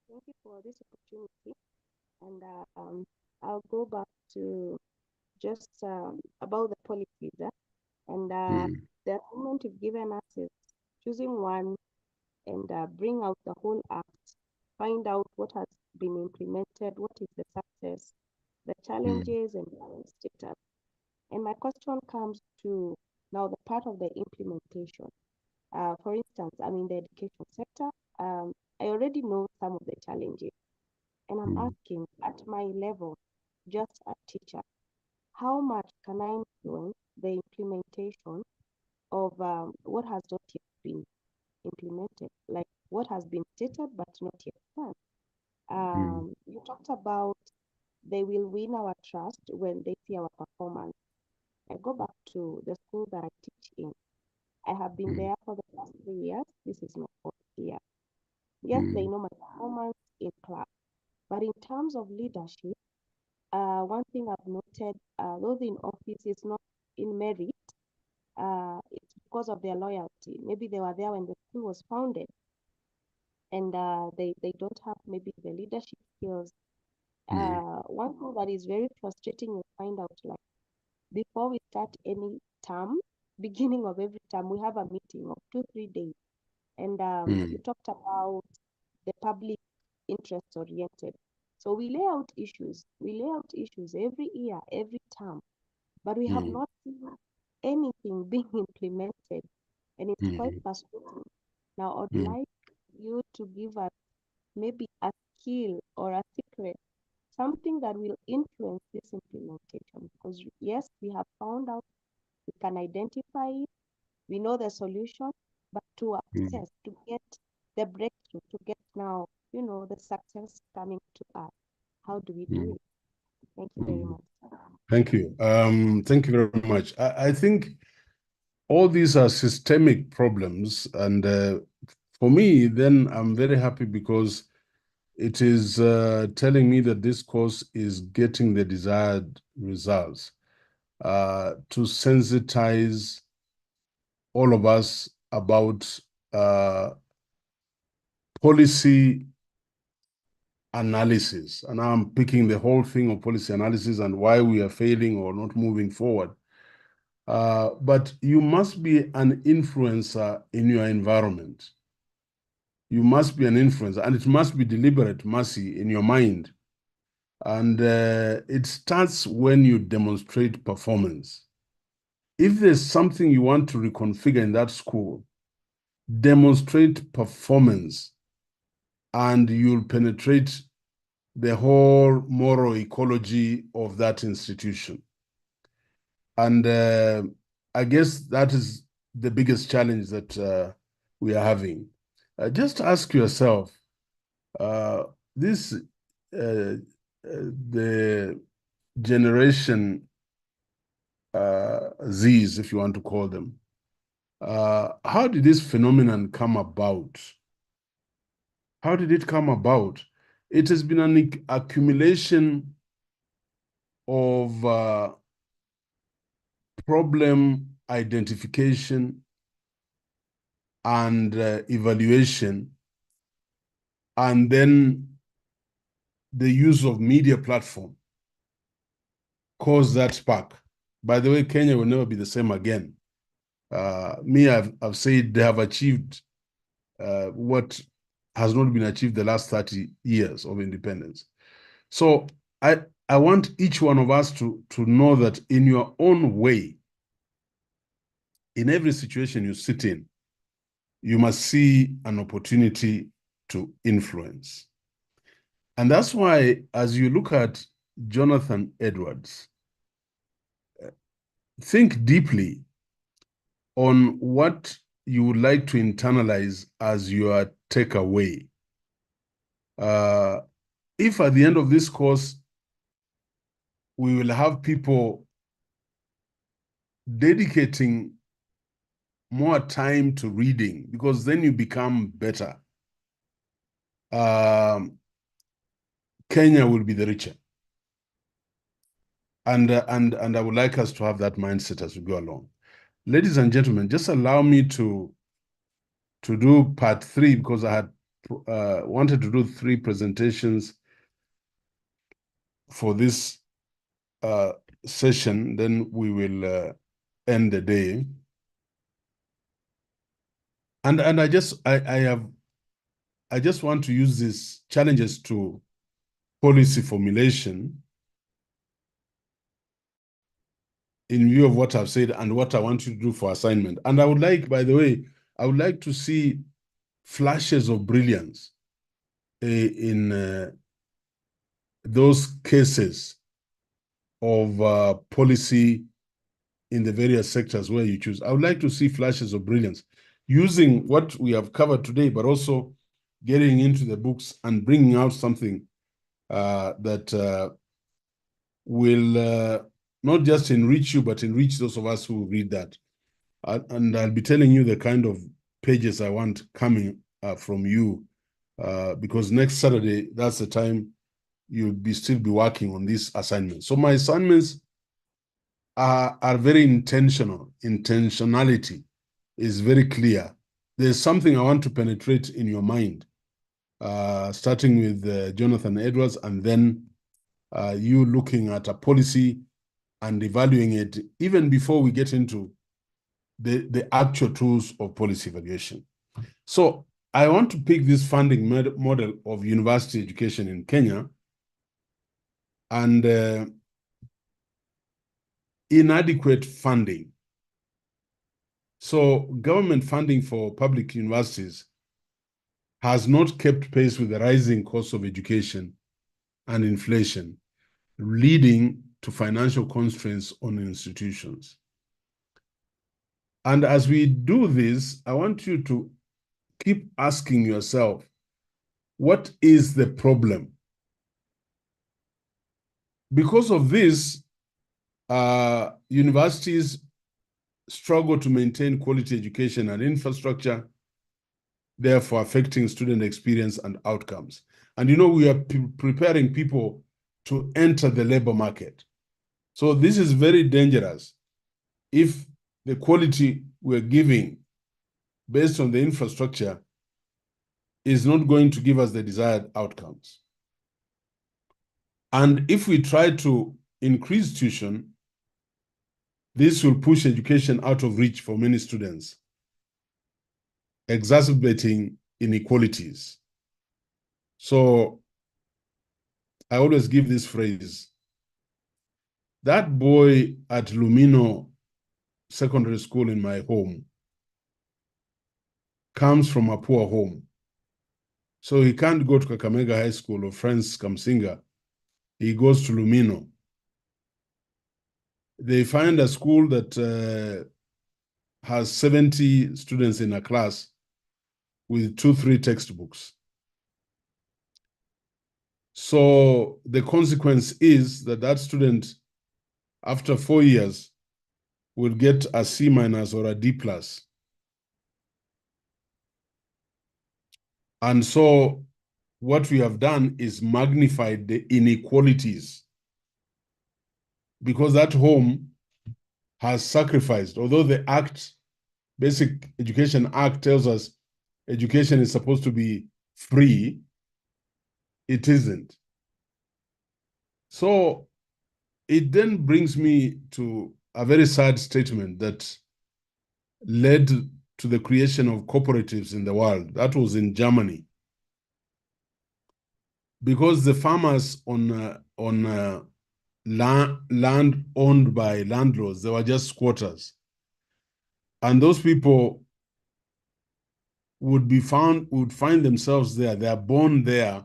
Thank you for this opportunity. And I'll go back to just about the policies. And the moment you've given us is choosing one and bring out the whole act, find out what has been implemented, what is the success, the challenges, and the status. And my question comes to now the part of the implementation. For instance, I'm in the education sector. I already know some of the challenges. And I'm asking at my level, just a teacher, how much can I influence the implementation of what has not yet been implemented, like what has been stated but not yet done? You talked about they will win our trust when they see our performance. I go back to the school that I teach in. I have been there for the past 3 years. This is my 4th year. Yes, they know my performance in class. But in terms of leadership, one thing I've noted, those in office is not in merit. It's because of their loyalty. Maybe they were there when the school was founded, and they don't have maybe the leadership skills. One thing that is very frustrating, you find out, like before we start any term, beginning of every term, we have a meeting of 2-3 days, and you talked about the public interest oriented. So we lay out issues every year, every term, but we have not seen anything being implemented, and it's quite frustrating. Now, I'd like you to give us maybe a skill or a secret, something that will influence this implementation. Because yes, we have found out, we can identify it, we know the solution, but to access, to get the breakthrough, to get now, the success coming to us, how do we do it? Thank you very much. Thank you. Thank you very much. I think all these are systemic problems, and for me, then I'm very happy because it is telling me that this course is getting the desired results, to sensitize all of us about policy analysis. And I'm picking the whole thing of policy analysis and why we are failing or not moving forward. But you must be an influencer in your environment. You must be an influencer, and it must be deliberate, Mercy, in your mind. And it starts when you demonstrate performance. If there's something you want to reconfigure in that school, demonstrate performance, and you'll penetrate the whole moral ecology of that institution. And I guess that is the biggest challenge that we are having. Just ask yourself, the generation Zs, if you want to call them, how did this phenomenon come about? How did it come about? It has been an accumulation of problem identification and evaluation, and then the use of media platform caused that spark. By the way, Kenya will never be the same again. I've said they have achieved what has not been achieved the last 30 years of independence. So I want each one of us to know that in your own way, in every situation you sit in, you must see an opportunity to influence. And that's why, as you look at Jonathan Edwards, think deeply on what you would like to internalize as your takeaway. If at the end of this course, we will have people dedicating more time to reading, because then you become better, Kenya will be the richer. And I would like us to have that mindset as we go along. Ladies and gentlemen, just allow me to do part 3, because I had wanted to do 3 presentations for this session. Then we will end the day. And I just want to use these challenges to policy formulation in view of what I've said and what I want you to do for assignment. And I would like, by the way, I would like to see flashes of brilliance in those cases of policy in the various sectors where you choose. I would like to see flashes of brilliance using what we have covered today, but also getting into the books and bringing out something that will not just enrich you, but enrich those of us who read that. And I'll be telling you the kind of pages I want coming from you, because next Saturday, that's the time you'll still be working on this assignment. So my assignments are very intentional. Intentionality is very clear. There's something I want to penetrate in your mind, starting with Jonathan Edwards, and then you looking at a policy and evaluating it even before we get into the actual tools of policy evaluation. So I want to pick this funding model of university education in Kenya, and inadequate funding. So government funding for public universities has not kept pace with the rising cost of education and inflation, leading to financial constraints on institutions. And as we do this, I want you to keep asking yourself, what is the problem? Because of this, universities struggle to maintain quality education and infrastructure, therefore affecting student experience and outcomes. And we are preparing people to enter the labor market. So this is very dangerous if the quality we're giving based on the infrastructure is not going to give us the desired outcomes. And if we try to increase tuition, this will push education out of reach for many students, exacerbating inequalities. So I always give this phrase: that boy at Lumino Secondary School in my home comes from a poor home. So he can't go to Kakamega High School or Friends Kamsinga. He goes to Lumino. They find a school that has 70 students in a class with 2-3 textbooks. So the consequence is that that student, after 4 years, will get a C- or a D+. And so what we have done is magnified the inequalities, because that home has sacrificed, although the Act, Basic Education Act, tells us education is supposed to be free, it isn't. So it then brings me to a very sad statement that led to the creation of cooperatives in the world. That was in Germany. Because the farmers on land owned by landlords, they were just squatters. And those people would find themselves there. They are born there,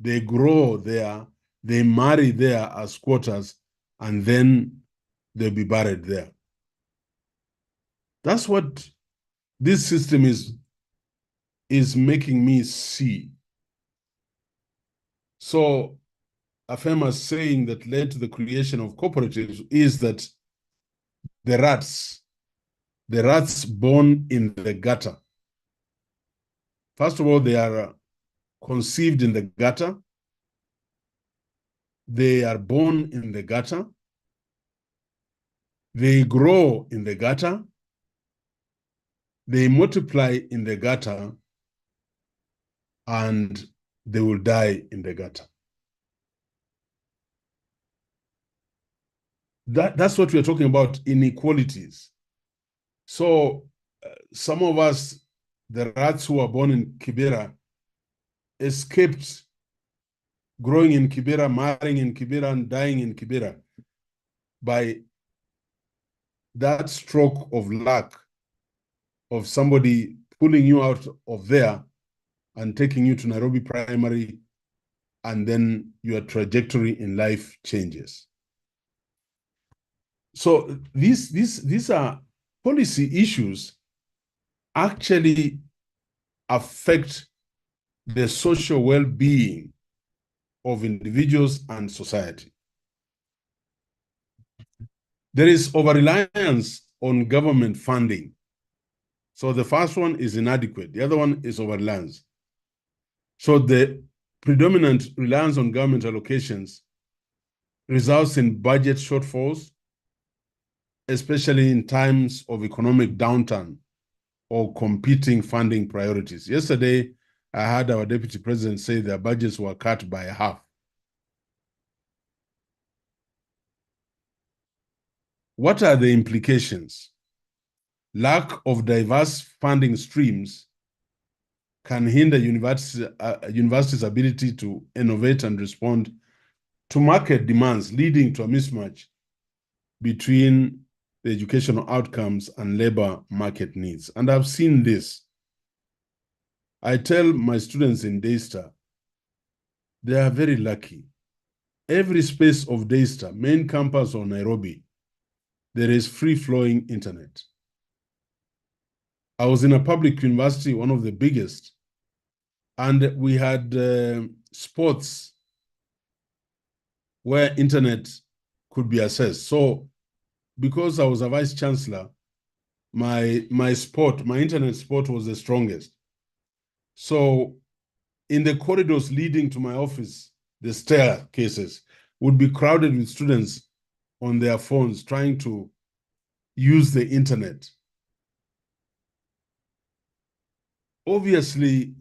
they grow there, they marry there as squatters, and then they'll be buried there. That's what this system is making me see. So a famous saying that led to the creation of cooperatives is that the rats born in the gutter, first of all, they are conceived in the gutter, they are born in the gutter, they grow in the gutter, they multiply in the gutter, and they will die in the gutter. That's what we're talking about, inequalities. So some of us, the rats who were born in Kibera, escaped growing in Kibera, marrying in Kibera, and dying in Kibera by that stroke of luck of somebody pulling you out of there and taking you to Nairobi Primary, and then your trajectory in life changes. So these are policy issues actually affect the social well-being of individuals and society. There is over-reliance on government funding. So the first one is inadequate. The other one is over-reliance. So the predominant reliance on government allocations results in budget shortfalls, especially in times of economic downturn or competing funding priorities. Yesterday, I heard our deputy president say their budgets were cut by half. What are the implications? Lack of diverse funding streams can hinder universities' ability to innovate and respond to market demands, leading to a mismatch between the educational outcomes and labor market needs. And I've seen this. I tell my students in Daystar, they are very lucky. Every space of Daystar, main campus or Nairobi, there is free-flowing internet. I was in a public university, one of the biggest, and we had sports where internet could be accessed. So because I was a vice chancellor, my internet support was the strongest. So in the corridors leading to my office, the staircases would be crowded with students on their phones trying to use the internet. Obviously,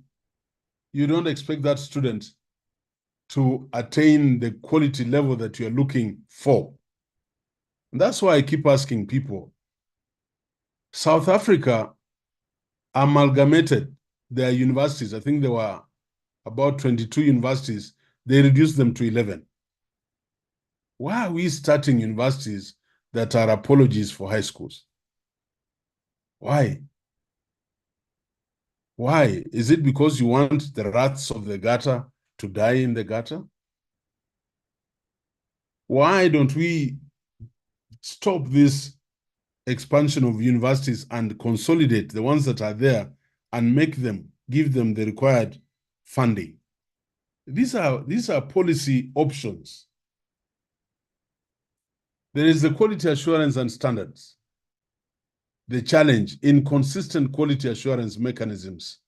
you don't expect that student to attain the quality level that you're looking for. And that's why I keep asking people. South Africa amalgamated their universities. I think there were about 22 universities. They reduced them to 11. Why are we starting universities that are apologies for high schools? Why? Why? Is it because you want the rats of the gutter to die in the gutter? Why don't we stop this expansion of universities and consolidate the ones that are there and give them the required funding? These are policy options. There is the quality assurance and standards. The challenge, inconsistent quality assurance mechanisms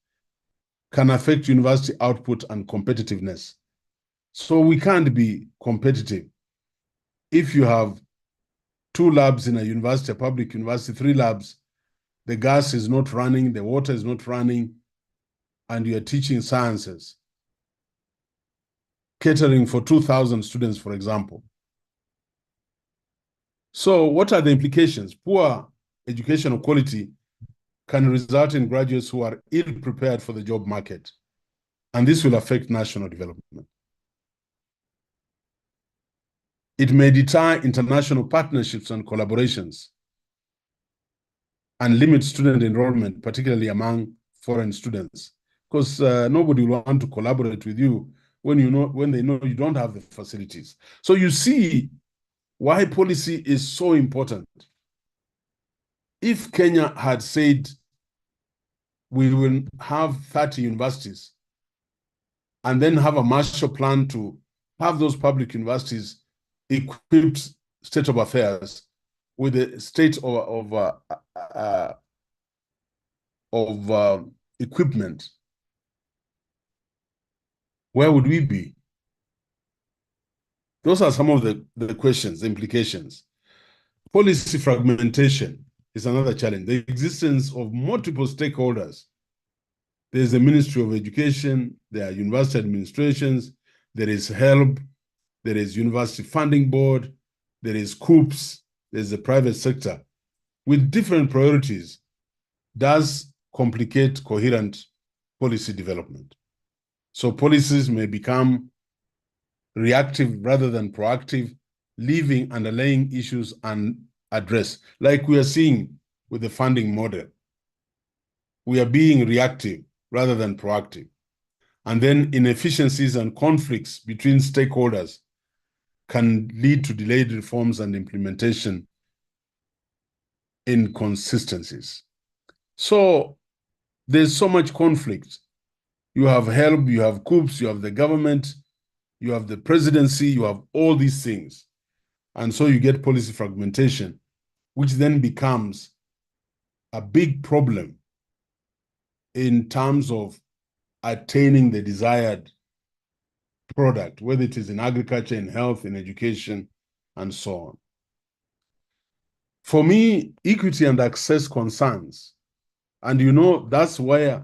can affect university output and competitiveness. So we can't be competitive if you have 2 labs in a university, a public university, 3 labs, the gas is not running, the water is not running, and you are teaching sciences, catering for 2,000 students, for example. So what are the implications? Poor educational quality can result in graduates who are ill-prepared for the job market, and this will affect national development. It may deter international partnerships and collaborations and limit student enrollment, particularly among foreign students, because nobody will want to collaborate with you when they know you don't have the facilities. So you see why policy is so important. If Kenya had said we will have 30 universities and then have a Marshall Plan to have those public universities equipped state of affairs with a state of equipment, where would we be? Those are some of the questions, the implications. Policy fragmentation is another challenge. The existence of multiple stakeholders. There's the Ministry of Education, there are university administrations, there is HELB, there is University Funding Board, there is COOPS, there's the private sector, with different priorities, does complicate coherent policy development. So policies may become reactive rather than proactive, leaving underlying issues unaddressed, like we are seeing with the funding model. We are being reactive rather than proactive. And then inefficiencies and conflicts between stakeholders can lead to delayed reforms and implementation inconsistencies. So there's so much conflict. You have HELB, you have COOPS, you have the government, you have the presidency, you have all these things. And so you get policy fragmentation, which then becomes a big problem in terms of attaining the desired product, whether it is in agriculture, in health, in education, and so on. For me, equity and access concerns, and you know, that's why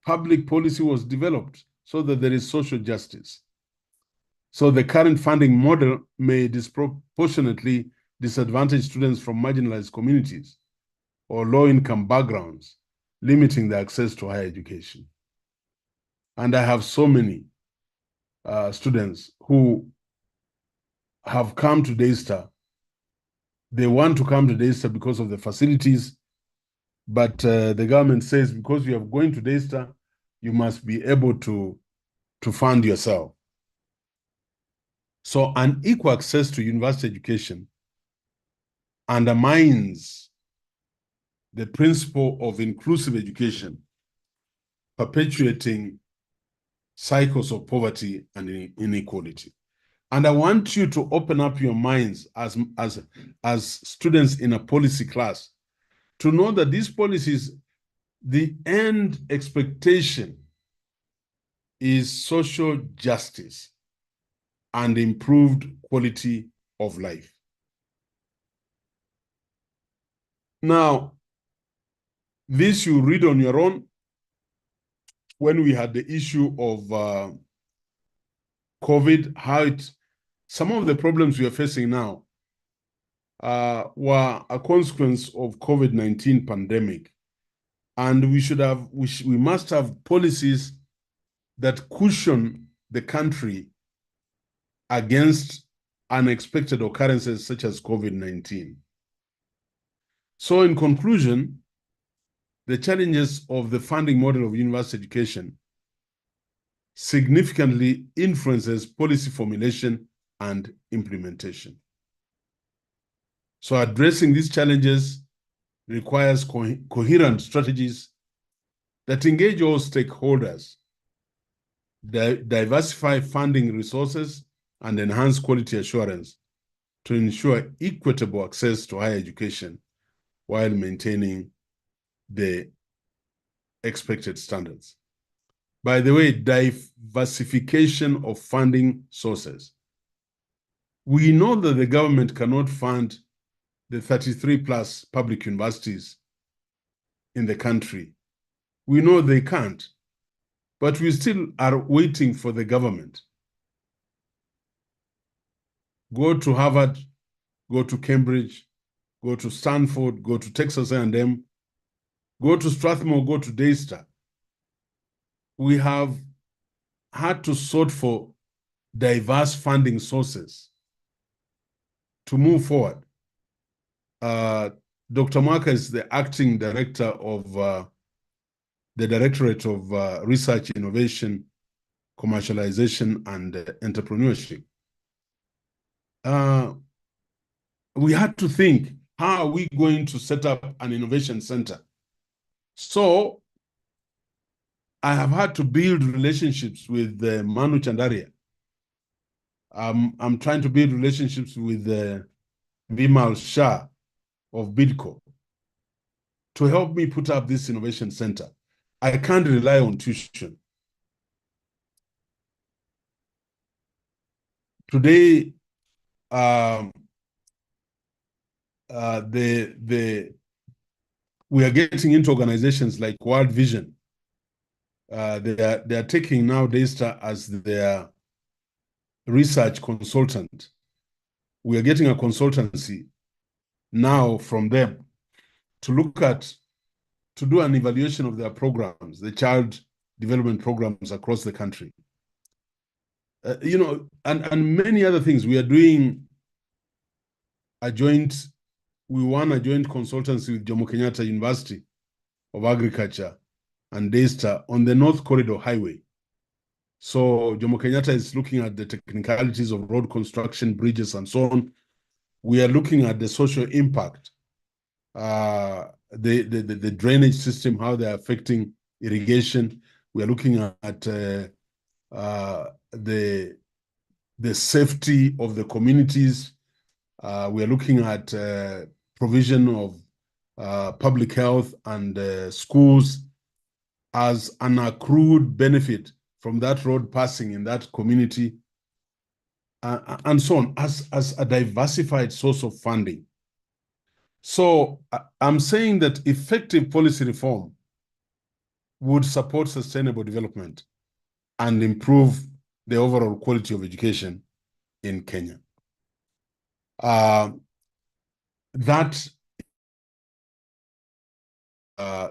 public policy was developed, so that there is social justice. So the current funding model may disproportionately disadvantage students from marginalized communities or low-income backgrounds, limiting the access to higher education. And I have so many students who have come to Daystar. They want to come to Daystar because of the facilities, but the government says because you are going to Daystar, you must be able to fund yourself. So unequal access to university education undermines the principle of inclusive education, perpetuating cycles of poverty and inequality. And I want you to open up your minds as students in a policy class to know that these policies, the end expectation is social justice and improved quality of life. Now, this you read on your own. When we had the issue of COVID, some of the problems we are facing now were a consequence of COVID-19 pandemic. And we must have policies that cushion the country against unexpected occurrences such as COVID-19. So in conclusion, the challenges of the funding model of university education significantly influences policy formulation and implementation. So addressing these challenges requires coherent strategies that engage all stakeholders, diversify funding resources, and enhance quality assurance to ensure equitable access to higher education while maintaining the expected standards. By the way, diversification of funding sources. We know that the government cannot fund the 33 plus public universities in the country. We know they can't, but we still are waiting for the government. Go to Harvard, go to Cambridge, go to Stanford, go to Texas A&M, go to Strathmore, go to Daystar. We have had to sort for diverse funding sources to move forward. Dr. Mwaka is the acting director of the Directorate of Research, Innovation, Commercialization, and Entrepreneurship. We had to think, how are we going to set up an innovation center? So I have had to build relationships with Manu Chandaria. I'm trying to build relationships with Vimal Shah of BIDCO to help me put up this innovation center. I can't rely on tuition. Today, we are getting into organizations like World Vision. They are taking now Daystar as their research consultant. We are getting a consultancy now from them to look at, to do an evaluation of their programs, the child development programs across the country. You know, and many other things. We are doing we won a joint consultancy with Jomo Kenyatta University of Agriculture and Daystar on the North Corridor Highway. So Jomo Kenyatta is looking at the technicalities of road construction, bridges, and so on. We are looking at the social impact, the drainage system, how they're affecting irrigation. We are looking at the safety of the communities. We are looking at provision of public health and schools as an accrued benefit from that road passing in that community, and so on, as a diversified source of funding. So I'm saying that effective policy reform would support sustainable development and improve the overall quality of education in Kenya.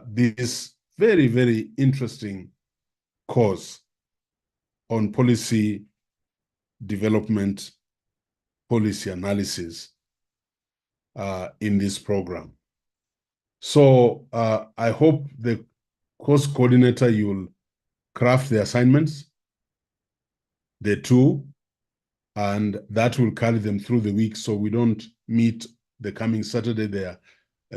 This very, very interesting course on policy development, policy analysis in this program. So I hope the course coordinator, you'll craft the assignments, the two, and that will carry them through the week so we don't meet the coming Saturday. They are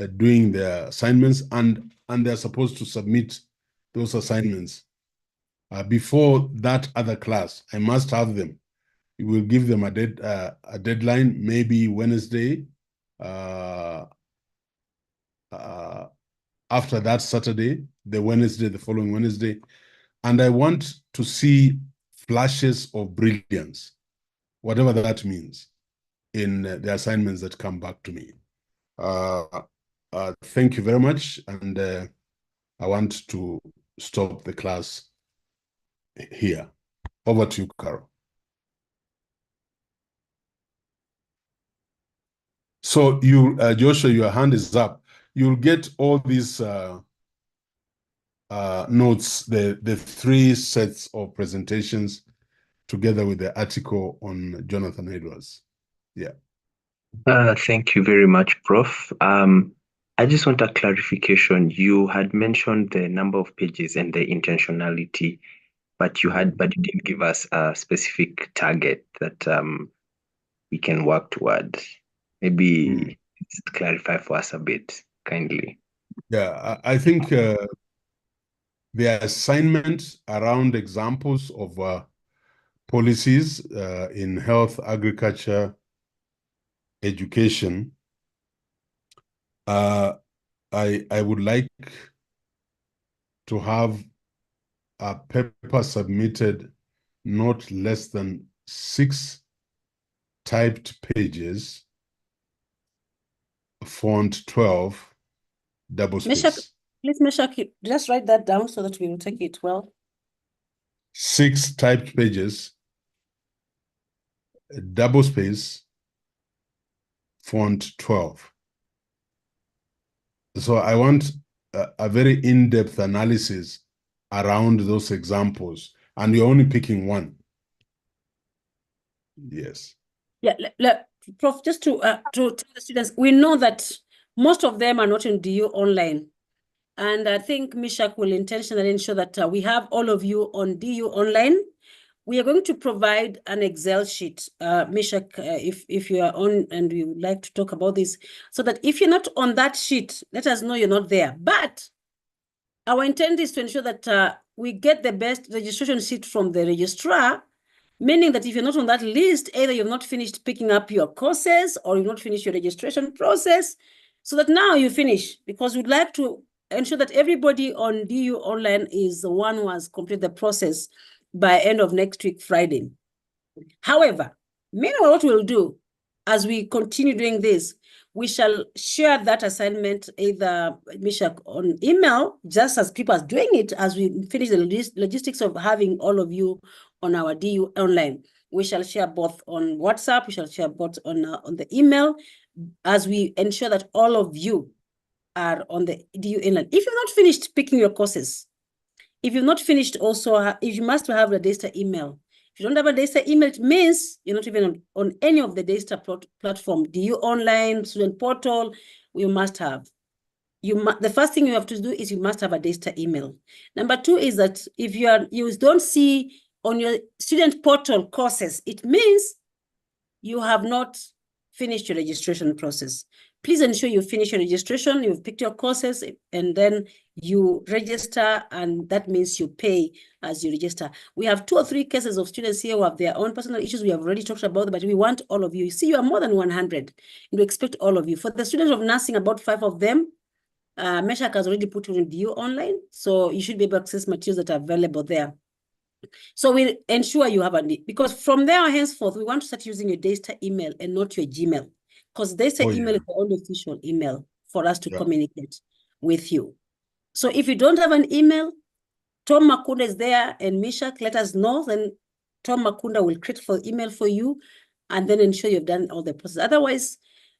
doing their assignments, and they're supposed to submit those assignments before that other class. I must have them. We will give them a deadline, maybe Wednesday, after that Saturday, the following Wednesday. And I want to see flashes of brilliance, whatever that means, in the assignments that come back to me. Thank you very much. And I want to stop the class here. Over to you, Carol. So you, Joshua, your hand is up. You'll get all these notes, the 3 sets of presentations together with the article on Jonathan Edwards. Yeah. Thank you very much, Prof. I just want a clarification. You had mentioned the number of pages and the intentionality, but you didn't give us a specific target that we can work towards. Maybe just clarify for us a bit, kindly. Yeah, I think the assignment around examples of policies in health, agriculture, education, I would like to have a paper submitted not less than 6 typed pages, font 12, double Meshach, space. please, Meshach, just write that down so that we will take it well. 6 typed pages, double space, font 12. So I want a very in-depth analysis around those examples, and you're only picking one. Yes. Yeah, Prof, just to tell the students, we know that most of them are not in DU online. And I think Meshach will intentionally ensure that we have all of you on DU online. We are going to provide an Excel sheet, Meshach, if you are on and you would like to talk about this, so that if you're not on that sheet, let us know you're not there. But our intent is to ensure that we get the best registration sheet from the registrar, meaning that if you're not on that list, either you've not finished picking up your courses or you've not finished your registration process, so that now you finish, because we'd like to ensure that everybody on DU online is the one who has completed the process by end of next week, Friday. However, meanwhile, what we'll do as we continue doing this, we shall share that assignment either, Meshach, on email, just as people are doing it, as we finish the logistics of having all of you on our DU online. We shall share both on WhatsApp, we shall share both on the email, as we ensure that all of you are on the DU online. If you've not finished picking your courses, if you've not finished also, if you must have a DASTA email. If you don't have a DASTA email, it means you're not even on any of the DASTA platform, DU online, student portal, you must have. The first thing you have to do is you must have a DASTA email. Number 2 is that if you don't see on your student portal courses, it means you have not finished your registration process. Please ensure you finish your registration, you've picked your courses, and then you register, and that means you pay as you register. We have 2 or 3 cases of students here who have their own personal issues. We have already talked about, but we want all of you. You see, you are more than 100, and we expect all of you. For the students of nursing, about 5 of them, Meshach has already put in DU online, so you should be able to access materials that are available there. So we ensure you have because from there henceforth, we want to start using your DASTA email and not your Gmail, because DASTA email is the only official email for us to communicate with you. So if you don't have an email, Tom Makunda is there, and Meshach, let us know, then Tom Makunda will create for email for you and then ensure you've done all the process. Otherwise,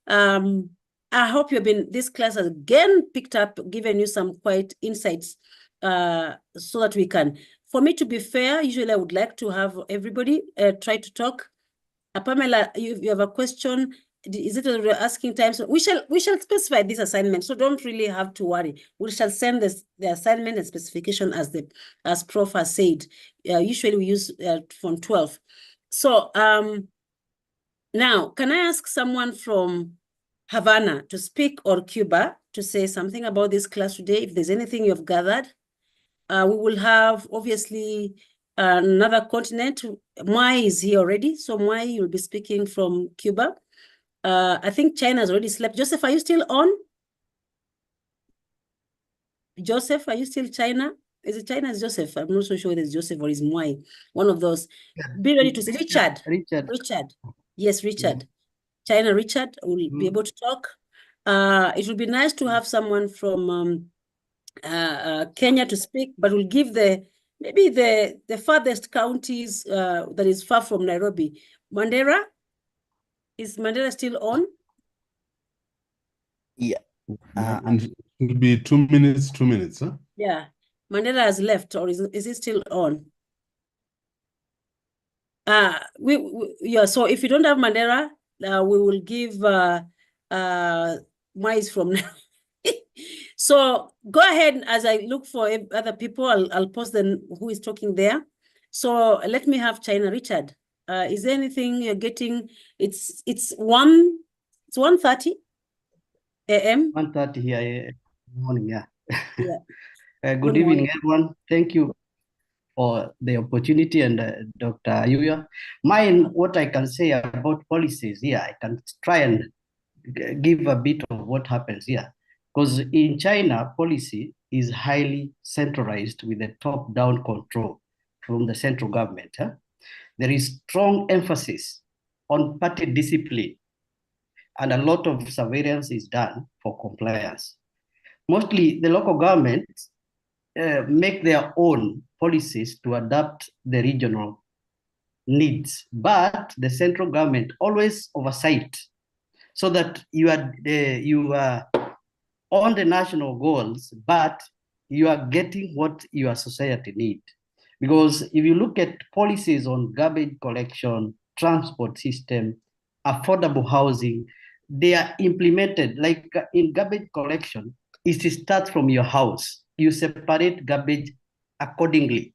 I hope this class has again picked up, given you some quite insights so that we can. For me to be fair, usually I would like to have everybody try to talk. Pamela, you have a question. Is it a asking time? So we shall specify this assignment. So don't really have to worry. We shall send the assignment and specification as Prof has said. Usually we use from 12. So now, can I ask someone from Havana to speak, or Cuba to say something about this class today? If there's anything you've gathered. We will have, obviously, another continent. Mai is here already. So Mai, you'll be speaking from Cuba. I think China has already slept. Joseph, are you still on? Joseph, are you still China? Is it China? Is Joseph? I'm not so sure whether it's Joseph or it's Mai. One of those. Be ready to see. Richard. Yes, Richard. China, Richard will be able to talk. It would be nice to have someone from Kenya to speak, but we'll give maybe the farthest counties that is far from Nairobi. Mandera, is Mandera still on? Yeah. It will be 2 minutes, 2 minutes, huh? Yeah. Mandera has left, or is he still on? Yeah, so if you don't have Mandera, we will give Mais from now. So go ahead as I look for other people. I'll post them who is talking there. So let me have China. Richard, is there anything you're getting? It's 1:30 a.m. 1:30 here morning. Yeah. Yeah. Good evening, everyone. Thank you for the opportunity, and Dr. Ayiro. What I can say about policies here, I can try and give a bit of what happens here. Because in China, policy is highly centralized with a top-down control from the central government. There is strong emphasis on party discipline, and a lot of surveillance is done for compliance. Mostly the local governments make their own policies to adapt the regional needs, but the central government always oversight so that you are on the national goals, but you are getting what your society needs. Because if you look at policies on garbage collection, transport system, affordable housing, they are implemented like in garbage collection. It starts from your house. You separate garbage accordingly.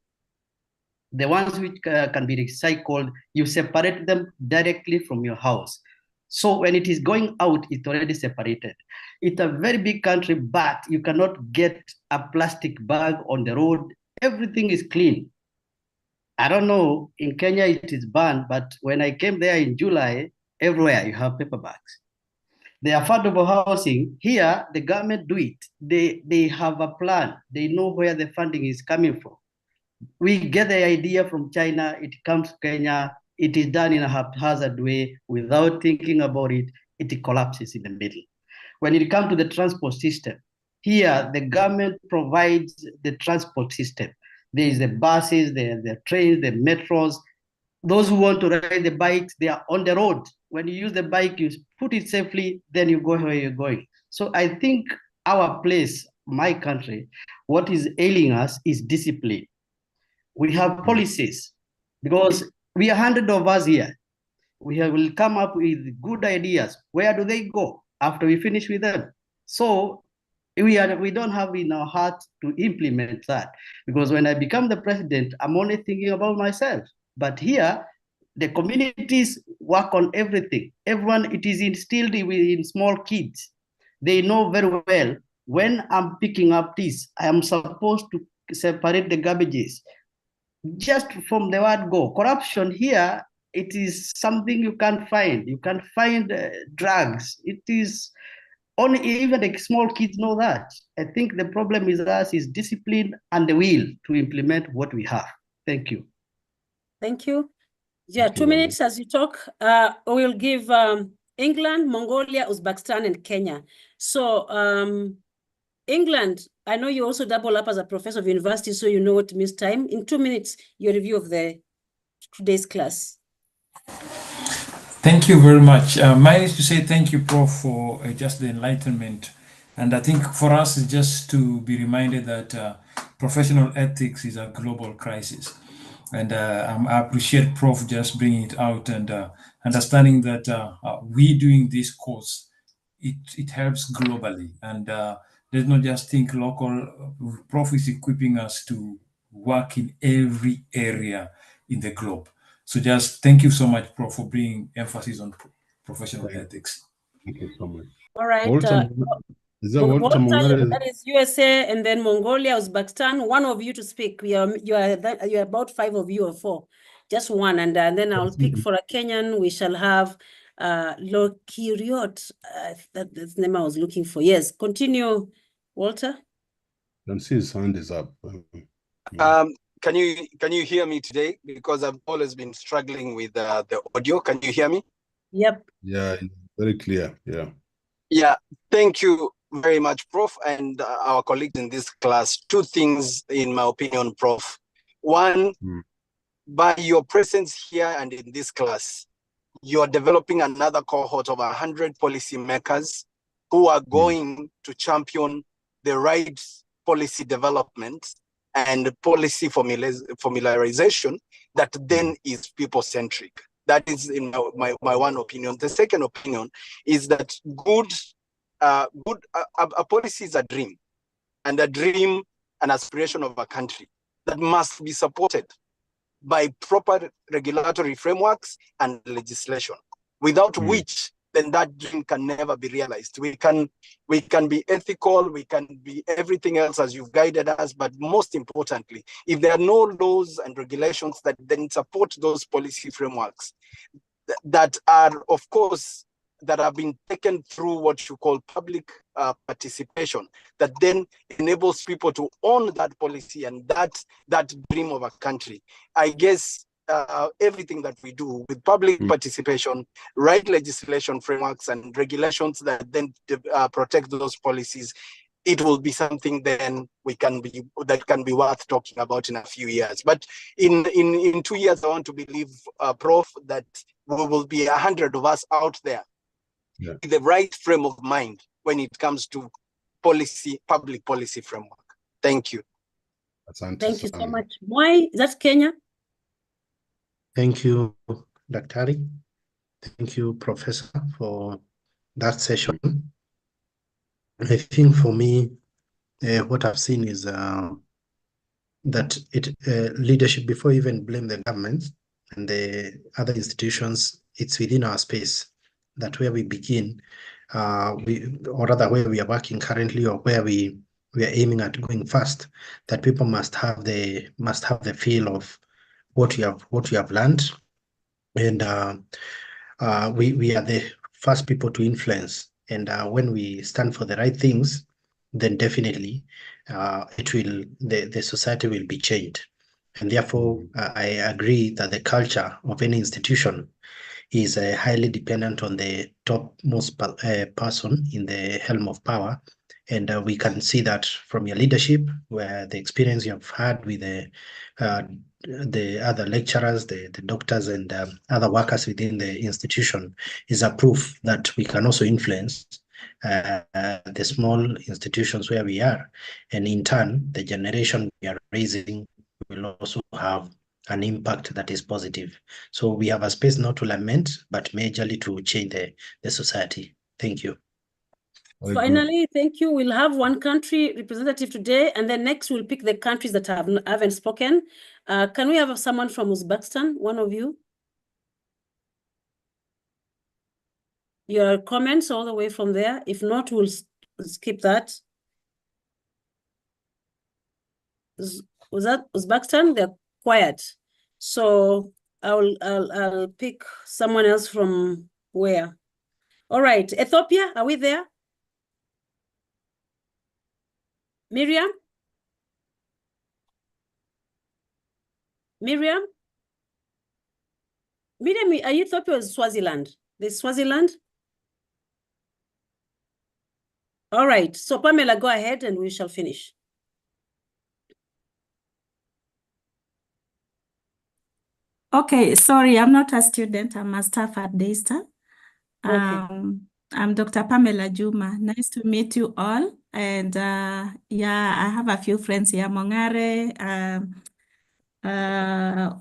The ones which can be recycled, you separate them directly from your house. So when it is going out, it's already separated. It's a very big country, but you cannot get a plastic bag on the road. Everything is clean. I don't know, in Kenya it is banned, but when I came there in July, everywhere you have paper bags. The affordable housing, here, the government do it. They have a plan. They know where the funding is coming from. We get the idea from China, it comes to Kenya, it is done in a haphazard way without thinking about it, it collapses in the middle. When it comes to the transport system, here the government provides the transport system. There is the buses, the trains, the metros. Those who want to ride the bikes, they are on the road. When you use the bike, you put it safely, then you go where you're going. So I think our place, my country, what is ailing us is discipline. We have policies because we are 100 of us here. We will come up with good ideas. Where do they go after we finish with them? So we don't have in our heart to implement that, because when I become the president, I'm only thinking about myself. But here, the communities work on everything. Everyone, it is instilled in small kids. They know very well when I'm picking up this, I am supposed to separate the garbages. Just from the word go. Corruption here, it is something you can't find. You can't find drugs. It is only, even the small kids know that. I think the problem is us is discipline and the will to implement what we have. Thank you. Thank you. Yeah, 2 minutes as you talk. We'll give England, Mongolia, Uzbekistan, and Kenya. So England, I know you also double up as a professor of university, so you know what to miss time. In 2 minutes, your review of today's class. Thank you very much. Mine is to say thank you, Prof, for just the enlightenment. And I think for us, it's just to be reminded that professional ethics is a global crisis. And I appreciate Prof just bringing it out and understanding that we doing this course, it helps globally. And let's not just think local. Prof is equipping us to work in every area in the globe. So just thank you so much, Prof, for bringing emphasis on professional ethics. Thank you so much. All right. Is that Walter Mongolia? That is USA, and then Mongolia, Uzbekistan. One of you to speak. You're about 5 of you or 4. Just one, and then I'll pick for a Kenyan. We shall have Lokiriot. That's the name I was looking for. Yes, continue, Walter. Can see his hand is up. Can you hear me today? Because I've always been struggling with the audio. Can you hear me? Yep. Yeah, very clear. Yeah. Yeah. Thank you very much, Prof, and our colleagues in this class. 2 things, in my opinion, Prof. One, by your presence here and in this class, you're developing another cohort of 100 policymakers who are going to champion the right policy development and policy formularization that then is people-centric. That is in my one opinion. The second opinion is that a policy is a dream, and a dream, an aspiration of a country that must be supported by proper regulatory frameworks and legislation, without which then that dream can never be realized. We can be ethical, we can be everything else as you've guided us, but most importantly, if there are no laws and regulations that then support those policy frameworks that are, of course, that have been taken through what you call public participation, that then enables people to own that policy and that dream of a country. I guess everything that we do with public participation, right legislation frameworks and regulations that then protect those policies, it will be something then that can be worth talking about in a few years. But in 2 years, I want to believe, Prof, that we will be 100 of us out there with the right frame of mind when it comes to public policy framework. Thank you. Thank you so much. Why? That's Kenya. Thank you, Daktari. Thank you, Professor, for that session. I think for me, what I've seen is that leadership, before you even blame the government and the other institutions, it's within our space that where we begin, or rather where we are working currently, or where we are aiming at going fast, that people must have the feel of what you have learned, and we are the first people to influence. And when we stand for the right things, then definitely the society will be changed. And therefore, I agree that the culture of any institution is highly dependent on the topmost person in the helm of power. And we can see that from your leadership, where the experience you have had with the other lecturers, the doctors, and other workers within the institution is a proof that we can also influence the small institutions where we are. And in turn, the generation we are raising will also have an impact that is positive. So we have a space not to lament, but majorly to change the society. Thank you. Finally, thank you. We'll have one country representative today, and then next we'll pick the countries that haven't spoken. Can we have someone from Uzbekistan, one of you? Your comments all the way from there. If not, we'll skip that. Was that Uzbekistan? They're quiet. So I'll pick someone else from where? All right, Ethiopia, are we there? Miriam? Miriam, are you Ethiopia or Swaziland? There's Swaziland? All right, so Pamela, go ahead and we shall finish. Okay, sorry, I'm not a student, I'm a staff at Daystar. I'm Dr. Pamela Juma. Nice to meet you all. And yeah, I have a few friends here, Mongare,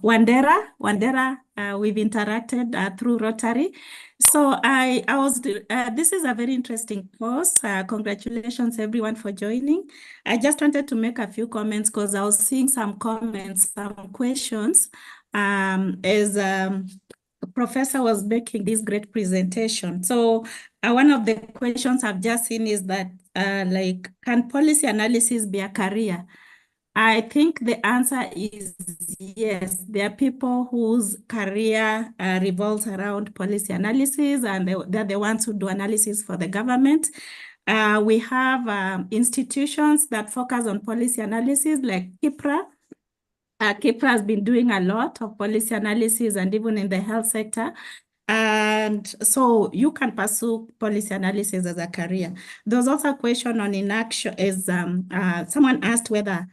Wandera, we've interacted through Rotary. So this is a very interesting course. Congratulations everyone for joining. I just wanted to make a few comments because I was seeing some comments, some questions as Professor was making this great presentation. So one of the questions I've just seen is that can policy analysis be a career? I think the answer is yes. There are people whose career revolves around policy analysis, and they're the ones who do analysis for the government. We have institutions that focus on policy analysis like KIPRA. KIPRA has been doing a lot of policy analysis and even in the health sector. And so you can pursue policy analysis as a career. There's also a question on inaction, is someone asked whether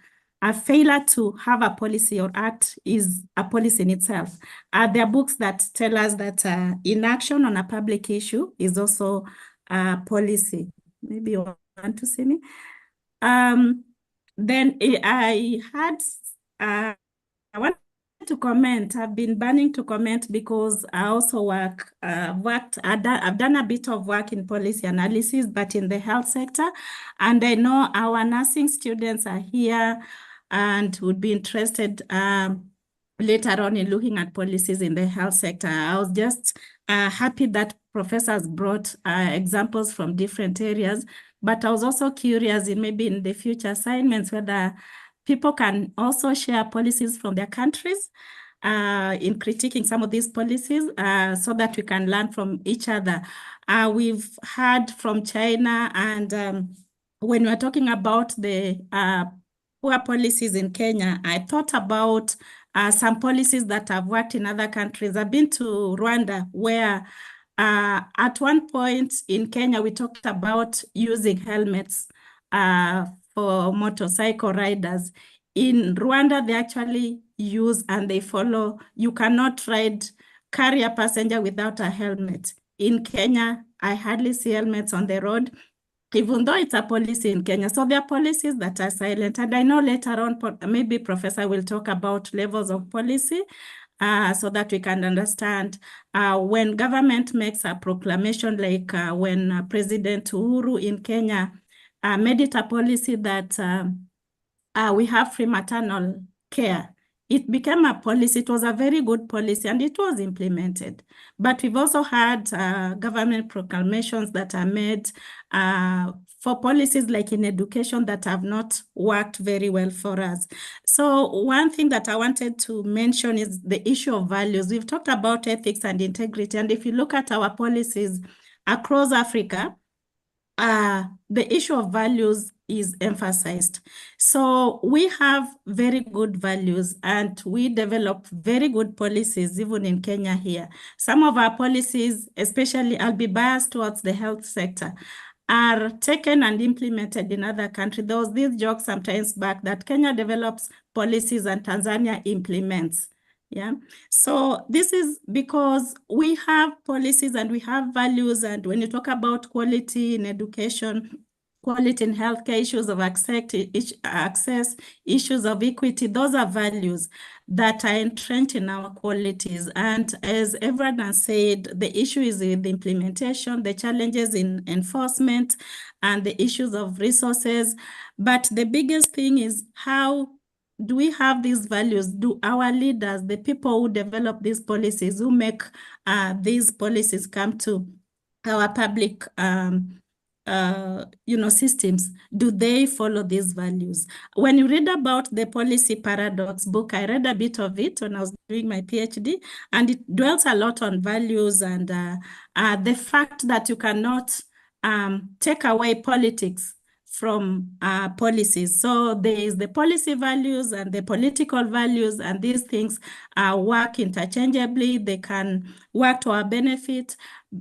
a failure to have a policy or act is a policy in itself. There are books that tell us that inaction on a public issue is also a policy. Maybe you want to see me. Then I wanted to comment. I've been burning to comment because I also I've done a bit of work in policy analysis, but in the health sector. And I know our nursing students are here and would be interested later on in looking at policies in the health sector. I was just happy that professors brought examples from different areas, but I was also curious in maybe in the future assignments whether people can also share policies from their countries. in critiquing some of these policies so that we can learn from each other. We've heard from China, and when we're talking about the poor policies in Kenya, I thought about some policies that have worked in other countries. I've been to Rwanda, where at one point in Kenya, we talked about using helmets for motorcycle riders. In Rwanda, they actually use and they follow, you cannot carry a passenger without a helmet. In Kenya, I hardly see helmets on the road, even though it's a policy in Kenya. So there are policies that are silent. And I know later on, maybe Professor will talk about levels of policy so that we can understand when government makes a proclamation, like when President Uhuru in Kenya made it a policy that we have free maternal care. It became a policy. It was a very good policy, and it was implemented. But we've also had government proclamations that are made for policies like in education that have not worked very well for us. So one thing that I wanted to mention is the issue of values. We've talked about ethics and integrity, and if you look at our policies across Africa, the issue of values is emphasized. So we have very good values, and we develop very good policies, even in Kenya here. Some of our policies, especially I'll be biased towards the health sector, are taken and implemented in other countries. There was this joke sometimes back that Kenya develops policies and Tanzania implements. Yeah. So this is because we have policies and we have values. And when you talk about quality in education, quality in healthcare, issues of access, issues of equity, those are values that are entrenched in our qualities. And as everyone has said, the issue is in the implementation, the challenges in enforcement, and the issues of resources. But the biggest thing is, how do we have these values? Do our leaders, the people who develop these policies, who make these policies come to our public systems, do they follow these values? When you read about the Policy Paradox book, I read a bit of it when I was doing my PhD, and it dwells a lot on values and the fact that you cannot take away politics from policies. So there is the policy values and the political values, and these things work interchangeably. They can work to our benefit.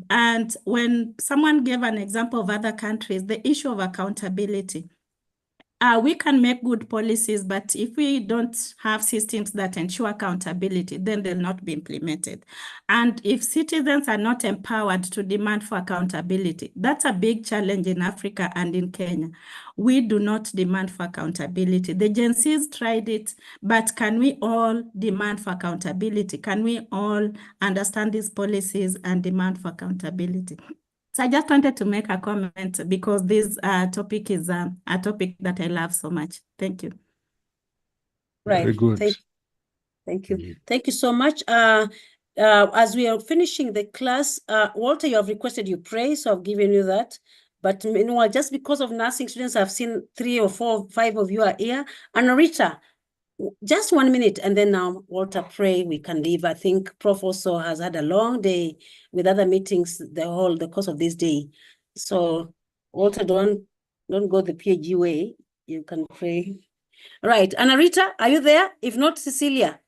And when someone gave an example of other countries, the issue of accountability. We can make good policies, but if we don't have systems that ensure accountability, then they'll not be implemented. And if citizens are not empowered to demand for accountability, that's a big challenge in Africa and in Kenya. We do not demand for accountability. The Gen Zs tried it, but can we all demand for accountability? Can we all understand these policies and demand for accountability? So I just wanted to make a comment because this topic is a topic that I love so much. Thank you. Right. Very good. Thank you. Thank you so much. As we are finishing the class, Walter, you have requested you pray, so I've given you that. But meanwhile, just because of nursing students, I've seen 3 or 4 or 5 of you are here. And Rita, just 1 minute, and then now Walter pray, we can leave. I think Prof also has had a long day with other meetings the course of this day. So Walter, don't go the PhD way. You can pray. All right, Anna Rita, are you there? If not, Cecilia.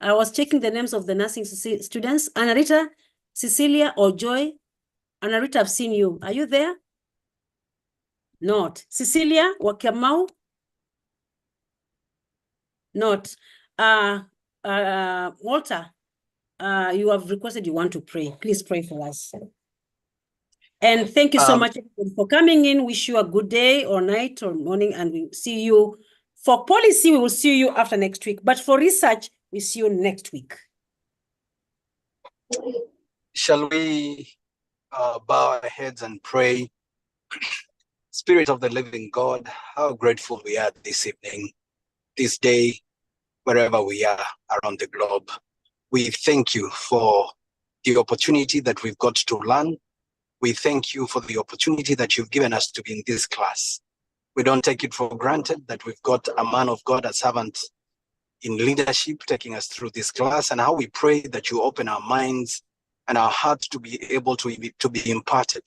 I was checking the names of the nursing students. Anna Rita, Cecilia, or Joy. Anna Rita, I've seen you. Are you there? Not. Cecilia, Wakiamau. Not. Walter, you have requested you want to pray. Please pray for us. And thank you so much for coming in. Wish you a good day or night or morning, and we see you. For policy, we will see you after next week. But for research, we see you next week. Shall we bow our heads and pray? Spirit of the living God, how grateful we are this evening, this day, wherever we are around the globe. We thank you for the opportunity that we've got to learn. We thank you for the opportunity that you've given us to be in this class. We don't take it for granted that we've got a man of God, a servant in leadership, taking us through this class, and how we pray that you open our minds and our hearts to be able to be imparted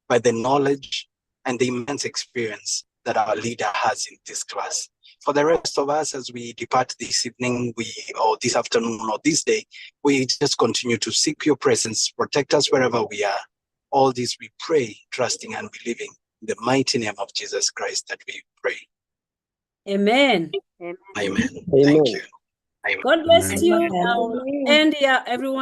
by the knowledge and the immense experience that our leader has in this class. For the rest of us, as we depart this evening, or this afternoon or this day, we just continue to seek your presence, protect us wherever we are. All this we pray, trusting and believing in the mighty name of Jesus Christ that we pray. Amen. Amen. Thank you. God bless Amen. you. I'll end here, everyone.